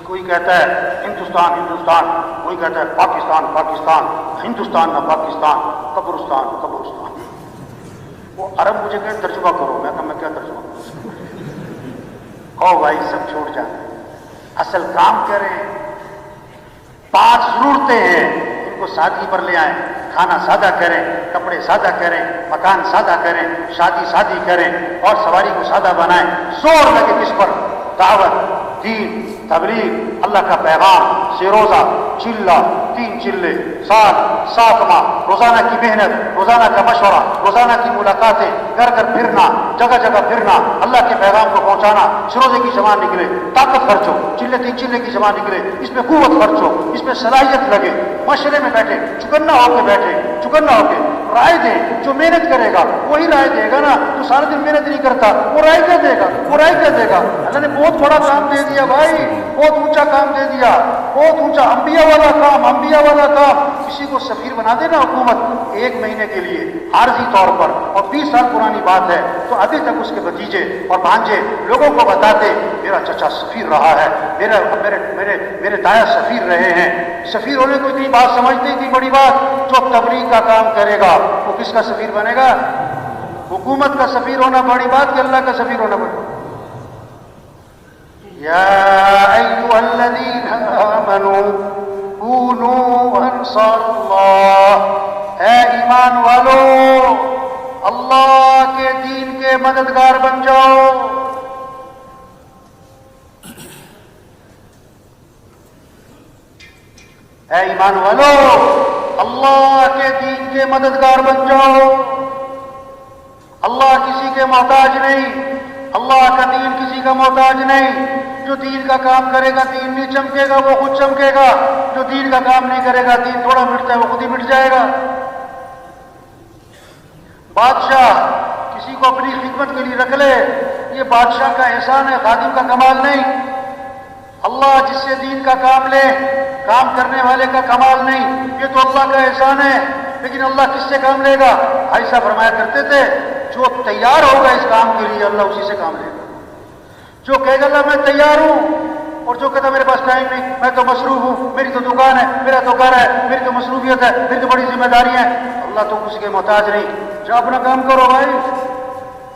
A: کوئی کہتا ہے ہندوستان ہندوستان، کوئی کہتا ہے پاکستان پاکستان، ہندوستان نہ پاکستان، قبرستان قبرستان. وہ عرب مجھے کہ ترجمہ کرو. میں کہا میں کیا ترجمہ کروں؟ بھائی سب چھوڑ جائیں، اصل کام کریں. 5 ضرورتیں ہیں، ان کو سادگی پر لے آئیں. کھانا سادہ کریں، کپڑے سادہ کریں، مکان سادہ کریں، شادی سادی کریں اور سواری کو سادہ بنائیں. زور لگے کس پر؟ دعوت، دین، تبلیغ، اللہ کا پیغام. سے روزہ چلہ، 3 چلے، سال 7 ماہ، روزانہ کی محنت، روزانہ کا مشورہ، روزانہ کی ملاقاتیں، گھر گھر پھرنا، جگہ جگہ پھرنا، اللہ کے پیغام کو پہنچانا. روزے کی زبان نکلے، طاقت خرچ ہو. 3 چلے کی زبان نکلے، اس میں قوت خرچ ہو، اس میں صلاحیت لگے. مشورے میں بیٹھے، چکنا ہو کے بیٹھے، چکنا ہو کے رائے دیں. جو محنت کرے گا وہی رائے دے گا نا. تو سارا دن محنت نہیں کرتا، وہ رائے کیا دے گا؟ وہ رائے کیا دے گا؟ اللہ نے بہت بڑا کام دے دیا بھائی، بہت اونچا کام دے دیا، بہت اونچا. انبیاء والا کام، انبیاء والا کام. کسی کو سفیر بنا دینا حکومت 1 مہینے کے لیے عارضی طور پر، اور 20 سال پرانی بات ہے تو ابھی تک اس کے بھتیجے اور بھانجے لوگوں کو بتاتے میرا چچا سفیر رہا ہے، میرے دایا سفیر رہے ہیں. سفیر ہونے کو اتنی بات سمجھتے تھی بڑی بات. جو تبلیغ کا کام کرے گا وہ کس کا سفیر بنے گا؟ حکومت کا سفیر ہونا بڑی بات کہ اللہ کا سفیر ہونا بڑی بات. یا ایھا الذین آمنوا کونوا انصار اللہ. اے ایمان والو، اللہ کے دین کے مددگار بن جاؤ. اے ایمان والو، اللہ کے دین کے مددگار بن جاؤ. اللہ کسی کے محتاج نہیں، اللہ کا دین کسی کا محتاج نہیں. جو دین کا کام کرے گا دین نہیں چمکے گا، وہ خود چمکے گا. جو دین کا کام نہیں کرے گا دین تھوڑا مٹتا ہے، وہ خود ہی مٹ جائے گا. بادشاہ کسی کو اپنی خدمت کے لیے رکھ لے، یہ بادشاہ کا احسان ہے، خادم کا کمال نہیں. اللہ جس سے دین کا کام لے، کام کرنے والے کا کمال نہیں. یہ تو اللہ کا احسان ہے. لیکن اللہ کس سے کام لے گا؟ ایسا فرمایا کرتے تھے جو تیار ہوگا اس کام کے لیے اللہ اسی سے کام لے گا. جو کہے گا اللہ میں تیار ہوں، اور جو کہتا میرے پاس ٹائم نہیں، میں تو مصروف ہوں، میری تو دکان ہے، میرا تو گھر ہے، میری تو مصروفیت ہے، میری تو بڑی ذمہ داری ہے. اللہ تو کسی کے محتاج نہیں. جو اپنا کام کرو بھائی،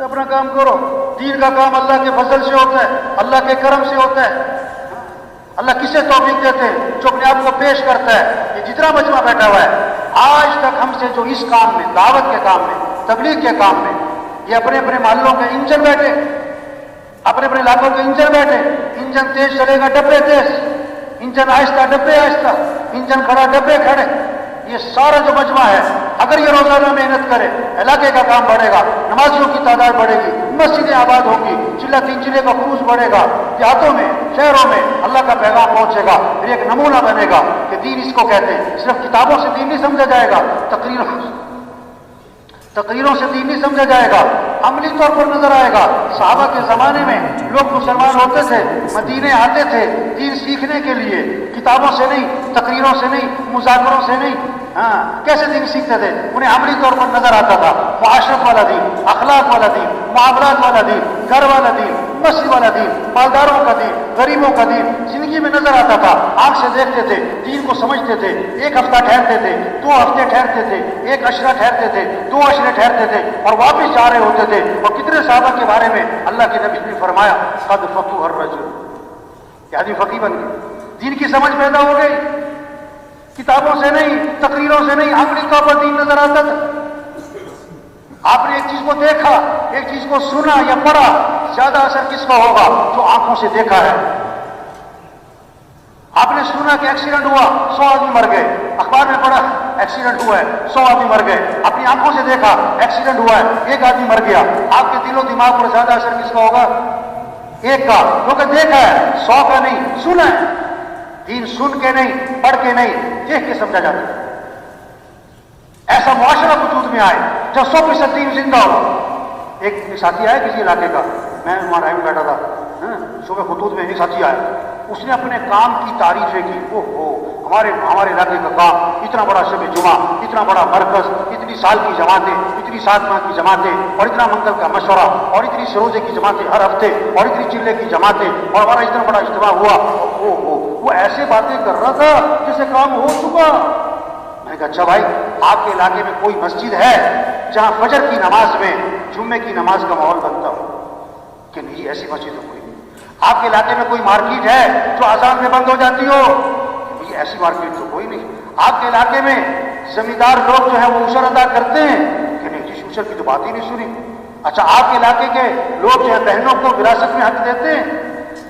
A: اپنا کام کرو. دین کا کام اللہ کے فضل سے ہوتا ہے، اللہ کے کرم سے ہوتا ہے. اللہ کسے توفیق دیتے ہیں؟ جو اپنے آپ کو پیش کرتا ہے. یہ جتنا مجمع بیٹھا ہوا ہے آج تک ہم سے جو اس کام میں، دعوت کے کام میں، تبلیغ کے کام میں یہ اپنے اپنے محلوں کے انجن بیٹھے، اپنے اپنے علاقوں کے انجن بیٹھے، انجن تیز چلے گا ڈبے تیز، انجن آہستہ ڈبے آہستہ، انجن کھڑا ڈبے کھڑے. یہ سارا جو مجمع ہے اگر یہ روزانہ محنت کرے علاقے کا کام بڑھے گا، نمازیوں کی تعداد بڑھے گی، مسجدیں آباد ہوں گی، چلہ تین چلے کا خروج بڑھے گا، دیہاتوں میں شہروں میں اللہ کا پیغام پہنچے گا، پھر ایک نمونہ بنے گا کہ دین اس کو کہتے ہیں. صرف کتابوں سے دین نہیں سمجھا جائے گا، تقریروں سے دین نہیں سمجھا جائے گا، عملی طور پر نظر آئے گا. صحابہ کے زمانے میں لوگ مسلمان ہوتے تھے، مدینے آتے تھے دین سیکھنے کے لیے، کتابوں سے نہیں، تقریروں سے نہیں، مذاکروں سے نہیں. کیسے دین سیکھتے تھے؟ انہیں عملی طور پر نظر آتا تھا. معاشرت والا دین، اخلاق والا دین، معاملات والا دین، گھر والا دین، مسجد والا دین، مالداروں کا دین، غریبوں کا دین زندگی میں نظر آتا تھا. آنکھ سے دیکھتے تھے، دین کو سمجھتے تھے. ایک ہفتہ ٹھہرتے تھے، 2 ہفتے ٹھہرتے تھے، 1 عشرہ ٹھہرتے تھے، 2 عشرے ٹھہرتے تھے اور واپس جا رہے ہوتے تھے. اور کتنے صحابہ کے بارے میں اللہ کے نبی نے فرمایا قد فقہ الرجل، کہ آدمی فقیہ بن گیا، دین کی سمجھ پیدا ہو گئی. کتابوں سے نہیں، تقریروں سے نہیں، عملی طور پر دین نظر آتا تھا. آپ نے ایک چیز کو دیکھا، ایک چیز کو سنا یا پڑھا، زیادہ اثر کس کا ہوگا؟ جو آنکھوں سے دیکھا ہے. آپ نے سنا کہ ایکسیڈنٹ ہوا، 100 آدمی مر گئے، اخبار میں پڑھا ایکسیڈنٹ ہوا ہے 100 آدمی مر گئے، اپنی آنکھوں سے دیکھا ایکسیڈنٹ ہوا ہے 1 آدمی مر گیا. آپ کے دل و دماغ پر زیادہ اثر کس کا ہوگا؟ 1 کا، کیونکہ دیکھا ہے، 100 کا نہیں، سنا ہے. دین سن کے نہیں، پڑھ کے نہیں، دیکھ کے سمجھا جاتا ہے. ایسا معاشرہ وجود میں آئے جب 100% دین زندہ ہو. ایک ساتھی آیا کسی علاقے کا، میں وہاں رائے میں بیٹھا تھا، صبح خطوط میں ایک ساتھی آیا، اس نے اپنے کام کی تعریفیں کی. ہمارے علاقے کا کام، اتنا بڑا شب جمعہ، اتنا بڑا مرکز، اتنی سال کی جماعتیں، اتنی 7 ماہ کی جماعتیں، اور اتنا منگل کا مشورہ، اور اتنی سروزے کی جماعتیں ہر ہفتے، اور اتنی چلے کی جماعتیں، اور ہمارا اتنا بڑا اجتماع ہوا. وہ ایسے باتیں کر رہا تھا جیسے کام ہو چکا. میں نے کہا اچھا بھائی، آپ کے علاقے میں کوئی مسجد ہے جہاں فجر کی نماز میں جمعے کی نماز کا ماحول بنتا ہو؟ کہ نہیں، ایسی مسجد تو کوئی نہیں. آپ کے علاقے میں کوئی مارکیٹ ہے جو اذان میں بند ہو جاتی ہو؟ کہ ایسی مارکیٹ تو کوئی نہیں. آپ کے علاقے میں زمیندار لوگ جو ہیں وہ عشر ادا کرتے ہیں؟ کہ نہیں، جس عشر کی تو بات ہی نہیں سنی. اچھا، آپ کے علاقے کے لوگ جو ہیں بہنوں کو وراثت میں حق دیتے ہیں؟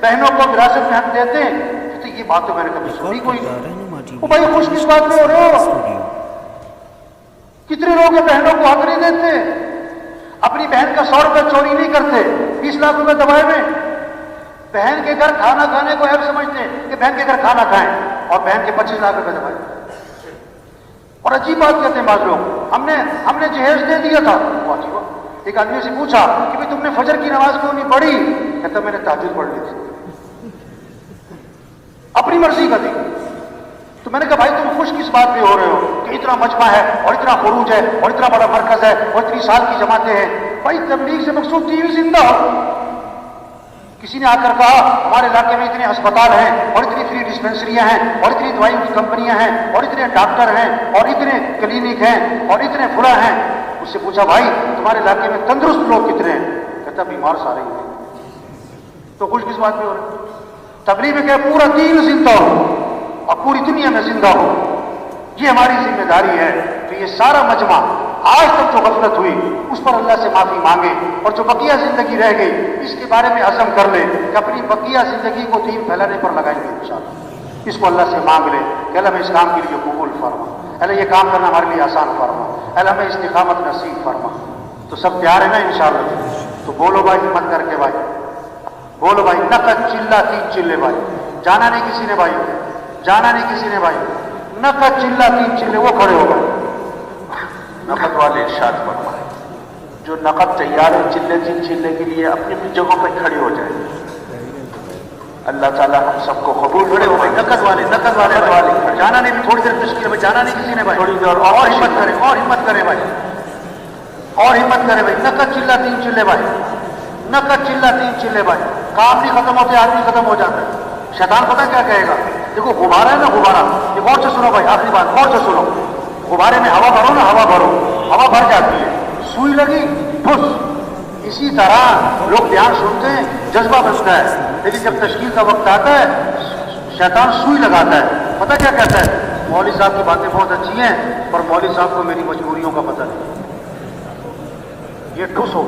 A: بہنوں کو وراثت میں حق دیتے ہیں؟ تو یہ بات تو میں نے کبھی سنی کوئی نہیں. وہ بھائی خوش کس بات میں ہو رہے ہو؟ کتنے لوگ بہنوں کو حق نہیں دیتے، اپنی بہن کا 100 روپے چوری نہیں کرتے، 20 لاکھ روپے دبائے میں. بہن کے گھر کھانا کھانے کو عیب سمجھتے ہیں کہ بہن کے گھر کھانا کھائیں، اور بہن کے 25 لاکھ روپے دبائے. اور عجیب بات کہتے ہیں بعض لوگ، ہم نے جہیز دے دیا تھا. وہ عجیب. ایک آدمی سے پوچھا کہ بھائی تم نے فجر کی نماز کیوں نہیں پڑھی؟ کہتا میں نے تہجد پڑھ لی تھی. اپنی مرضی کا دی. تو میں نے کہا بھائی تم خوش کس بات پہ ہو رہے ہو کہ اتنا مجمع ہے اور اتنا خروج ہے اور اتنا بڑا مرکز ہے اور اتنی سال کی جماعتیں ہیں؟ بھائی تبلیغ سے مقصود دین زندہ ہو. کسی نے آ کر کہا ہمارے علاقے میں اتنے ہسپتال ہیں اور اتنی فری ڈسپینسریاں ہیں اور اتنی دوائیوں کی کمپنیاں ہیں اور اتنے ڈاکٹر ہیں اور اتنے کلینک ہیں اور اتنے فلاں ہیں. اس سے پوچھا بھائی تمہارے علاقے میں تندرست لوگ کتنے ہیں؟ کہتا بیمار سارے ہیں. تو خوش کس بات پہ ہو رہے؟ تبلیغ میں کہ پورا دین زندہ ہو اور پوری دنیا میں زندہ ہو. یہ ہماری ذمہ داری ہے کہ یہ سارا مجمع آج تک جو غفلت ہوئی اس پر اللہ سے معافی مانگے، اور جو بقیہ زندگی رہ گئی اس کے بارے میں عزم کر لے کہ اپنی بقیہ زندگی کو دین پھیلانے پر لگائیں گے انشاءاللہ. اس کو اللہ سے مانگ لے کہ اللہ ہمیں اس کام کے لیے قبول فرما، اللہ یہ کام کرنا ہمارے لیے آسان فرما، اللہ ہمیں استقامت نصیب فرما. تو سب تیار ہے نا انشاءاللہ؟ تو بولو بھائی، ہمت کر کے بھائی بولو بھائی، نقد چلہ 3 چلے بھائی. جانا نہیں کسی نے بھائی، جانا نہیں کسی نے بھائی. نقد چلہ 3 چلے. وہ کھڑے ہو گئے. نقد والے ارشاد فرمائے جو نقد تیار ہے چلے 3 چلے کے لیے اپنی اپنی جگہوں پہ کھڑے ہو جائیں. اللہ تعالیٰ ہم سب کو قبول. کھڑے ہو گئے نقد والے جانا نہیں. تھوڑی دیر تشکیل میں جانا نہیں کسی نے بھائی. تھوڑی دیر اور ہمت کریں، اور ہمت کریں بھائی، اور ہمت کریں بھائی. نقد چلہ 3 چلے بھائی، نقد چلہ 3 چلے بھائی. کام نہیں ختم ہوتے آدمی ختم ہو جاتا ہے. شیطان پتہ کیا کہے گا؟ دیکھو غبارہ ہے نا، غبارہ. یہ غور سے سنو بھائی، آخری بات غور سے سنو. غبارے میں ہوا بھرو نا، ہوا بھرو، ہوا بھر جاتی ہے، سوئی لگی ٹھس. اسی طرح لوگ بیان سنتے ہیں، جذبہ بنتا ہے، لیکن جب تشکیل کا وقت آتا ہے شیطان سوئی لگاتا ہے. پتہ کیا کہتا ہے؟ مولوی صاحب کی باتیں بہت اچھی ہیں پر مولوی صاحب کو میری مجبوریوں کا پتہ نہیں. یہ ٹھس ہو